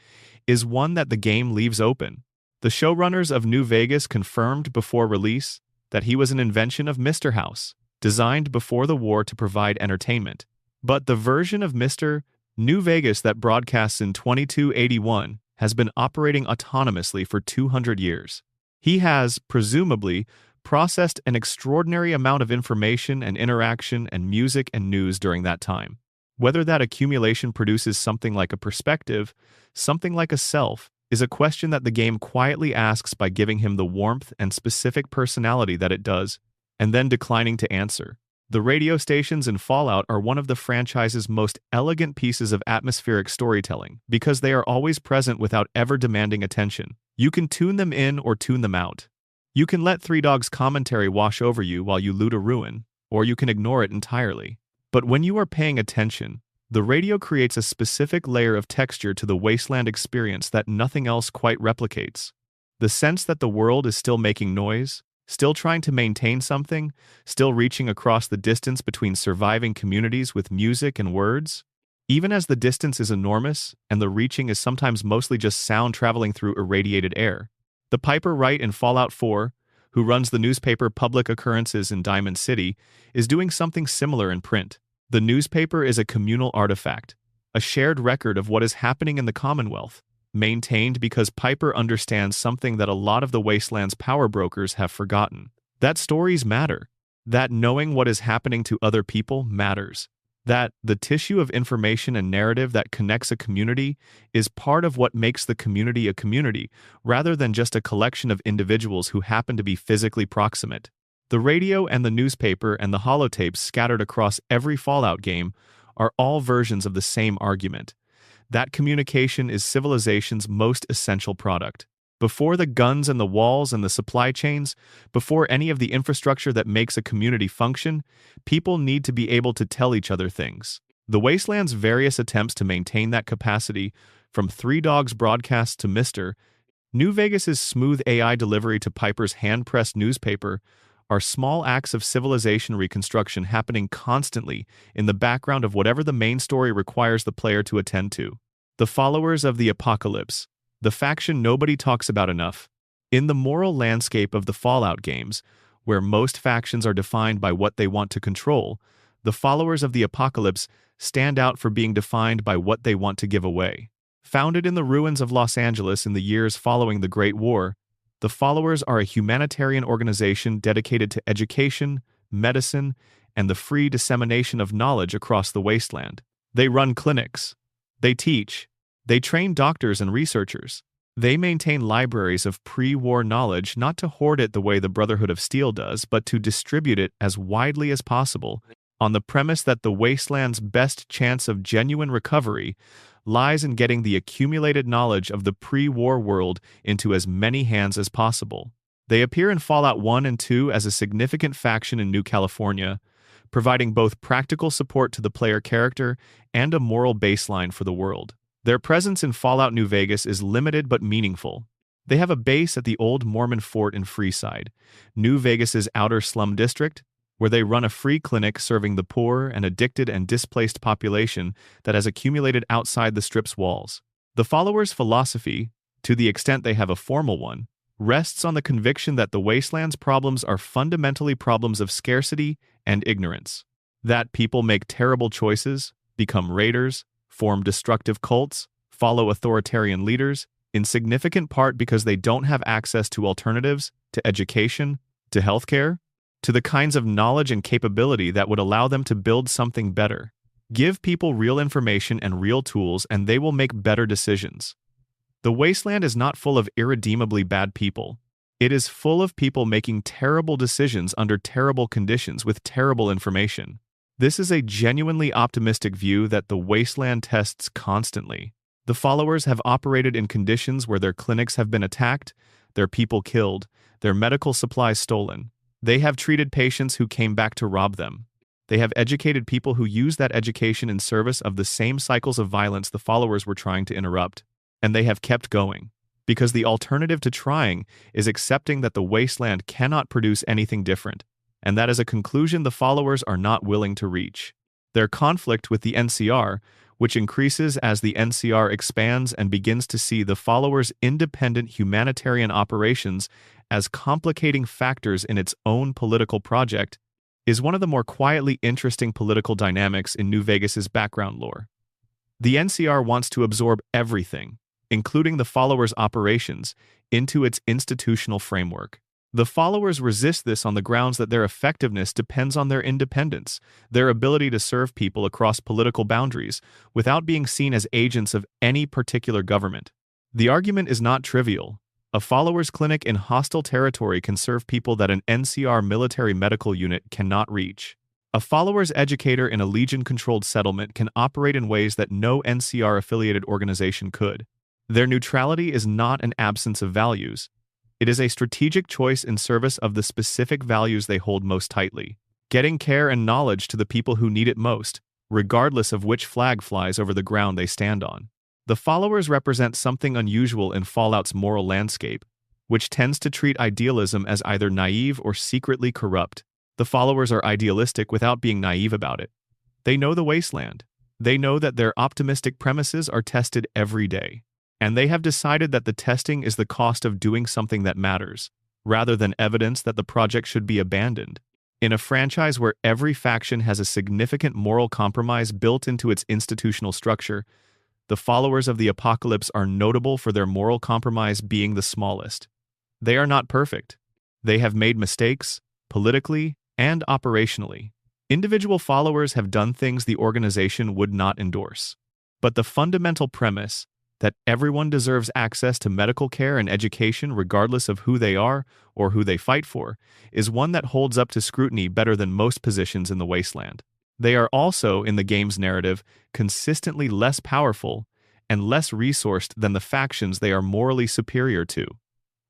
is one that the game leaves open. The showrunners of New Vegas confirmed before release that he was an invention of Mr. House, designed before the war to provide entertainment. But the version of Mr. New Vegas that broadcasts in 2281 has been operating autonomously for 200 years. He has, presumably, processed an extraordinary amount of information and interaction and music and news during that time. Whether that accumulation produces something like a perspective, something like a self, is a question that the game quietly asks by giving him the warmth and specific personality that it does, and then declining to answer. The radio stations in Fallout are one of the franchise's most elegant pieces of atmospheric storytelling because they are always present without ever demanding attention. You can tune them in or tune them out. You can let Three Dogs' commentary wash over you while you loot a ruin, or you can ignore it entirely. But when you are paying attention, the radio creates a specific layer of texture to the wasteland experience that nothing else quite replicates. The sense that the world is still making noise, still trying to maintain something, still reaching across the distance between surviving communities with music and words. Even as the distance is enormous, and the reaching is sometimes mostly just sound traveling through irradiated air. The Piper Wright in Fallout 4, who runs the newspaper Public Occurrences in Diamond City, is doing something similar in print. The newspaper is a communal artifact, a shared record of what is happening in the Commonwealth, maintained because Piper understands something that a lot of the Wasteland's power brokers have forgotten. That stories matter. That knowing what is happening to other people matters. That the tissue of information and narrative that connects a community is part of what makes the community a community, rather than just a collection of individuals who happen to be physically proximate. The radio and the newspaper and the holotapes scattered across every Fallout game are all versions of the same argument. That communication is civilization's most essential product. Before the guns and the walls and the supply chains, before any of the infrastructure that makes a community function, people need to be able to tell each other things. The Wasteland's various attempts to maintain that capacity, from Three Dogs broadcasts to Mr. New Vegas's smooth AI delivery to Piper's hand-pressed newspaper, are small acts of civilization reconstruction happening constantly in the background of whatever the main story requires the player to attend to. The followers of the apocalypse, the faction nobody talks about enough. In the moral landscape of the Fallout games, where most factions are defined by what they want to control, the followers of the apocalypse stand out for being defined by what they want to give away. Founded in the ruins of Los Angeles in the years following the Great War, the followers are a humanitarian organization dedicated to education, medicine, and the free dissemination of knowledge across the wasteland. They run clinics. They teach. They train doctors and researchers. They maintain libraries of pre-war knowledge not to hoard it the way the Brotherhood of Steel does, but to distribute it as widely as possible, on the premise that the wasteland's best chance of genuine recovery lies in getting the accumulated knowledge of the pre-war world into as many hands as possible. They appear in Fallout 1 and 2 as a significant faction in New California, providing both practical support to the player character and a moral baseline for the world. Their presence in Fallout New Vegas is limited but meaningful. They have a base at the old Mormon fort in Freeside, New Vegas's outer slum district, where they run a free clinic serving the poor and addicted and displaced population that has accumulated outside the strip's walls. The followers' philosophy, to the extent they have a formal one, rests on the conviction that the wasteland's problems are fundamentally problems of scarcity and ignorance. That people make terrible choices, become raiders, form destructive cults, follow authoritarian leaders, in significant part because they don't have access to alternatives, to education, to healthcare, to the kinds of knowledge and capability that would allow them to build something better. Give people real information and real tools, and they will make better decisions. The wasteland is not full of irredeemably bad people. It is full of people making terrible decisions under terrible conditions with terrible information. This is a genuinely optimistic view that the wasteland tests constantly. The followers have operated in conditions where their clinics have been attacked, their people killed, their medical supplies stolen. They have treated patients who came back to rob them. They have educated people who use that education in service of the same cycles of violence the followers were trying to interrupt. And they have kept going, because the alternative to trying is accepting that the wasteland cannot produce anything different, and that is a conclusion the followers are not willing to reach. Their conflict with the NCR, which increases as the NCR expands and begins to see the followers' independent humanitarian operations as complicating factors in its own political project, is one of the more quietly interesting political dynamics in New Vegas's background lore. The NCR wants to absorb everything, including the followers' operations, into its institutional framework. The followers resist this on the grounds that their effectiveness depends on their independence, their ability to serve people across political boundaries, without being seen as agents of any particular government. The argument is not trivial. A followers' clinic in hostile territory can serve people that an NCR military medical unit cannot reach. A followers' educator in a Legion-controlled settlement can operate in ways that no NCR-affiliated organization could. Their neutrality is not an absence of values. It is a strategic choice in service of the specific values they hold most tightly, getting care and knowledge to the people who need it most, regardless of which flag flies over the ground they stand on. The followers represent something unusual in Fallout's moral landscape, which tends to treat idealism as either naive or secretly corrupt. The followers are idealistic without being naive about it. They know the wasteland. They know that their optimistic premises are tested every day. And they have decided that the testing is the cost of doing something that matters, rather than evidence that the project should be abandoned. In a franchise where every faction has a significant moral compromise built into its institutional structure, the followers of the apocalypse are notable for their moral compromise being the smallest. They are not perfect. They have made mistakes, politically and operationally. Individual followers have done things the organization would not endorse. But the fundamental premise, that everyone deserves access to medical care and education regardless of who they are or who they fight for, is one that holds up to scrutiny better than most positions in the wasteland. They are also, in the game's narrative, consistently less powerful and less resourced than the factions they are morally superior to,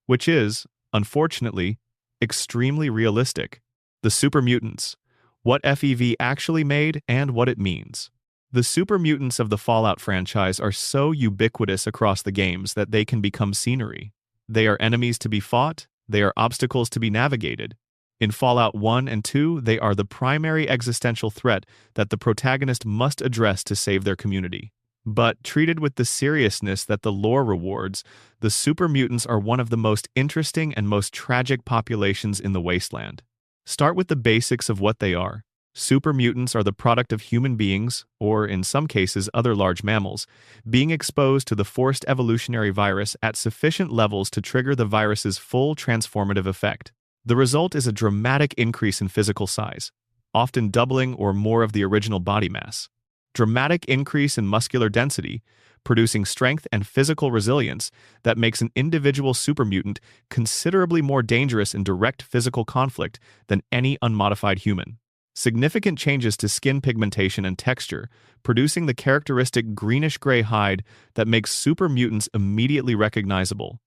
which is, unfortunately, extremely realistic. The super mutants, what FEV actually made and what it means. The super mutants of the Fallout franchise are so ubiquitous across the games that they can become scenery. They are enemies to be fought, they are obstacles to be navigated. In Fallout 1 and 2, they are the primary existential threat that the protagonist must address to save their community. But, treated with the seriousness that the lore rewards, the super mutants are one of the most interesting and most tragic populations in the wasteland. Start with the basics of what they are. Super mutants are the product of human beings, or in some cases other large mammals, being exposed to the forced evolutionary virus at sufficient levels to trigger the virus's full transformative effect. The result is a dramatic increase in physical size, often doubling or more of the original body mass. Dramatic increase in muscular density, producing strength and physical resilience that makes an individual super mutant considerably more dangerous in direct physical conflict than any unmodified human. Significant changes to skin pigmentation and texture, producing the characteristic greenish-gray hide that makes super mutants immediately recognizable,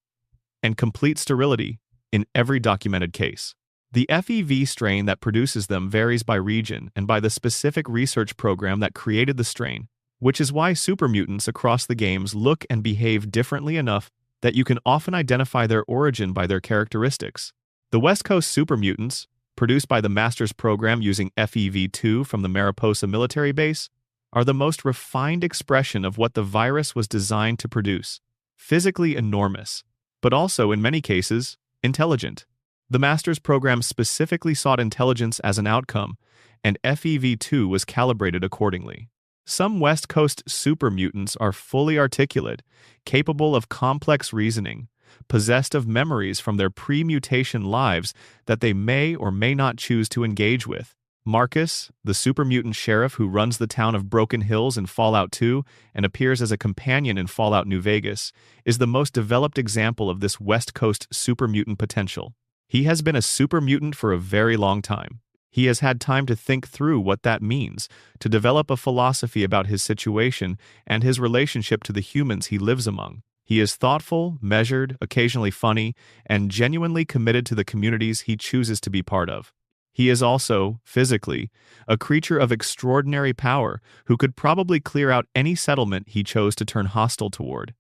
and complete sterility in every documented case. The FEV strain that produces them varies by region and by the specific research program that created the strain, which is why super mutants across the games look and behave differently enough that you can often identify their origin by their characteristics. The West Coast super mutants, produced by the Master's program using FEV2 from the Mariposa military base, are the most refined expression of what the virus was designed to produce. Physically enormous, but also, in many cases, intelligent. The Master's program specifically sought intelligence as an outcome, and FEV2 was calibrated accordingly. Some West Coast super mutants are fully articulate, capable of complex reasoning, possessed of memories from their pre-mutation lives that they may or may not choose to engage with. Marcus, the super mutant sheriff who runs the town of Broken Hills in Fallout 2 and appears as a companion in Fallout New Vegas, is the most developed example of this West Coast super mutant potential. He has been a super mutant for a very long time. He has had time to think through what that means, to develop a philosophy about his situation and his relationship to the humans he lives among. He is thoughtful, measured, occasionally funny, and genuinely committed to the communities he chooses to be part of. He is also, physically, a creature of extraordinary power who could probably clear out any settlement he chose to turn hostile toward.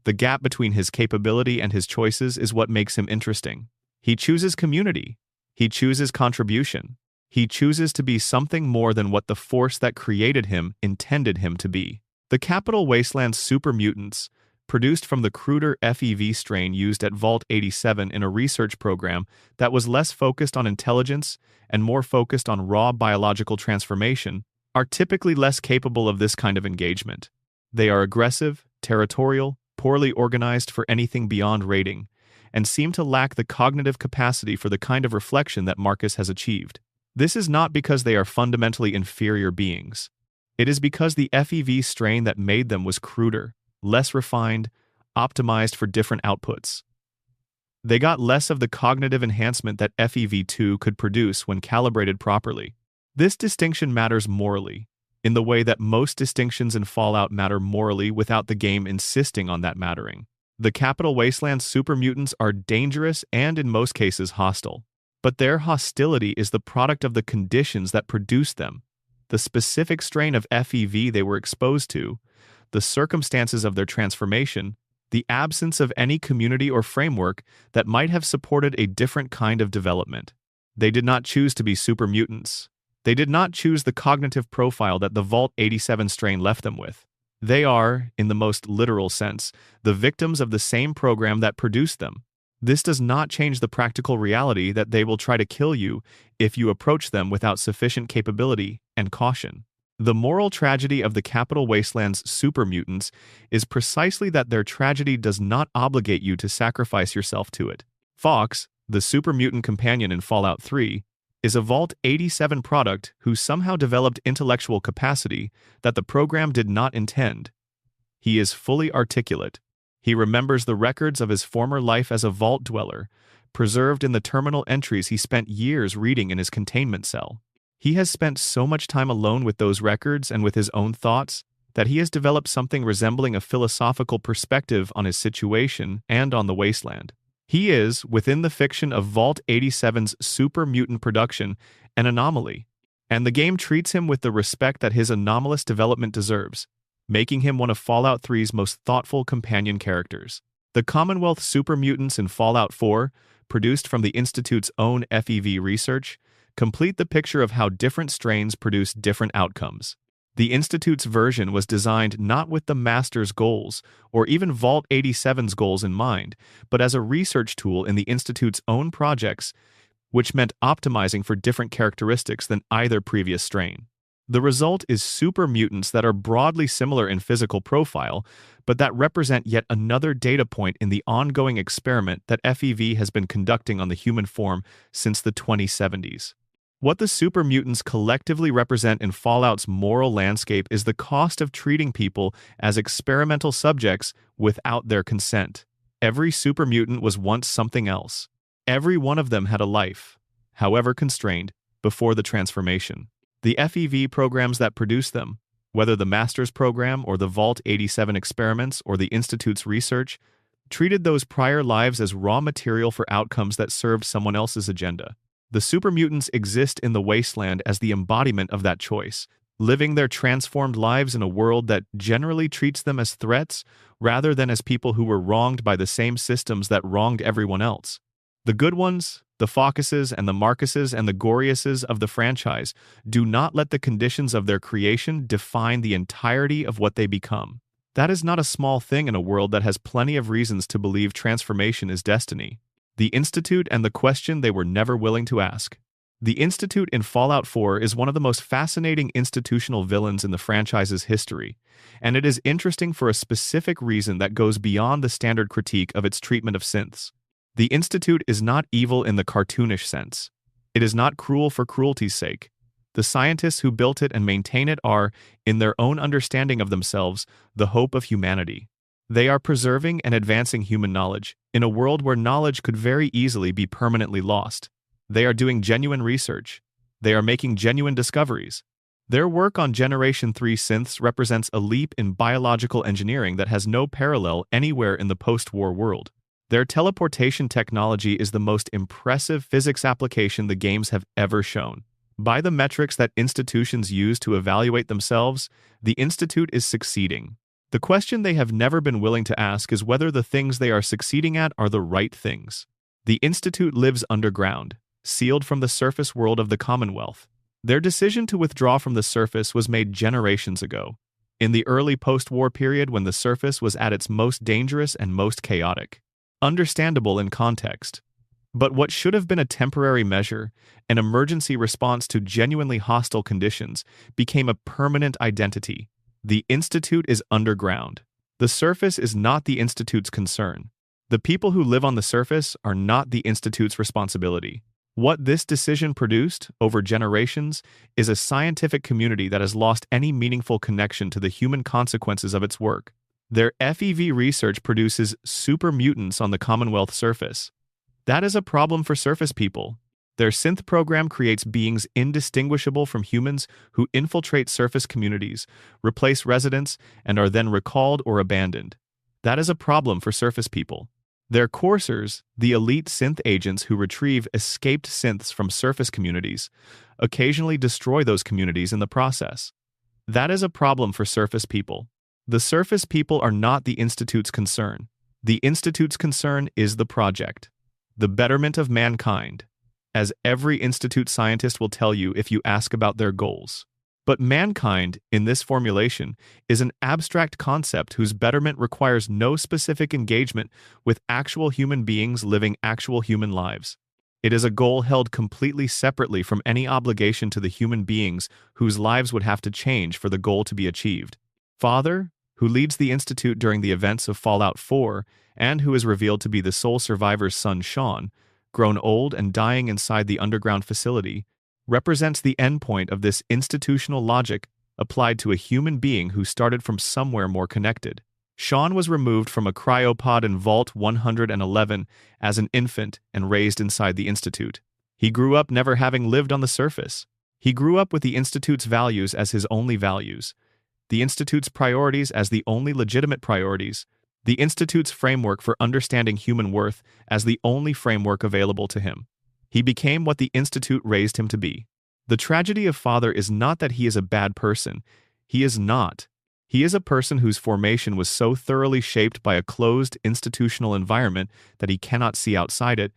The gap between his capability and his choices is what makes him interesting. He chooses community. He chooses contribution. He chooses to be something more than what the force that created him intended him to be. The Capital Wasteland super mutants, produced from the cruder FEV strain used at Vault-87 in a research program that was less focused on intelligence and more focused on raw biological transformation, are typically less capable of this kind of engagement. They are aggressive, territorial, poorly organized for anything beyond raiding, and seem to lack the cognitive capacity for the kind of reflection that Marcus has achieved. This is not because they are fundamentally inferior beings. It is because the FEV strain that made them was cruder, less refined, optimized for different outputs. They got less of the cognitive enhancement that FEV2 could produce when calibrated properly. This distinction matters morally, in the way that most distinctions in Fallout matter morally without the game insisting on that mattering. The Capital Wasteland super mutants are dangerous and in most cases hostile. But their hostility is the product of the conditions that produced them, the specific strain of FEV they were exposed to, the circumstances of their transformation, the absence of any community or framework that might have supported a different kind of development. They did not choose to be super mutants. They did not choose the cognitive profile that the Vault-87 strain left them with. They are, in the most literal sense, the victims of the same program that produced them. This does not change the practical reality that they will try to kill you if you approach them without sufficient capability and caution. The moral tragedy of the Capital Wasteland's super mutants is precisely that their tragedy does not obligate you to sacrifice yourself to it. Fox, the super mutant companion in Fallout 3, is a Vault-87 product who somehow developed intellectual capacity that the program did not intend. He is fully articulate. He remembers the records of his former life as a vault dweller, preserved in the terminal entries he spent years reading in his containment cell. He has spent so much time alone with those records and with his own thoughts that he has developed something resembling a philosophical perspective on his situation and on the wasteland. He is, within the fiction of Vault-87's super mutant production, an anomaly, and the game treats him with the respect that his anomalous development deserves, making him one of Fallout 3's most thoughtful companion characters. The Commonwealth super mutants in Fallout 4, produced from the Institute's own FEV research, complete the picture of how different strains produce different outcomes. The Institute's version was designed not with the Master's goals, or even Vault-87's goals in mind, but as a research tool in the Institute's own projects, which meant optimizing for different characteristics than either previous strain. The result is super mutants that are broadly similar in physical profile, but that represent yet another data point in the ongoing experiment that FEV has been conducting on the human form since the 2070s. What the super mutants collectively represent in Fallout's moral landscape is the cost of treating people as experimental subjects without their consent. Every super mutant was once something else. Every one of them had a life, however constrained, before the transformation. The FEV programs that produced them, whether the Master's program or the Vault-87 experiments or the Institute's research, treated those prior lives as raw material for outcomes that served someone else's agenda. The super mutants exist in the wasteland as the embodiment of that choice, living their transformed lives in a world that generally treats them as threats rather than as people who were wronged by the same systems that wronged everyone else. The good ones, the Focuses and the Marcuses and the Goriuses of the franchise, do not let the conditions of their creation define the entirety of what they become. That is not a small thing in a world that has plenty of reasons to believe transformation is destiny. The Institute and the question they were never willing to ask. The Institute in Fallout 4 is one of the most fascinating institutional villains in the franchise's history, and it is interesting for a specific reason that goes beyond the standard critique of its treatment of synths. The Institute is not evil in the cartoonish sense. It is not cruel for cruelty's sake. The scientists who built it and maintain it are, in their own understanding of themselves, the hope of humanity. They are preserving and advancing human knowledge, in a world where knowledge could very easily be permanently lost. They are doing genuine research. They are making genuine discoveries. Their work on Generation 3 synths represents a leap in biological engineering that has no parallel anywhere in the post-war world. Their teleportation technology is the most impressive physics application the games have ever shown. By the metrics that institutions use to evaluate themselves, the Institute is succeeding. The question they have never been willing to ask is whether the things they are succeeding at are the right things. The Institute lives underground, sealed from the surface world of the Commonwealth. Their decision to withdraw from the surface was made generations ago, in the early post-war period when the surface was at its most dangerous and most chaotic. Understandable in context. But what should have been a temporary measure, an emergency response to genuinely hostile conditions, became a permanent identity. The Institute is underground. The surface is not the Institute's concern. The people who live on the surface are not the Institute's responsibility. What this decision produced, over generations, is a scientific community that has lost any meaningful connection to the human consequences of its work. Their FEV research produces super mutants on the Commonwealth surface. That is a problem for surface people. Their synth program creates beings indistinguishable from humans who infiltrate surface communities, replace residents, and are then recalled or abandoned. That is a problem for surface people. Their coursers, the elite synth agents who retrieve escaped synths from surface communities, occasionally destroy those communities in the process. That is a problem for surface people. The surface people are not the Institute's concern. The Institute's concern is the project. The betterment of mankind, as every Institute scientist will tell you if you ask about their goals. But mankind, in this formulation, is an abstract concept whose betterment requires no specific engagement with actual human beings living actual human lives. It is a goal held completely separately from any obligation to the human beings whose lives would have to change for the goal to be achieved. Father, who leads the Institute during the events of Fallout 4, and who is revealed to be the sole survivor's son Sean, grown old and dying inside the underground facility, represents the endpoint of this institutional logic applied to a human being who started from somewhere more connected. Sean was removed from a cryopod in Vault 111 as an infant and raised inside the Institute. He grew up never having lived on the surface. He grew up with the Institute's values as his only values, the Institute's priorities as the only legitimate priorities, the Institute's framework for understanding human worth as the only framework available to him. He became what the Institute raised him to be. The tragedy of Father is not that he is a bad person. He is not. He is a person whose formation was so thoroughly shaped by a closed institutional environment that he cannot see outside it,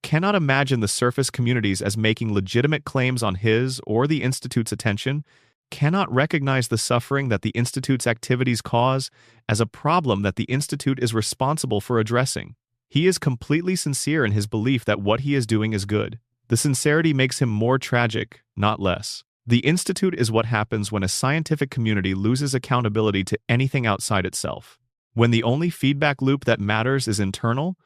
cannot imagine the surface communities as making legitimate claims on his or the Institute's attention, cannot recognize the suffering that the Institute's activities cause as a problem that the Institute is responsible for addressing. He is completely sincere in his belief that what he is doing is good. The sincerity makes him more tragic, not less. The Institute is what happens when a scientific community loses accountability to anything outside itself. When the only feedback loop that matters is internal,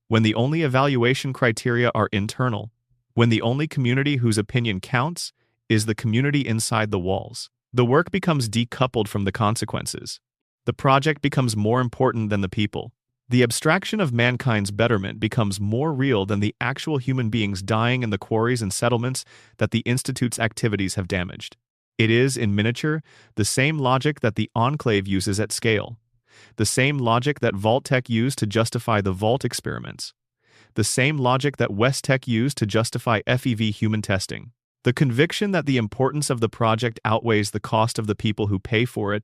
when the only evaluation criteria are internal, when the only community whose opinion counts is the community inside the walls. The work becomes decoupled from the consequences. The project becomes more important than the people. The abstraction of mankind's betterment becomes more real than the actual human beings dying in the quarries and settlements that the Institute's activities have damaged. It is, in miniature, the same logic that the Enclave uses at scale, the same logic that Vault-Tec used to justify the Vault experiments, the same logic that West-Tec used to justify FEV human testing. The conviction that the importance of the project outweighs the cost of the people who pay for it,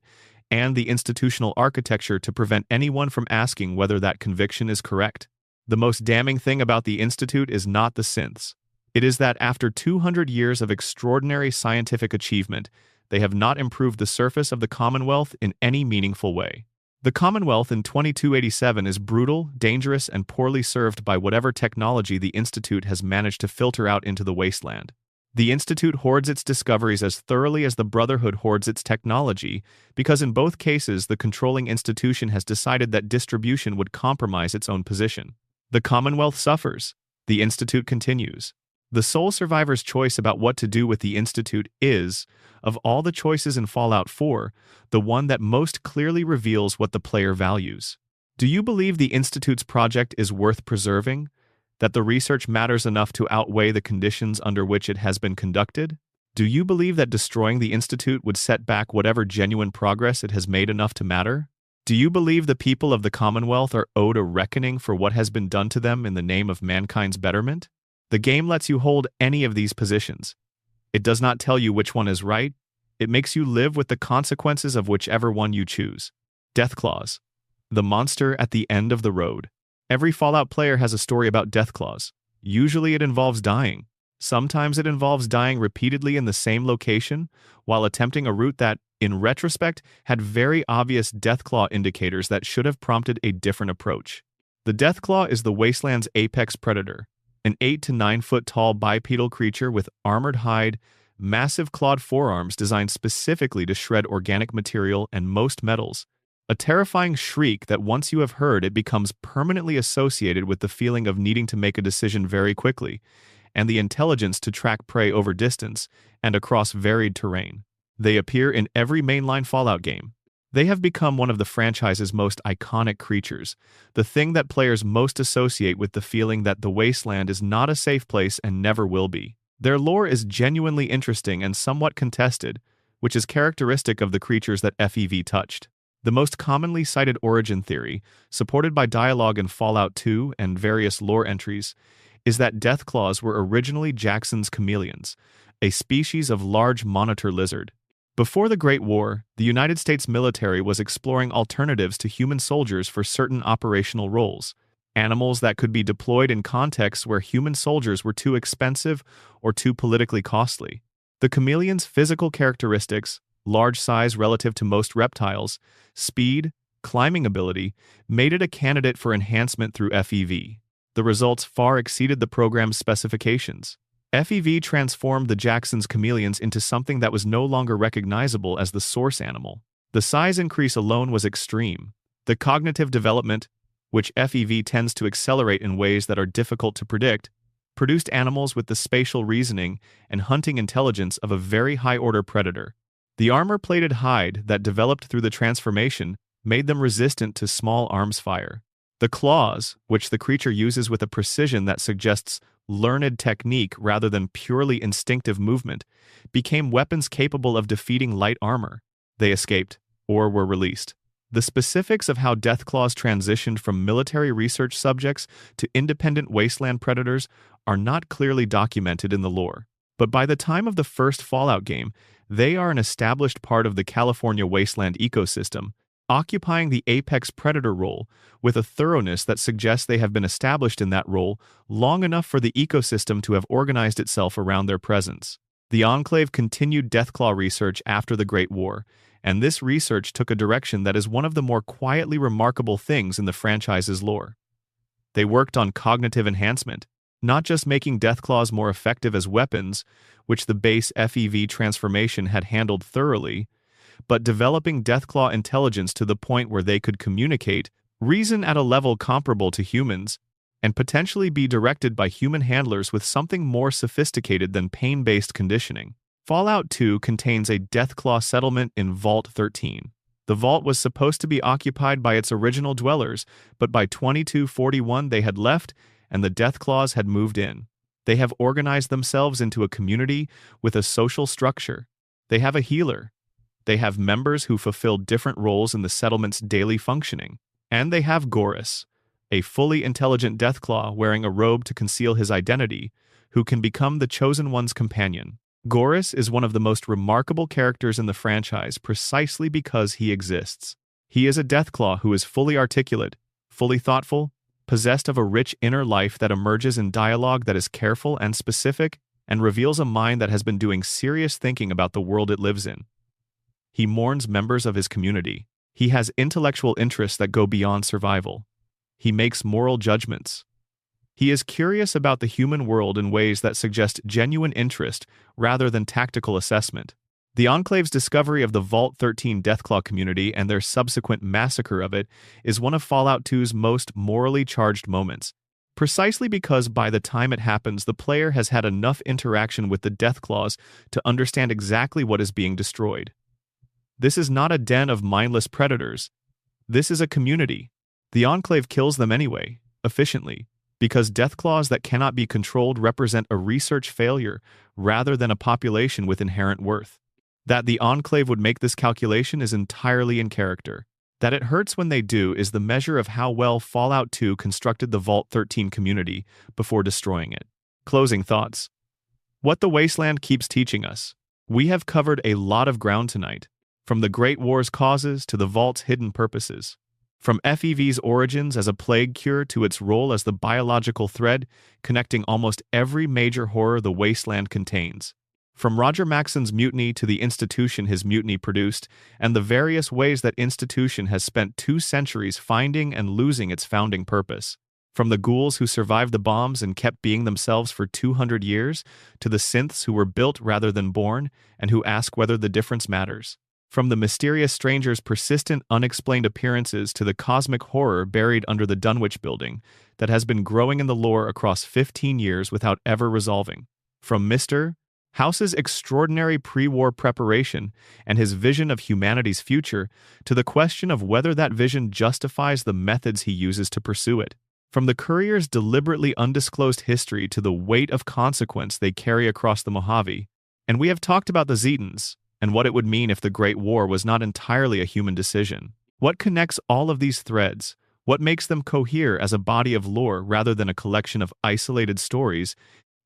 and the institutional architecture to prevent anyone from asking whether that conviction is correct. The most damning thing about the Institute is not the synths. It is that after 200 years of extraordinary scientific achievement, they have not improved the surface of the Commonwealth in any meaningful way. The Commonwealth in 2287 is brutal, dangerous, and poorly served by whatever technology the Institute has managed to filter out into the wasteland. The Institute hoards its discoveries as thoroughly as the Brotherhood hoards its technology, because in both cases the controlling institution has decided that distribution would compromise its own position. The Commonwealth suffers. The Institute continues. The sole survivor's choice about what to do with the Institute is, of all the choices in Fallout 4, the one that most clearly reveals what the player values. Do you believe the Institute's project is worth preserving? That the research matters enough to outweigh the conditions under which it has been conducted? Do you believe that destroying the Institute would set back whatever genuine progress it has made enough to matter? Do you believe the people of the Commonwealth are owed a reckoning for what has been done to them in the name of mankind's betterment? The game lets you hold any of these positions. It does not tell you which one is right. It makes you live with the consequences of whichever one you choose. Deathclaws. The monster at the end of the road. Every Fallout player has a story about Deathclaws. Usually it involves dying. Sometimes it involves dying repeatedly in the same location, while attempting a route that, in retrospect, had very obvious Deathclaw indicators that should have prompted a different approach. The Deathclaw is the wasteland's apex predator. An 8 to 9 foot tall bipedal creature with armored hide, massive clawed forearms designed specifically to shred organic material and most metals. A terrifying shriek that once you have heard it becomes permanently associated with the feeling of needing to make a decision very quickly, and the intelligence to track prey over distance and across varied terrain. They appear in every mainline Fallout game. They have become one of the franchise's most iconic creatures, the thing that players most associate with the feeling that the wasteland is not a safe place and never will be. Their lore is genuinely interesting and somewhat contested, which is characteristic of the creatures that FEV touched. The most commonly cited origin theory, supported by dialogue in Fallout 2 and various lore entries, is that Deathclaws were originally Jackson's chameleons, a species of large monitor lizard. Before the Great War, the United States military was exploring alternatives to human soldiers for certain operational roles, animals that could be deployed in contexts where human soldiers were too expensive or too politically costly. The chameleon's physical characteristics, large size relative to most reptiles, speed, climbing ability, made it a candidate for enhancement through FEV. The results far exceeded the program's specifications. FEV transformed the Jackson's chameleons into something that was no longer recognizable as the source animal. The size increase alone was extreme. The cognitive development, which FEV tends to accelerate in ways that are difficult to predict, produced animals with the spatial reasoning and hunting intelligence of a very high-order predator. The armor-plated hide that developed through the transformation made them resistant to small arms fire. The claws, which the creature uses with a precision that suggests learned technique rather than purely instinctive movement, became weapons capable of defeating light armor. They escaped, or were released. The specifics of how Deathclaws transitioned from military research subjects to independent wasteland predators are not clearly documented in the lore. But by the time of the first Fallout game, they are an established part of the California wasteland ecosystem, occupying the apex predator role with a thoroughness that suggests they have been established in that role long enough for the ecosystem to have organized itself around their presence. The Enclave continued Deathclaw research after the Great War, and this research took a direction that is one of the more quietly remarkable things in the franchise's lore. They worked on cognitive enhancement, not just making Deathclaws more effective as weapons, which the base FEV transformation had handled thoroughly, but developing Deathclaw intelligence to the point where they could communicate, reason at a level comparable to humans, and potentially be directed by human handlers with something more sophisticated than pain-based conditioning. Fallout 2 contains a Deathclaw settlement in Vault-13. The vault was supposed to be occupied by its original dwellers, but by 2241 they had left and the Deathclaws had moved in. They have organized themselves into a community with a social structure. They have a healer. They have members who fulfill different roles in the settlement's daily functioning. And they have Gorus, a fully intelligent Deathclaw wearing a robe to conceal his identity, who can become the Chosen One's companion. Gorus is one of the most remarkable characters in the franchise precisely because he exists. He is a Deathclaw who is fully articulate, fully thoughtful, possessed of a rich inner life that emerges in dialogue that is careful and specific and reveals a mind that has been doing serious thinking about the world it lives in. He mourns members of his community. He has intellectual interests that go beyond survival. He makes moral judgments. He is curious about the human world in ways that suggest genuine interest rather than tactical assessment. The Enclave's discovery of the Vault-13 Deathclaw community and their subsequent massacre of it is one of Fallout 2's most morally charged moments, precisely because by the time it happens, the player has had enough interaction with the Deathclaws to understand exactly what is being destroyed. This is not a den of mindless predators. This is a community. The Enclave kills them anyway, efficiently, because Deathclaws that cannot be controlled represent a research failure rather than a population with inherent worth. That the Enclave would make this calculation is entirely in character. That it hurts when they do is the measure of how well Fallout 2 constructed the Vault-13 community before destroying it. Closing thoughts. What the Wasteland keeps teaching us. We have covered a lot of ground tonight, from the Great War's causes to the Vault's hidden purposes. From FEV's origins as a plague cure to its role as the biological thread connecting almost every major horror the Wasteland contains. From Roger Maxon's mutiny to the institution his mutiny produced, and the various ways that institution has spent 2 centuries finding and losing its founding purpose. From the ghouls who survived the bombs and kept being themselves for 200 years, to the synths who were built rather than born and who ask whether the difference matters. From the mysterious stranger's persistent, unexplained appearances to the cosmic horror buried under the Dunwich building that has been growing in the lore across 15 years without ever resolving. From Mr. House's extraordinary pre-war preparation and his vision of humanity's future to the question of whether that vision justifies the methods he uses to pursue it. From the Courier's deliberately undisclosed history to the weight of consequence they carry across the Mojave. And we have talked about the Zetans, and what it would mean if the Great War was not entirely a human decision. What connects all of these threads, what makes them cohere as a body of lore rather than a collection of isolated stories,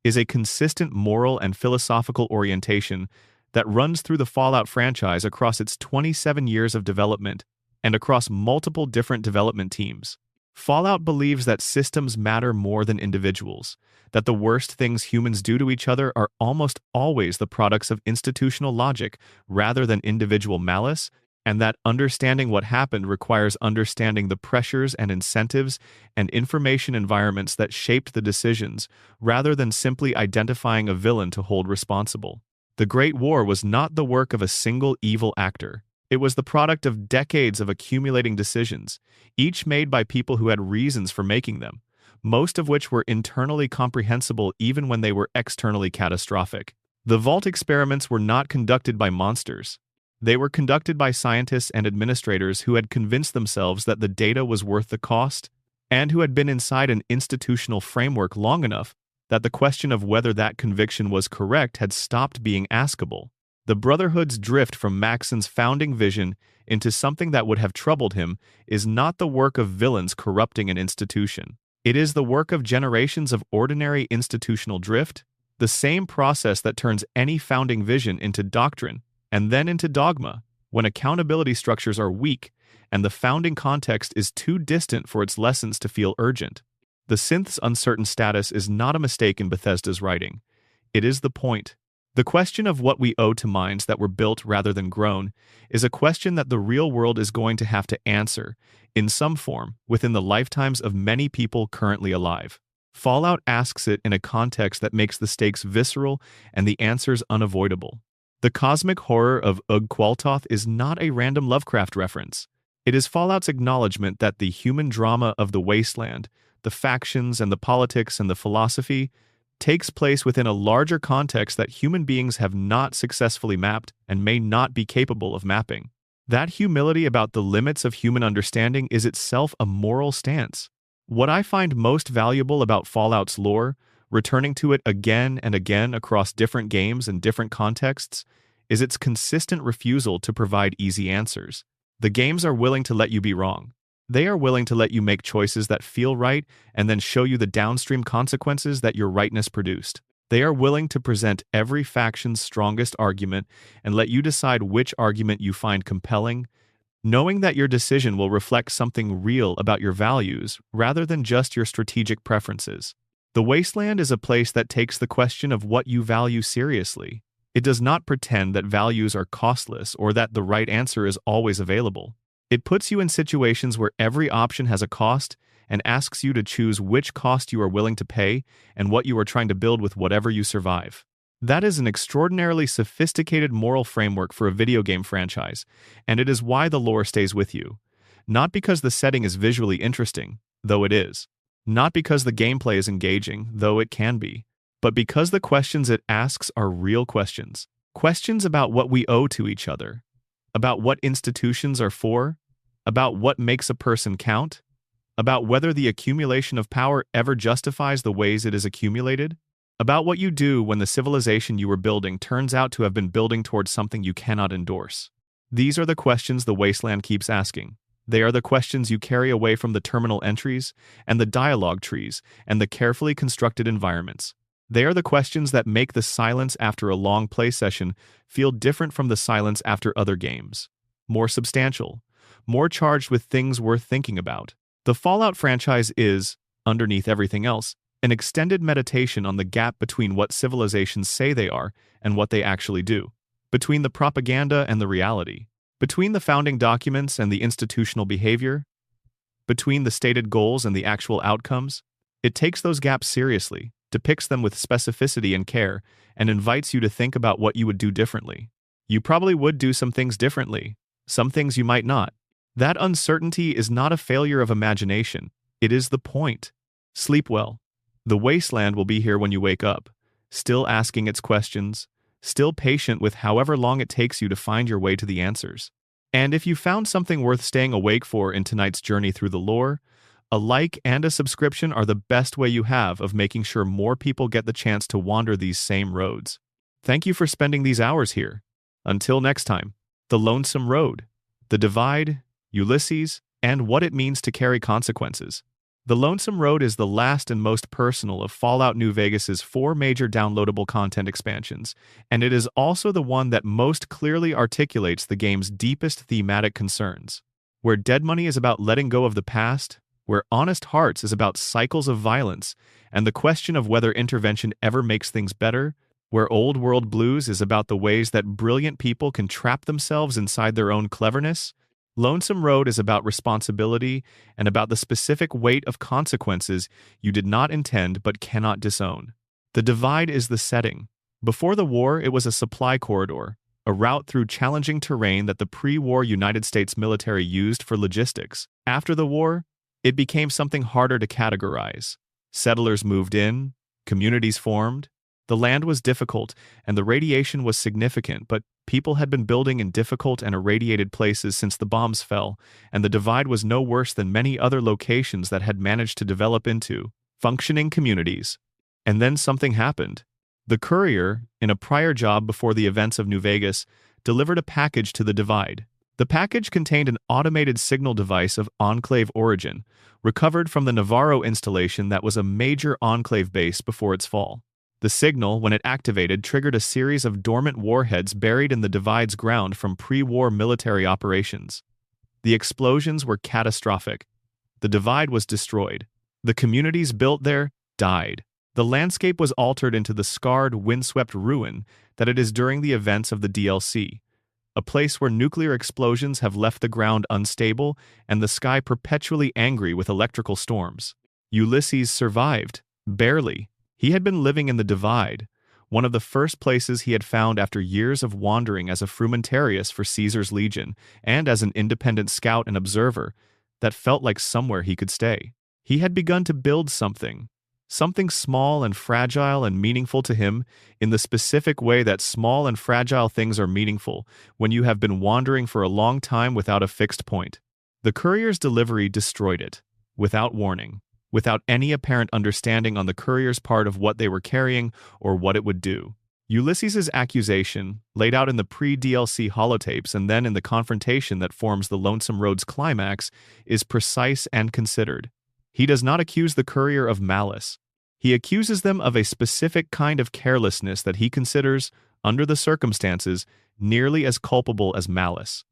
is a consistent moral and philosophical orientation that runs through the Fallout franchise across its 27 years of development and across multiple different development teams. Fallout believes that systems matter more than individuals, that the worst things humans do to each other are almost always the products of institutional logic rather than individual malice, and that understanding what happened requires understanding the pressures and incentives and information environments that shaped the decisions, rather than simply identifying a villain to hold responsible. The Great War was not the work of a single evil actor. It was the product of decades of accumulating decisions, each made by people who had reasons for making them, most of which were internally comprehensible even when they were externally catastrophic. The Vault experiments were not conducted by monsters. They were conducted by scientists and administrators who had convinced themselves that the data was worth the cost, and who had been inside an institutional framework long enough that the question of whether that conviction was correct had stopped being askable. The Brotherhood's drift from Maxon's founding vision into something that would have troubled him is not the work of villains corrupting an institution. It is the work of generations of ordinary institutional drift, the same process that turns any founding vision into doctrine and then into dogma, when accountability structures are weak and the founding context is too distant for its lessons to feel urgent. The synth's uncertain status is not a mistake in Bethesda's writing. It is the point. The question of what we owe to minds that were built rather than grown is a question that the real world is going to have to answer, in some form, within the lifetimes of many people currently alive. Fallout asks it in a context that makes the stakes visceral and the answers unavoidable. The cosmic horror of Ugg-Qualtoth is not a random Lovecraft reference. It is Fallout's acknowledgement that the human drama of the Wasteland, the factions and the politics and the philosophy, takes place within a larger context that human beings have not successfully mapped and may not be capable of mapping. That humility about the limits of human understanding is itself a moral stance. What I find most valuable about Fallout's lore, returning to it again and again across different games and different contexts, is its consistent refusal to provide easy answers. The games are willing to let you be wrong. They are willing to let you make choices that feel right and then show you the downstream consequences that your rightness produced. They are willing to present every faction's strongest argument and let you decide which argument you find compelling, knowing that your decision will reflect something real about your values rather than just your strategic preferences. The wasteland is a place that takes the question of what you value seriously. It does not pretend that values are costless or that the right answer is always available. It puts you in situations where every option has a cost and asks you to choose which cost you are willing to pay and what you are trying to build with whatever you survive. That is an extraordinarily sophisticated moral framework for a video game franchise, and it is why the lore stays with you. Not because the setting is visually interesting, though it is. Not because the gameplay is engaging, though it can be. But because the questions it asks are real questions. Questions about what we owe to each other. About what institutions are for. About what makes a person count. About whether the accumulation of power ever justifies the ways it is accumulated. About what you do when the civilization you were building turns out to have been building towards something you cannot endorse. These are the questions the wasteland keeps asking. They are the questions you carry away from the terminal entries, and the dialogue trees, and the carefully constructed environments. They are the questions that make the silence after a long play session feel different from the silence after other games. More substantial, more charged with things worth thinking about. The Fallout franchise is, underneath everything else, an extended meditation on the gap between what civilizations say they are and what they actually do, between the propaganda and the reality, between the founding documents and the institutional behavior, between the stated goals and the actual outcomes. It takes those gaps seriously, depicts them with specificity and care, and invites you to think about what you would do differently. You probably would do some things differently, some things you might not. That uncertainty is not a failure of imagination, it is the point. Sleep well. The wasteland will be here when you wake up, still asking its questions, still patient with however long it takes you to find your way to the answers. And if you found something worth staying awake for in tonight's journey through the lore, a like and a subscription are the best way you have of making sure more people get the chance to wander these same roads. Thank you for spending these hours here. Until next time, the Lonesome Road, the Divide, Ulysses, and what it means to carry consequences. The Lonesome Road is the last and most personal of Fallout New Vegas's 4 major downloadable content expansions, and it is also the one that most clearly articulates the game's deepest thematic concerns. Where Dead Money is about letting go of the past, where Honest Hearts is about cycles of violence and the question of whether intervention ever makes things better, where Old World Blues is about the ways that brilliant people can trap themselves inside their own cleverness, Lonesome Road is about responsibility and about the specific weight of consequences you did not intend but cannot disown. The Divide is the setting. Before the war, it was a supply corridor, a route through challenging terrain that the pre-war United States military used for logistics. After the war, it became something harder to categorize. Settlers moved in, communities formed. The land was difficult, and the radiation was significant, but people had been building in difficult and irradiated places since the bombs fell, and the Divide was no worse than many other locations that had managed to develop into functioning communities. And then something happened. The courier, in a prior job before the events of New Vegas, delivered a package to the Divide. The package contained an automated signal device of Enclave origin, recovered from the Navarro installation that was a major Enclave base before its fall. The signal, when it activated, triggered a series of dormant warheads buried in the Divide's ground from pre-war military operations. The explosions were catastrophic. The Divide was destroyed. The communities built there died. The landscape was altered into the scarred, windswept ruin that it is during the events of the DLC, a place where nuclear explosions have left the ground unstable and the sky perpetually angry with electrical storms. Ulysses survived, barely. He had been living in the Divide, one of the first places he had found after years of wandering as a frumentarius for Caesar's Legion and as an independent scout and observer that felt like somewhere he could stay. He had begun to build something small and fragile and meaningful to him in the specific way that small and fragile things are meaningful when you have been wandering for a long time without a fixed point. The courier's delivery destroyed it, without warning. Without any apparent understanding on the courier's part of what they were carrying or what it would do. Ulysses's accusation, laid out in the pre-DLC holotapes and then in the confrontation that forms the Lonesome Road's climax, is precise and considered. He does not accuse the courier of malice. He accuses them of a specific kind of carelessness that he considers, under the circumstances, nearly as culpable as malice.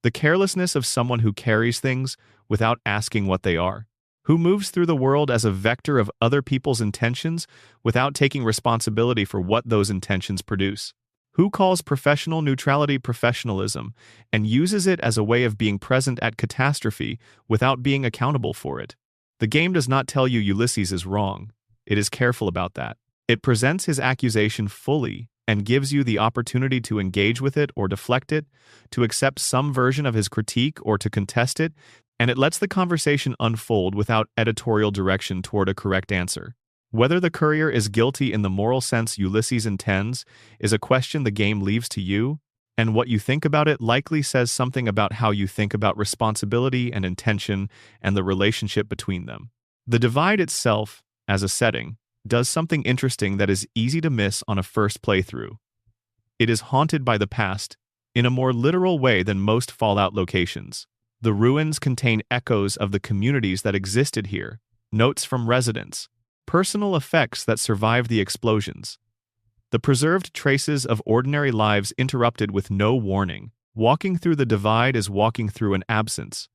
The carelessness of someone who carries things without asking what they are, who moves through the world as a vector of other people's intentions without taking responsibility for what those intentions produce, who calls professional neutrality professionalism and uses it as a way of being present at catastrophe without being accountable for it. The game does not tell you Ulysses is wrong. It is careful about that. It presents his accusation fully and gives you the opportunity to engage with it or deflect it, to accept some version of his critique or to contest it, and it lets the conversation unfold without editorial direction toward a correct answer. Whether the courier is guilty in the moral sense Ulysses intends is a question the game leaves to you, and what you think about it likely says something about how you think about responsibility and intention and the relationship between them. The Divide itself, as a setting, does something interesting that is easy to miss on a first playthrough. It is haunted by the past in a more literal way than most Fallout locations. The ruins contain echoes of the communities that existed here, notes from residents, personal effects that survived the explosions. The preserved traces of ordinary lives interrupted with no warning. Walking through the Divide is walking through an absence.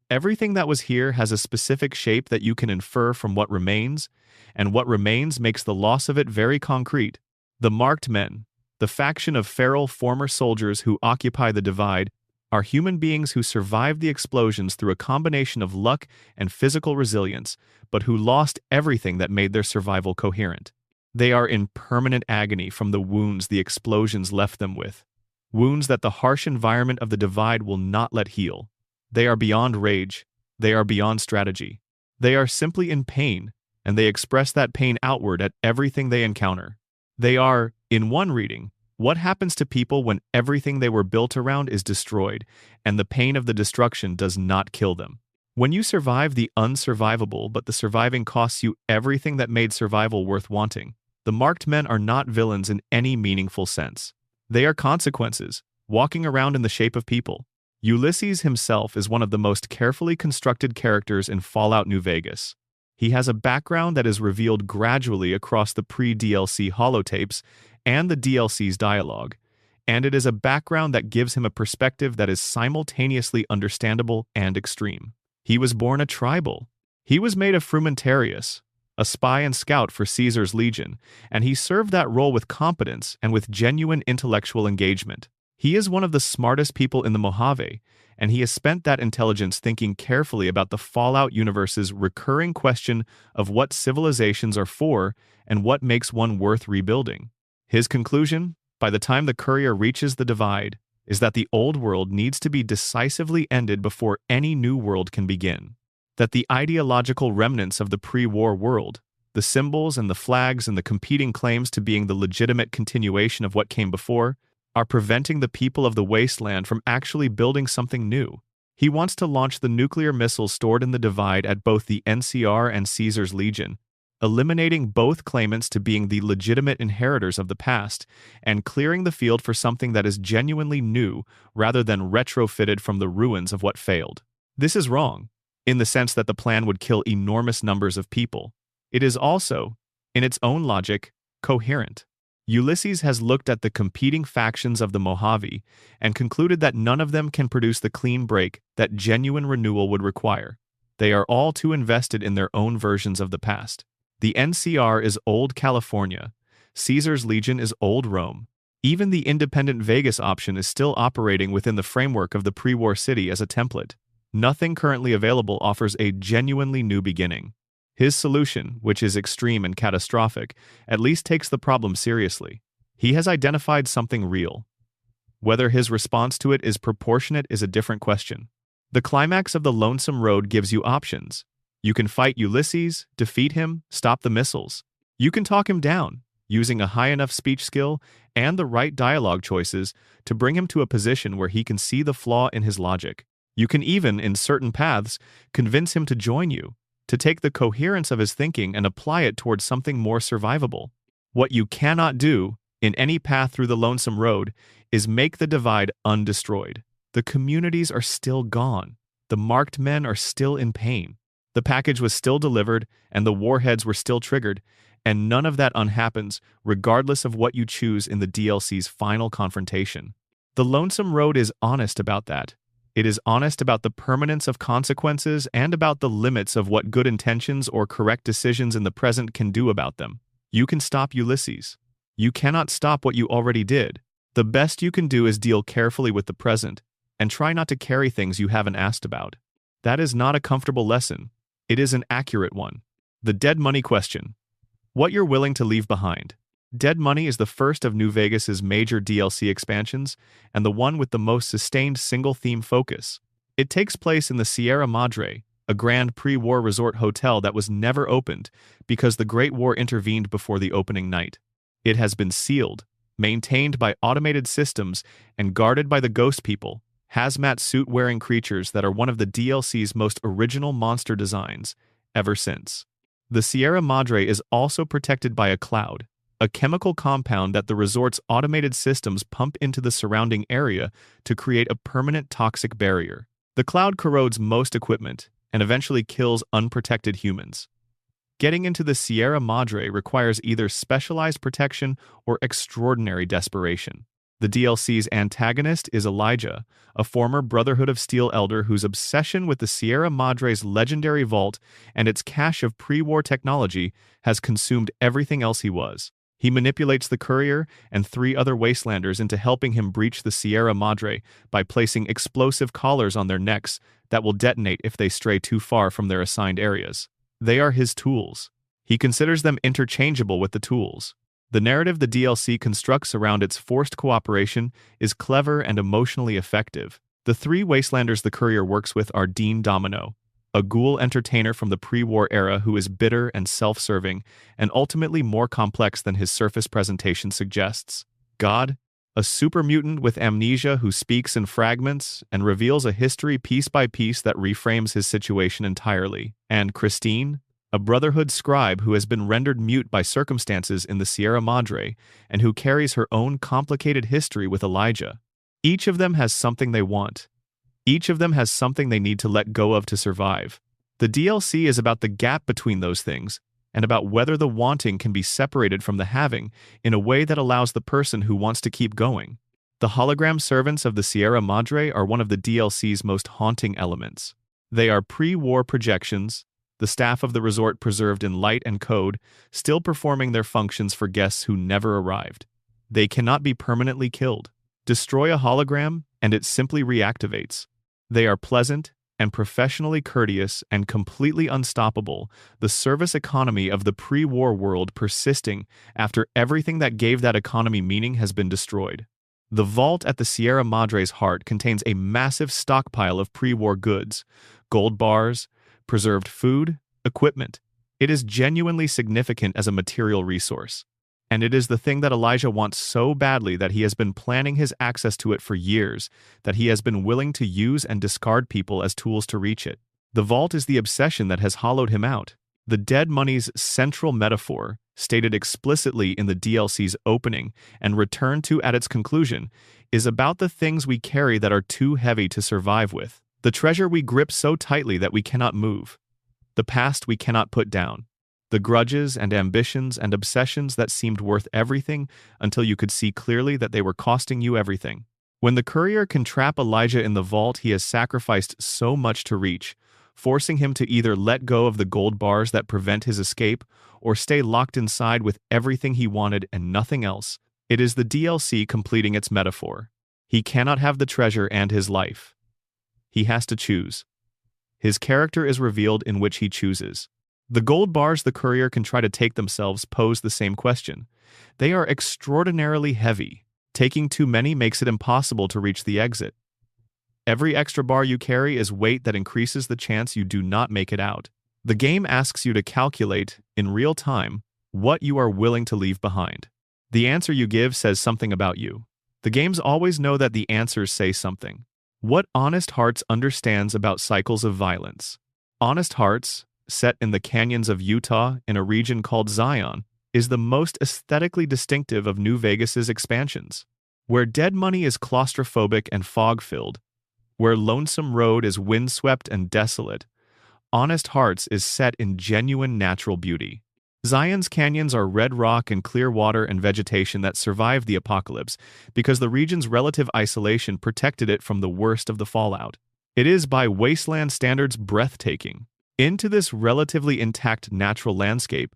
Everything that was here has a specific shape that you can infer from what remains, and what remains makes the loss of it very concrete. The Marked Men, the faction of feral former soldiers who occupy the Divide, are human beings who survived the explosions through a combination of luck and physical resilience, but who lost everything that made their survival coherent. They are in permanent agony from the wounds the explosions left them with, wounds that the harsh environment of the Divide will not let heal. They are beyond rage. They are beyond strategy. They are simply in pain, and they express that pain outward at everything they encounter. They are, in one reading, what happens to people when everything they were built around is destroyed, and the pain of the destruction does not kill them. When you survive the unsurvivable, but the surviving costs you everything that made survival worth wanting, the Marked Men are not villains in any meaningful sense. They are consequences, walking around in the shape of people. Ulysses himself is one of the most carefully constructed characters in Fallout New Vegas. He has a background that is revealed gradually across the pre-DLC holotapes and the DLC's dialogue, and it is a background that gives him a perspective that is simultaneously understandable and extreme. He was born a tribal. He was made a frumentarius, a spy and scout for Caesar's Legion, and he served that role with competence and with genuine intellectual engagement. He is one of the smartest people in the Mojave, and he has spent that intelligence thinking carefully about the Fallout universe's recurring question of what civilizations are for and what makes one worth rebuilding. His conclusion, by the time the courier reaches the Divide, is that the old world needs to be decisively ended before any new world can begin. That the ideological remnants of the pre-war world, the symbols and the flags and the competing claims to being the legitimate continuation of what came before, are preventing the people of the wasteland from actually building something new. He wants to launch the nuclear missiles stored in the Divide at both the NCR and Caesar's Legion, eliminating both claimants to being the legitimate inheritors of the past, and clearing the field for something that is genuinely new rather than retrofitted from the ruins of what failed. This is wrong, in the sense that the plan would kill enormous numbers of people. It is also, in its own logic, coherent. Ulysses has looked at the competing factions of the Mojave and concluded that none of them can produce the clean break that genuine renewal would require. They are all too invested in their own versions of the past. The NCR is old California. Caesar's Legion is old Rome. Even the independent Vegas option is still operating within the framework of the pre-war city as a template. Nothing currently available offers a genuinely new beginning. His solution, which is extreme and catastrophic, at least takes the problem seriously. He has identified something real. Whether his response to it is proportionate is a different question. The climax of the Lonesome Road gives you options. You can fight Ulysses, defeat him, stop the missiles. You can talk him down, using a high enough speech skill and the right dialogue choices to bring him to a position where he can see the flaw in his logic. You can even, in certain paths, convince him to join you, to take the coherence of his thinking and apply it towards something more survivable. What you cannot do, in any path through the Lonesome Road, is make the Divide undestroyed. The communities are still gone. The Marked Men are still in pain. The package was still delivered, and the warheads were still triggered, and none of that unhappens, regardless of what you choose in the DLC's final confrontation. The Lonesome Road is honest about that. It is honest about the permanence of consequences and about the limits of what good intentions or correct decisions in the present can do about them. You can stop Ulysses. You cannot stop what you already did. The best you can do is deal carefully with the present, and try not to carry things you haven't asked about. That is not a comfortable lesson. It is an accurate one. The dead money question. What you're willing to leave behind. Dead Money is the first of New Vegas's major DLC expansions, and the one with the most sustained single-theme focus. It takes place in the Sierra Madre, a grand pre-war resort hotel that was never opened because the Great War intervened before the opening night. It has been sealed, maintained by automated systems, and guarded by the Ghost People, hazmat suit-wearing creatures that are one of the DLC's most original monster designs ever since. The Sierra Madre is also protected by a cloud, a chemical compound that the resort's automated systems pump into the surrounding area to create a permanent toxic barrier. The cloud corrodes most equipment and eventually kills unprotected humans. Getting into the Sierra Madre requires either specialized protection or extraordinary desperation. The DLC's antagonist is Elijah, a former Brotherhood of Steel elder whose obsession with the Sierra Madre's legendary vault and its cache of pre-war technology has consumed everything else he was. He manipulates the courier and 3 other wastelanders into helping him breach the Sierra Madre by placing explosive collars on their necks that will detonate if they stray too far from their assigned areas. They are his tools. He considers them interchangeable with the tools. The narrative the DLC constructs around its forced cooperation is clever and emotionally effective. The 3 wastelanders the courier works with are Dean Domino, a ghoul entertainer from the pre-war era who is bitter and self-serving, and ultimately more complex than his surface presentation suggests. God, a super mutant with amnesia who speaks in fragments and reveals a history piece by piece that reframes his situation entirely. And Christine, a Brotherhood scribe who has been rendered mute by circumstances in the Sierra Madre and who carries her own complicated history with Elijah. Each of them has something they want. Each of them has something they need to let go of to survive. The DLC is about the gap between those things, and about whether the wanting can be separated from the having in a way that allows the person who wants to keep going. The hologram servants of the Sierra Madre are one of the DLC's most haunting elements. They are pre-war projections, the staff of the resort preserved in light and code, still performing their functions for guests who never arrived. They cannot be permanently killed. Destroy a hologram, and it simply reactivates. They are pleasant and professionally courteous and completely unstoppable, the service economy of the pre-war world persisting after everything that gave that economy meaning has been destroyed. The vault at the Sierra Madre's heart contains a massive stockpile of pre-war goods, gold bars, preserved food, equipment. It is genuinely significant as a material resource. And it is the thing that Elijah wants so badly that he has been planning his access to it for years, that he has been willing to use and discard people as tools to reach it. The vault is the obsession that has hollowed him out. The dead money's central metaphor, stated explicitly in the DLC's opening and returned to at its conclusion, is about the things we carry that are too heavy to survive with. The treasure we grip so tightly that we cannot move. The past we cannot put down. The grudges and ambitions and obsessions that seemed worth everything until you could see clearly that they were costing you everything. When the courier can trap Elijah in the vault he has sacrificed so much to reach, forcing him to either let go of the gold bars that prevent his escape or stay locked inside with everything he wanted and nothing else, it is the DLC completing its metaphor. He cannot have the treasure and his life. He has to choose. His character is revealed in which he chooses. The gold bars the courier can try to take themselves pose the same question. They are extraordinarily heavy. Taking too many makes it impossible to reach the exit. Every extra bar you carry is weight that increases the chance you do not make it out. The game asks you to calculate, in real time, what you are willing to leave behind. The answer you give says something about you. The games always know that the answers say something. What Honest Hearts understands about cycles of violence. Honest Hearts, set in the canyons of Utah in a region called Zion, is the most aesthetically distinctive of New Vegas's expansions. Where Dead Money is claustrophobic and fog-filled, where Lonesome Road is windswept and desolate, Honest Hearts is set in genuine natural beauty. Zion's canyons are red rock and clear water and vegetation that survived the apocalypse because the region's relative isolation protected it from the worst of the fallout. It is by wasteland standards breathtaking. Into this relatively intact natural landscape,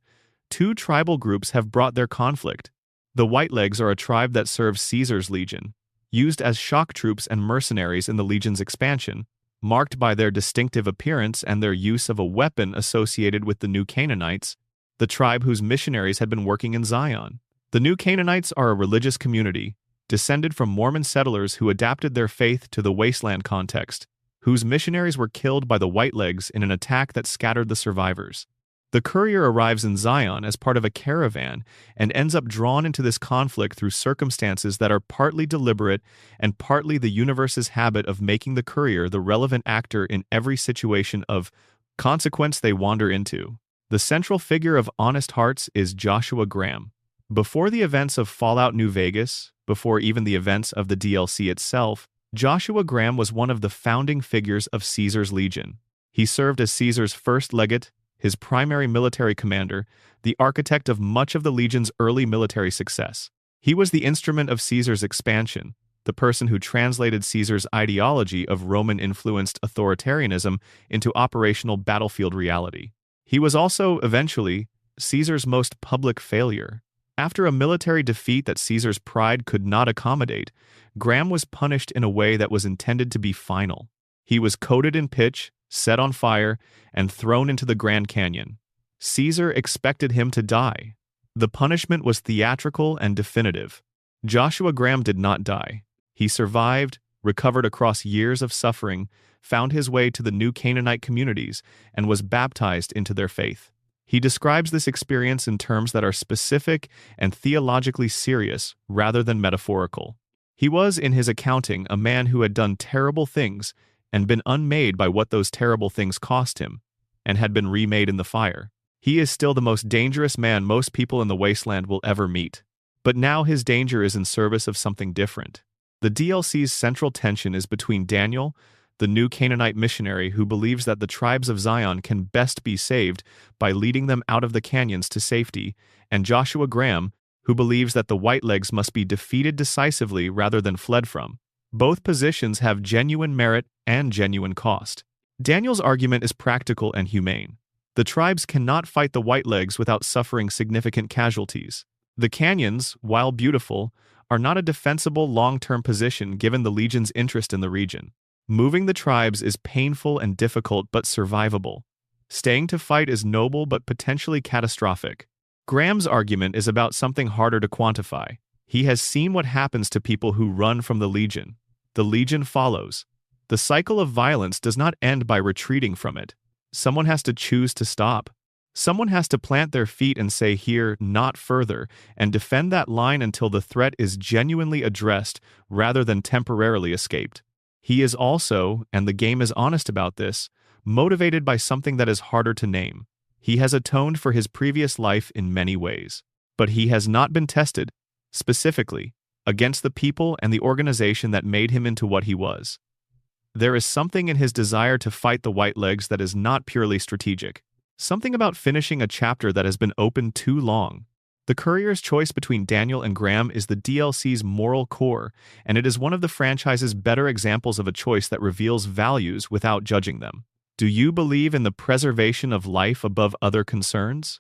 two tribal groups have brought their conflict. The Whitelegs are a tribe that serves Caesar's legion, used as shock troops and mercenaries in the legion's expansion, marked by their distinctive appearance and their use of a weapon associated with the New Canaanites, the tribe whose missionaries had been working in Zion. The New Canaanites are a religious community, descended from Mormon settlers who adapted their faith to the wasteland context, whose missionaries were killed by the Whitelegs in an attack that scattered the survivors. The courier arrives in Zion as part of a caravan and ends up drawn into this conflict through circumstances that are partly deliberate and partly the universe's habit of making the courier the relevant actor in every situation of consequence they wander into. The central figure of Honest Hearts is Joshua Graham. Before the events of Fallout New Vegas, before even the events of the DLC itself, Joshua Graham was one of the founding figures of Caesar's Legion. He served as Caesar's first legate, his primary military commander, the architect of much of the Legion's early military success. He was the instrument of Caesar's expansion, the person who translated Caesar's ideology of Roman-influenced authoritarianism into operational battlefield reality. He was also, eventually, Caesar's most public failure. After a military defeat that Caesar's pride could not accommodate, Graham was punished in a way that was intended to be final. He was coated in pitch, set on fire, and thrown into the Grand Canyon. Caesar expected him to die. The punishment was theatrical and definitive. Joshua Graham did not die. He survived, recovered across years of suffering, found his way to the New Canaanite communities, and was baptized into their faith. He describes this experience in terms that are specific and theologically serious rather than metaphorical. He was, in his accounting, a man who had done terrible things and been unmade by what those terrible things cost him, and had been remade in the fire. He is still the most dangerous man most people in the wasteland will ever meet. But now his danger is in service of something different. The DLC's central tension is between Daniel, the new Canaanite missionary who believes that the tribes of Zion can best be saved by leading them out of the canyons to safety, and Joshua Graham, who believes that the Whitelegs must be defeated decisively rather than fled from. Both positions have genuine merit and genuine cost. Daniel's argument is practical and humane. The tribes cannot fight the Whitelegs without suffering significant casualties. The canyons, while beautiful, are not a defensible long-term position given the Legion's interest in the region. Moving the tribes is painful and difficult but survivable. Staying to fight is noble but potentially catastrophic. Graham's argument is about something harder to quantify. He has seen what happens to people who run from the Legion. The Legion follows. The cycle of violence does not end by retreating from it. Someone has to choose to stop. Someone has to plant their feet and say here, not further, and defend that line until the threat is genuinely addressed rather than temporarily escaped. He is also, and the game is honest about this, motivated by something that is harder to name. He has atoned for his previous life in many ways, but he has not been tested, specifically, against the people and the organization that made him into what he was. There is something in his desire to fight the Whitelegs that is not purely strategic. Something about finishing a chapter that has been open too long. The courier's choice between Daniel and Graham is the DLC's moral core, and it is one of the franchise's better examples of a choice that reveals values without judging them. Do you believe in the preservation of life above other concerns?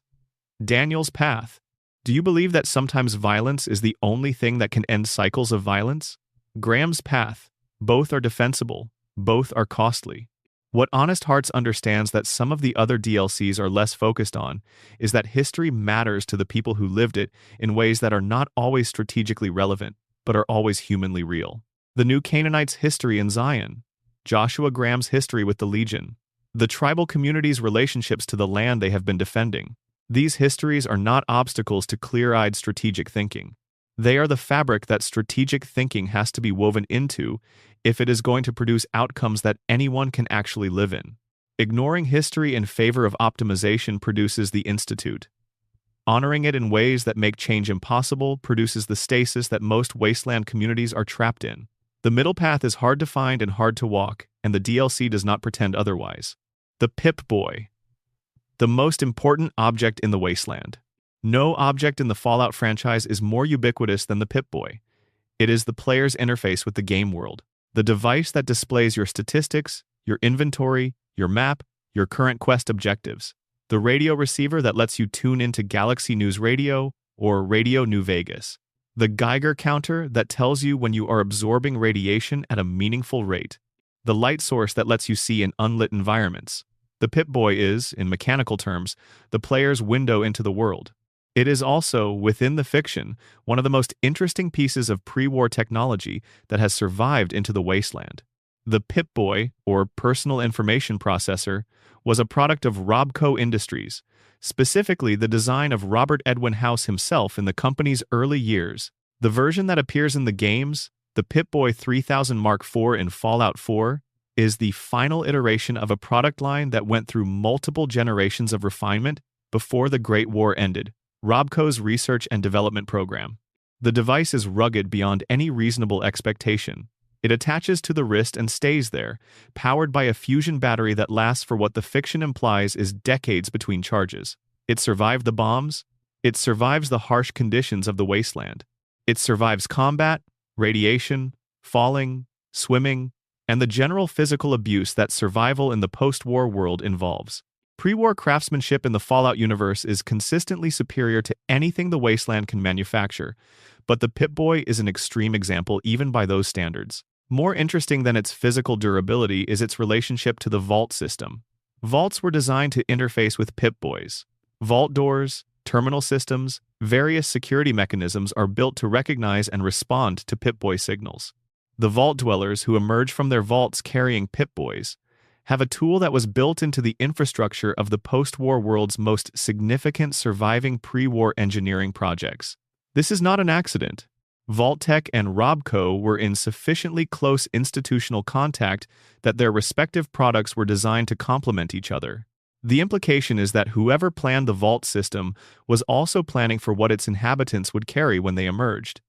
Daniel's path. Do you believe that sometimes violence is the only thing that can end cycles of violence? Graham's path. Both are defensible. Both are costly. What Honest Hearts understands that some of the other DLCs are less focused on is that history matters to the people who lived it in ways that are not always strategically relevant, but are always humanly real. The New Canaanites' history in Zion, Joshua Graham's history with the Legion, the tribal community's relationships to the land they have been defending. These histories are not obstacles to clear-eyed strategic thinking. They are the fabric that strategic thinking has to be woven into if it is going to produce outcomes that anyone can actually live in. Ignoring history in favor of optimization produces the Institute. Honoring it in ways that make change impossible produces the stasis that most wasteland communities are trapped in. The middle path is hard to find and hard to walk, and the DLC does not pretend otherwise. The Pip-Boy. The most important object in the wasteland. No object in the Fallout franchise is more ubiquitous than the Pip-Boy. It is the player's interface with the game world. The device that displays your statistics, your inventory, your map, your current quest objectives. The radio receiver that lets you tune into Galaxy News Radio or Radio New Vegas. The Geiger counter that tells you when you are absorbing radiation at a meaningful rate. The light source that lets you see in unlit environments. The Pip-Boy is, in mechanical terms, the player's window into the world. It is also, within the fiction, one of the most interesting pieces of pre-war technology that has survived into the wasteland. The Pip-Boy, or Personal Information Processor, was a product of Robco Industries, specifically the design of Robert Edwin House himself in the company's early years. The version that appears in the games, the Pip-Boy 3000 Mark IV in Fallout 4, is the final iteration of a product line that went through multiple generations of refinement before the Great War ended. Robco's research and development program. The device is rugged beyond any reasonable expectation. It attaches to the wrist and stays there, powered by a fusion battery that lasts for what the fiction implies is decades between charges. It survived the bombs. It survives the harsh conditions of the wasteland. It survives combat, radiation, falling, swimming, and the general physical abuse that survival in the post-war world involves. Pre-war craftsmanship in the Fallout universe is consistently superior to anything the wasteland can manufacture, but the Pip-Boy is an extreme example even by those standards. More interesting than its physical durability is its relationship to the Vault system. Vaults were designed to interface with Pip-Boys. Vault doors, terminal systems, various security mechanisms are built to recognize and respond to Pip-Boy signals. The Vault dwellers who emerge from their vaults carrying Pip-Boys have a tool that was built into the infrastructure of the post-war world's most significant surviving pre-war engineering projects. This is not an accident. Vault-Tec and Robco were in sufficiently close institutional contact that their respective products were designed to complement each other. The implication is that whoever planned the Vault system was also planning for what its inhabitants would carry when they emerged.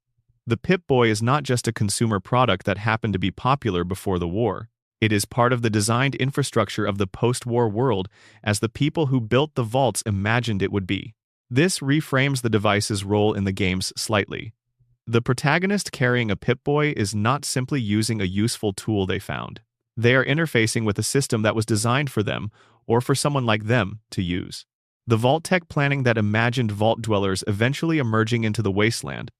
The Pip-Boy is not just a consumer product that happened to be popular before the war. It is part of the designed infrastructure of the post-war world as the people who built the vaults imagined it would be. This reframes the device's role in the games slightly. The protagonist carrying a Pip-Boy is not simply using a useful tool they found. They are interfacing with a system that was designed for them, or for someone like them, to use. The Vault-Tec planning that imagined vault dwellers eventually emerging into the wasteland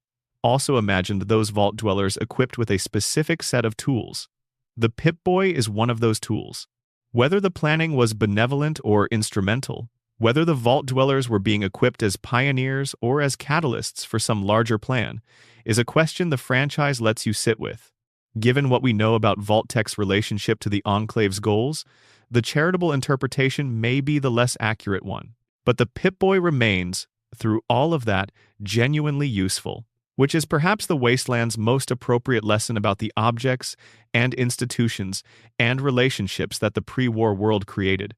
also imagined those vault dwellers equipped with a specific set of tools. The Pip-Boy is one of those tools. Whether the planning was benevolent or instrumental, whether the vault dwellers were being equipped as pioneers or as catalysts for some larger plan, is a question the franchise lets you sit with. Given what we know about Vault-Tec's relationship to the Enclave's goals, the charitable interpretation may be the less accurate one. But the Pip-Boy remains, through all of that, genuinely useful, which is perhaps the Wasteland's most appropriate lesson about the objects and institutions and relationships that the pre-war world created.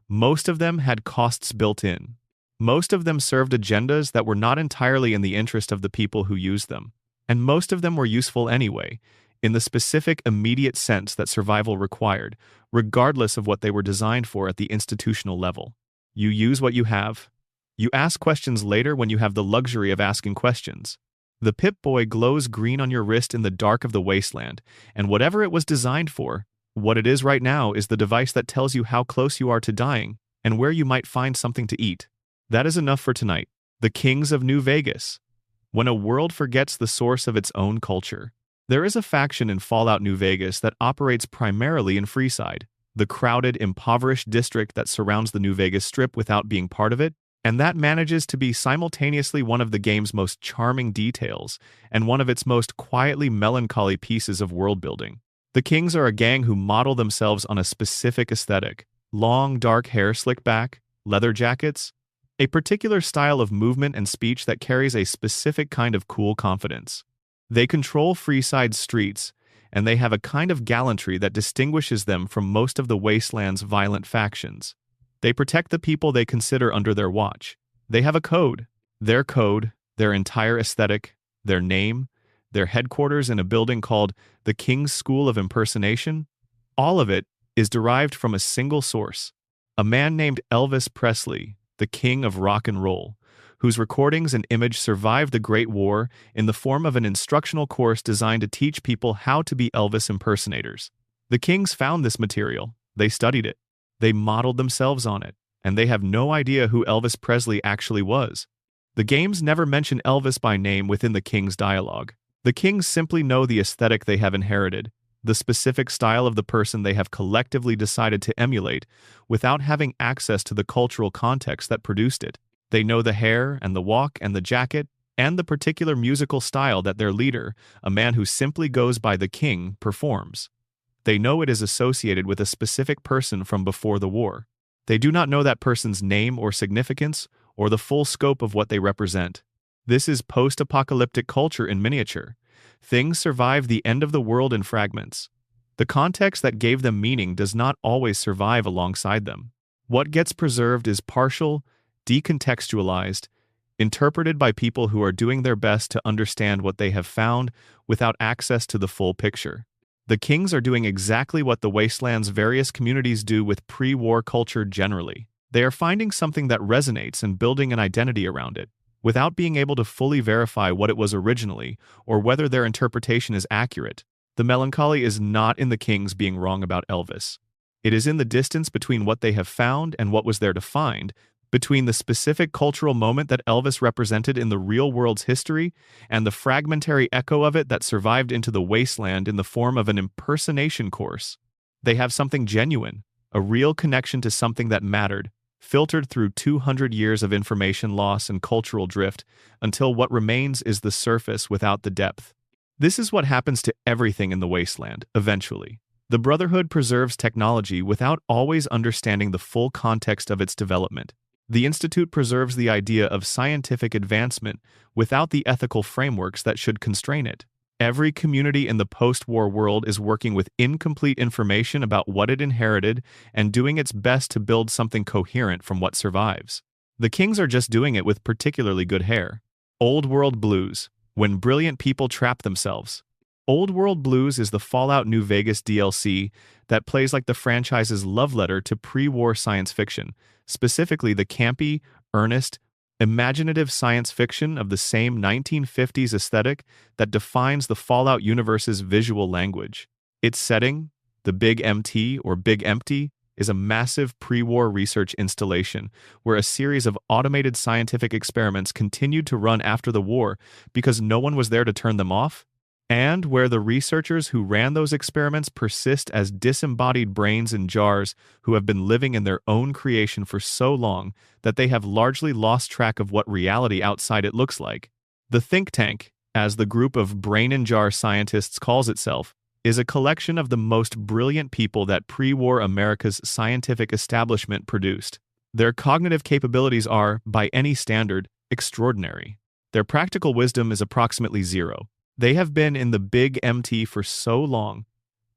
Most of them had costs built in. Most of them served agendas that were not entirely in the interest of the people who used them. And most of them were useful anyway, in the specific immediate sense that survival required, regardless of what they were designed for at the institutional level. You use what you have. You ask questions later when you have the luxury of asking questions. The Pip-Boy glows green on your wrist in the dark of the wasteland, and whatever it was designed for, what it is right now is the device that tells you how close you are to dying and where you might find something to eat. That is enough for tonight. The Kings of New Vegas. When a world forgets the source of its own culture. There is a faction in Fallout New Vegas that operates primarily in Freeside, the crowded, impoverished district that surrounds the New Vegas Strip without being part of it, and that manages to be simultaneously one of the game's most charming details and one of its most quietly melancholy pieces of world-building. The Kings are a gang who model themselves on a specific aesthetic: long, dark hair slicked back, leather jackets, a particular style of movement and speech that carries a specific kind of cool confidence. They control Freeside's streets, and they have a kind of gallantry that distinguishes them from most of the Wasteland's violent factions. They protect the people they consider under their watch. They have a code. Their code, their entire aesthetic, their name, their headquarters in a building called the King's School of Impersonation, all of it is derived from a single source, a man named Elvis Presley, the king of rock and roll, whose recordings and image survived the Great War in the form of an instructional course designed to teach people how to be Elvis impersonators. The kings found this material, they studied it, they modeled themselves on it, and they have no idea who Elvis Presley actually was. The games never mention Elvis by name within the king's dialogue. The kings simply know the aesthetic they have inherited, the specific style of the person they have collectively decided to emulate, without having access to the cultural context that produced it. They know the hair and the walk and the jacket, and the particular musical style that their leader, a man who simply goes by the king, performs. They know it is associated with a specific person from before the war. They do not know that person's name or significance, or the full scope of what they represent. This is post-apocalyptic culture in miniature. Things survive the end of the world in fragments. The context that gave them meaning does not always survive alongside them. What gets preserved is partial, decontextualized, interpreted by people who are doing their best to understand what they have found without access to the full picture. The kings are doing exactly what the wasteland's various communities do with pre-war culture generally. They are finding something that resonates and building an identity around it, without being able to fully verify what it was originally or whether their interpretation is accurate. The melancholy is not in the kings being wrong about Elvis. It is in the distance between what they have found and what was there to find, between the specific cultural moment that Elvis represented in the real world's history and the fragmentary echo of it that survived into the wasteland in the form of an impersonation course. They have something genuine, a real connection to something that mattered, filtered through 200 years of information loss and cultural drift, until what remains is the surface without the depth. This is what happens to everything in the wasteland, eventually. The Brotherhood preserves technology without always understanding the full context of its development. The Institute preserves the idea of scientific advancement without the ethical frameworks that should constrain it. Every community in the post-war world is working with incomplete information about what it inherited and doing its best to build something coherent from what survives. The kings are just doing it with particularly good hair. Old World Blues, when brilliant people trap themselves. Old World Blues is the Fallout New Vegas DLC that plays like the franchise's love letter to pre-war science fiction, specifically the campy, earnest, imaginative science fiction of the same 1950s aesthetic that defines the Fallout universe's visual language. Its setting, the Big MT or Big Empty, is a massive pre-war research installation where a series of automated scientific experiments continued to run after the war because no one was there to turn them off, and where the researchers who ran those experiments persist as disembodied brains in jars who have been living in their own creation for so long that they have largely lost track of what reality outside it looks like. The think tank, as the group of brain-in-jar scientists calls itself, is a collection of the most brilliant people that pre-war America's scientific establishment produced. Their cognitive capabilities are, by any standard, extraordinary. Their practical wisdom is approximately zero. They have been in the Big MT for so long,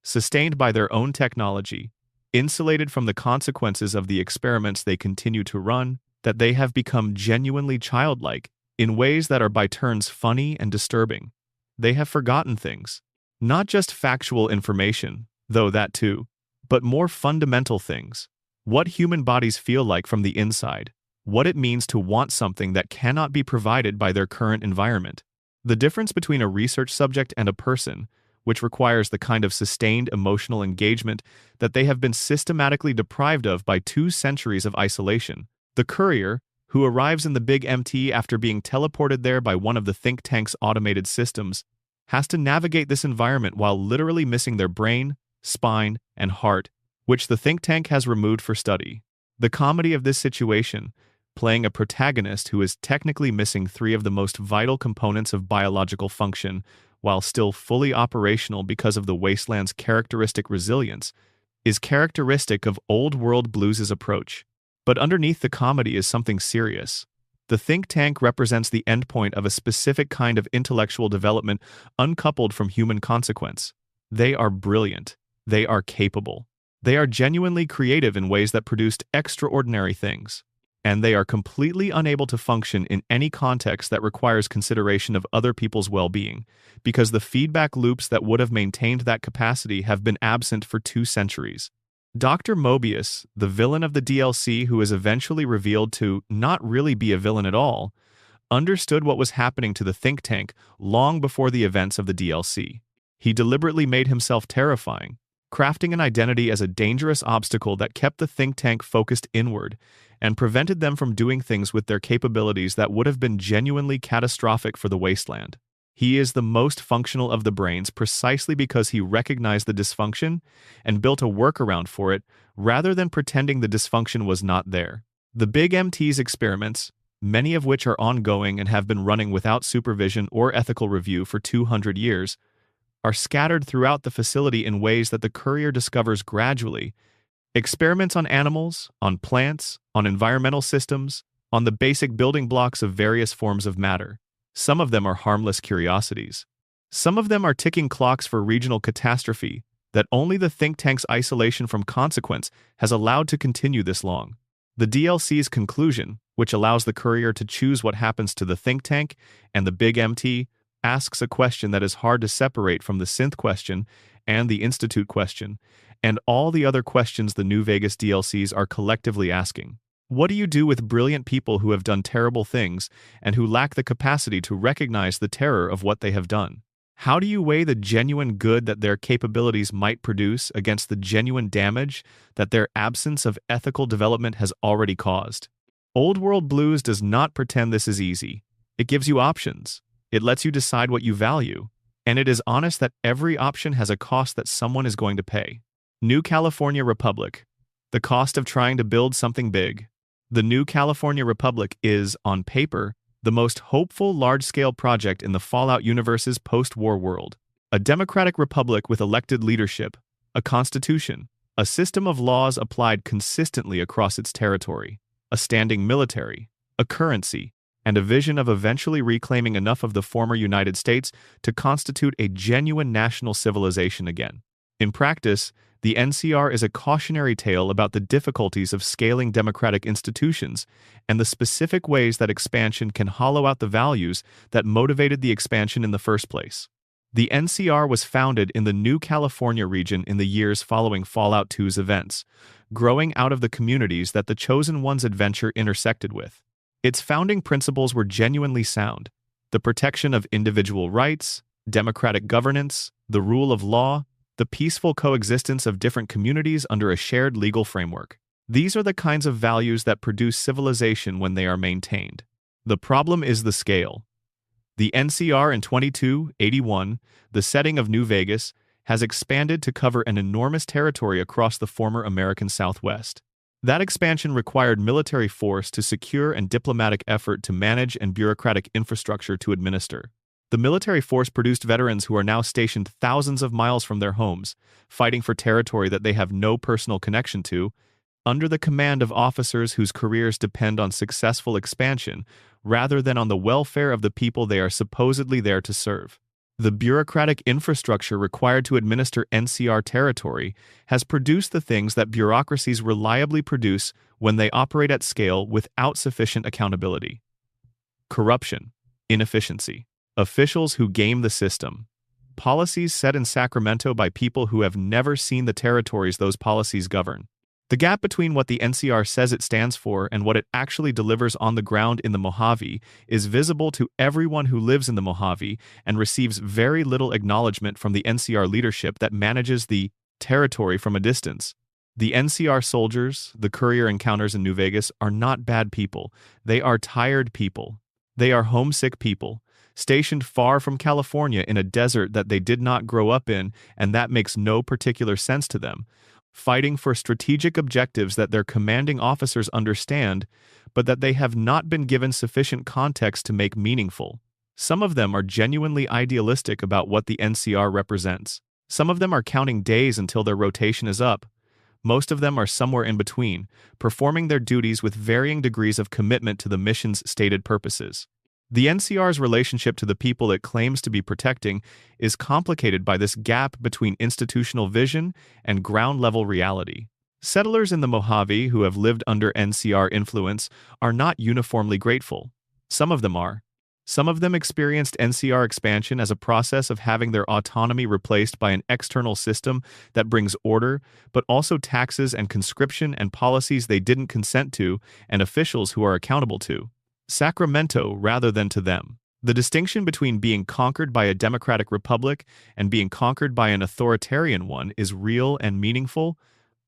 sustained by their own technology, insulated from the consequences of the experiments they continue to run, that they have become genuinely childlike in ways that are by turns funny and disturbing. They have forgotten things. Not just factual information, though that too, but more fundamental things. What human bodies feel like from the inside. What it means to want something that cannot be provided by their current environment. The difference between a research subject and a person, which requires the kind of sustained emotional engagement that they have been systematically deprived of by 2 centuries of isolation. The courier, who arrives in the Big MT after being teleported there by one of the think tank's automated systems, has to navigate this environment while literally missing their brain, spine, and heart, which the think tank has removed for study. The comedy of this situation, playing a protagonist who is technically missing 3 of the most vital components of biological function, while still fully operational because of the wasteland's characteristic resilience, is characteristic of Old World Blues' approach. But underneath the comedy is something serious. The think tank represents the endpoint of a specific kind of intellectual development uncoupled from human consequence. They are brilliant. They are capable. They are genuinely creative in ways that produced extraordinary things. And they are completely unable to function in any context that requires consideration of other people's well-being, because the feedback loops that would have maintained that capacity have been absent for 2 centuries. Dr. Mobius, the villain of the DLC who is eventually revealed to not really be a villain at all, understood what was happening to the think tank long before the events of the DLC. He deliberately made himself terrifying, crafting an identity as a dangerous obstacle that kept the think tank focused inward and prevented them from doing things with their capabilities that would have been genuinely catastrophic for the wasteland. He is the most functional of the brains precisely because he recognized the dysfunction and built a workaround for it rather than pretending the dysfunction was not there. The Big MT's experiments, many of which are ongoing and have been running without supervision or ethical review for 200 years, are scattered throughout the facility in ways that the courier discovers gradually. Experiments on animals, on plants, on environmental systems, on the basic building blocks of various forms of matter. Some of them are harmless curiosities. Some of them are ticking clocks for regional catastrophe that only the think tank's isolation from consequence has allowed to continue this long. The DLC's conclusion, which allows the courier to choose what happens to the think tank and the Big MT, asks a question that is hard to separate from the synth question and the institute question, and all the other questions the New Vegas DLCs are collectively asking. What do you do with brilliant people who have done terrible things and who lack the capacity to recognize the terror of what they have done? How do you weigh the genuine good that their capabilities might produce against the genuine damage that their absence of ethical development has already caused? Old World Blues does not pretend this is easy. It gives you options. It lets you decide what you value. And it is honest that every option has a cost that someone is going to pay. New California Republic. The cost of trying to build something big. The New California Republic is, on paper, the most hopeful large-scale project in the Fallout universe's post-war world. A democratic republic with elected leadership, a constitution, a system of laws applied consistently across its territory, a standing military, a currency, and a vision of eventually reclaiming enough of the former United States to constitute a genuine national civilization again. In practice, the NCR is a cautionary tale about the difficulties of scaling democratic institutions and the specific ways that expansion can hollow out the values that motivated the expansion in the first place. The NCR was founded in the New California region in the years following Fallout 2's events, growing out of the communities that the Chosen One's adventure intersected with. Its founding principles were genuinely sound: the protection of individual rights, democratic governance, the rule of law, the peaceful coexistence of different communities under a shared legal framework. These are the kinds of values that produce civilization when they are maintained. The problem is the scale. The NCR in 2281, the setting of New Vegas, has expanded to cover an enormous territory across the former American Southwest. That expansion required military force to secure and diplomatic effort to manage and bureaucratic infrastructure to administer. The military force produced veterans who are now stationed thousands of miles from their homes, fighting for territory that they have no personal connection to, under the command of officers whose careers depend on successful expansion rather than on the welfare of the people they are supposedly there to serve. The bureaucratic infrastructure required to administer NCR territory has produced the things that bureaucracies reliably produce when they operate at scale without sufficient accountability: corruption, inefficiency, officials who game the system, policies set in Sacramento by people who have never seen the territories those policies govern. The gap between what the NCR says it stands for and what it actually delivers on the ground in the Mojave is visible to everyone who lives in the Mojave and receives very little acknowledgement from the NCR leadership that manages the territory from a distance. The NCR soldiers the courier encounters in New Vegas are not bad people. They are tired people. They are homesick people, stationed far from California in a desert that they did not grow up in and that makes no particular sense to them, fighting for strategic objectives that their commanding officers understand, but that they have not been given sufficient context to make meaningful. Some of them are genuinely idealistic about what the NCR represents. Some of them are counting days until their rotation is up. Most of them are somewhere in between, performing their duties with varying degrees of commitment to the mission's stated purposes. The NCR's relationship to the people it claims to be protecting is complicated by this gap between institutional vision and ground-level reality. Settlers in the Mojave who have lived under NCR influence are not uniformly grateful. Some of them are. Some of them experienced NCR expansion as a process of having their autonomy replaced by an external system that brings order, but also taxes and conscription and policies they didn't consent to and officials who are accountable to Sacramento rather than to them. The distinction between being conquered by a democratic republic and being conquered by an authoritarian one is real and meaningful,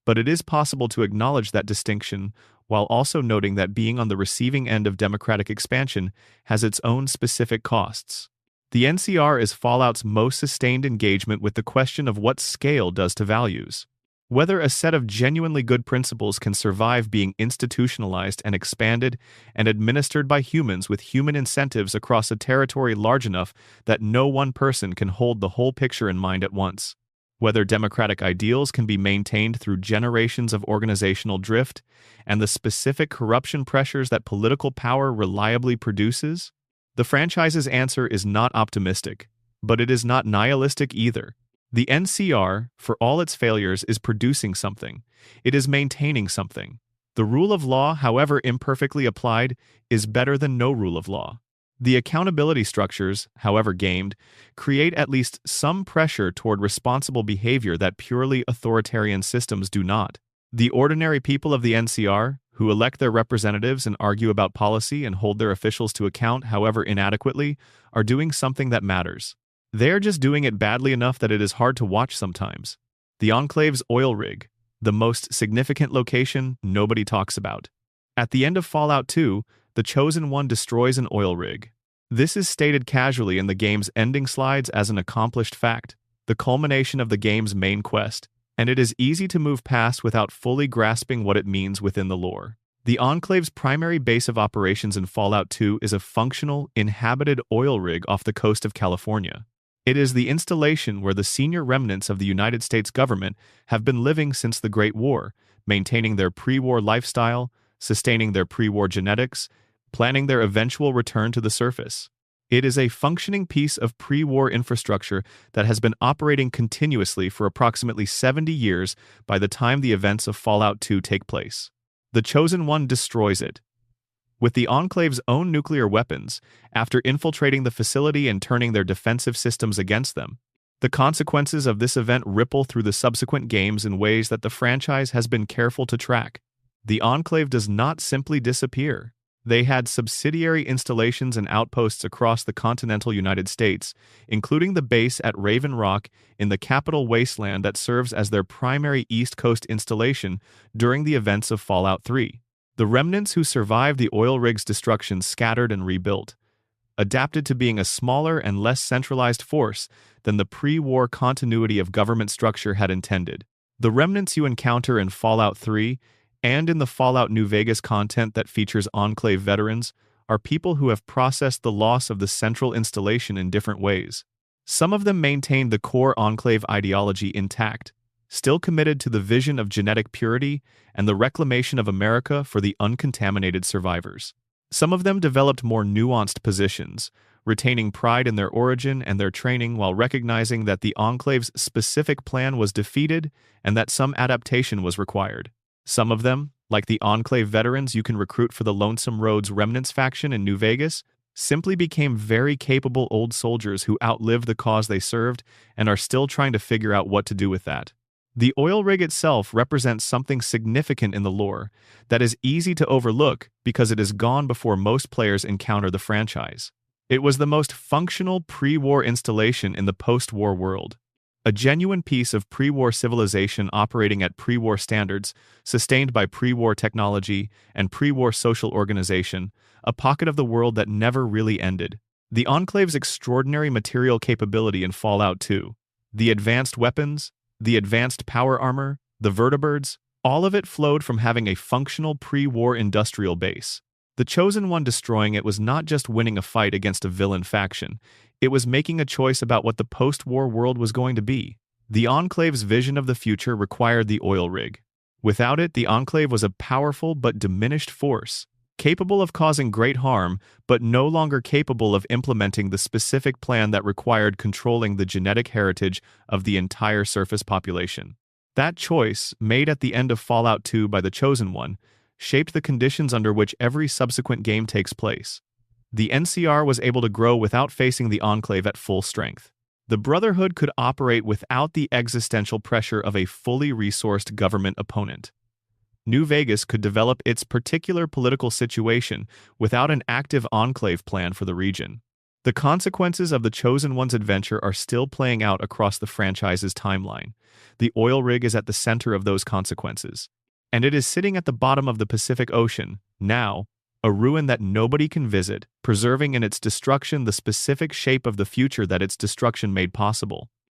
but it is possible to acknowledge that distinction while also noting that being on the receiving end of democratic expansion has its own specific costs. The NCR is Fallout's most sustained engagement with the question of what scale does to values. Whether a set of genuinely good principles can survive being institutionalized and expanded and administered by humans with human incentives across a territory large enough that no one person can hold the whole picture in mind at once. Whether democratic ideals can be maintained through generations of organizational drift and the specific corruption pressures that political power reliably produces. The franchise's answer is not optimistic, but it is not nihilistic either. The NCR, for all its failures, is producing something. It is maintaining something. The rule of law, however imperfectly applied, is better than no rule of law. The accountability structures, however gamed, create at least some pressure toward responsible behavior that purely authoritarian systems do not. The ordinary people of the NCR, who elect their representatives and argue about policy and hold their officials to account, however inadequately, are doing something that matters. They are just doing it badly enough that it is hard to watch sometimes. The Enclave's oil rig, the most significant location nobody talks about. At the end of Fallout 2, the Chosen One destroys an oil rig. This is stated casually in the game's ending slides as an accomplished fact, the culmination of the game's main quest, and it is easy to move past without fully grasping what it means within the lore. The Enclave's primary base of operations in Fallout 2 is a functional, inhabited oil rig off the coast of California. It is the installation where the senior remnants of the United States government have been living since the Great War, maintaining their pre-war lifestyle, sustaining their pre-war genetics, planning their eventual return to the surface. It is a functioning piece of pre-war infrastructure that has been operating continuously for approximately 70 years by the time the events of Fallout 2 take place. The Chosen One destroys it. With the Enclave's own nuclear weapons, after infiltrating the facility and turning their defensive systems against them. The consequences of this event ripple through the subsequent games in ways that the franchise has been careful to track. The Enclave does not simply disappear. They had subsidiary installations and outposts across the continental United States, including the base at Raven Rock in the capital Wasteland that serves as their primary East Coast installation during the events of Fallout 3. The remnants who survived the oil rig's destruction scattered and rebuilt, adapted to being a smaller and less centralized force than the pre-war continuity of government structure had intended. The remnants you encounter in Fallout 3 and in the Fallout New Vegas content that features Enclave veterans are people who have processed the loss of the central installation in different ways. Some of them maintained the core Enclave ideology intact, still committed to the vision of genetic purity and the reclamation of America for the uncontaminated survivors. Some of them developed more nuanced positions, retaining pride in their origin and their training while recognizing that the Enclave's specific plan was defeated and that some adaptation was required. Some of them, like the Enclave veterans you can recruit for the Lonesome Roads Remnants faction in New Vegas, simply became very capable old soldiers who outlived the cause they served and are still trying to figure out what to do with that. The oil rig itself represents something significant in the lore that is easy to overlook because it is gone before most players encounter the franchise. It was the most functional pre-war installation in the post-war world. A genuine piece of pre-war civilization operating at pre-war standards, sustained by pre-war technology and pre-war social organization, a pocket of the world that never really ended. The Enclave's extraordinary material capability in Fallout 2, the advanced weapons, the advanced power armor, the vertibirds, all of it flowed from having a functional pre-war industrial base. The Chosen One destroying it was not just winning a fight against a villain faction, it was making a choice about what the post-war world was going to be. The Enclave's vision of the future required the oil rig. Without it, the Enclave was a powerful but diminished force, capable of causing great harm, but no longer capable of implementing the specific plan that required controlling the genetic heritage of the entire surface population. That choice, made at the end of Fallout 2 by the Chosen One, shaped the conditions under which every subsequent game takes place. The NCR was able to grow without facing the Enclave at full strength. The Brotherhood could operate without the existential pressure of a fully resourced government opponent. New Vegas could develop its particular political situation without an active Enclave plan for the region. The consequences of the Chosen One's adventure are still playing out across the franchise's timeline. The oil rig is at the center of those consequences, and it is sitting at the bottom of the Pacific Ocean, now, a ruin that nobody can visit, preserving in its destruction the specific shape of the future that its destruction made possible.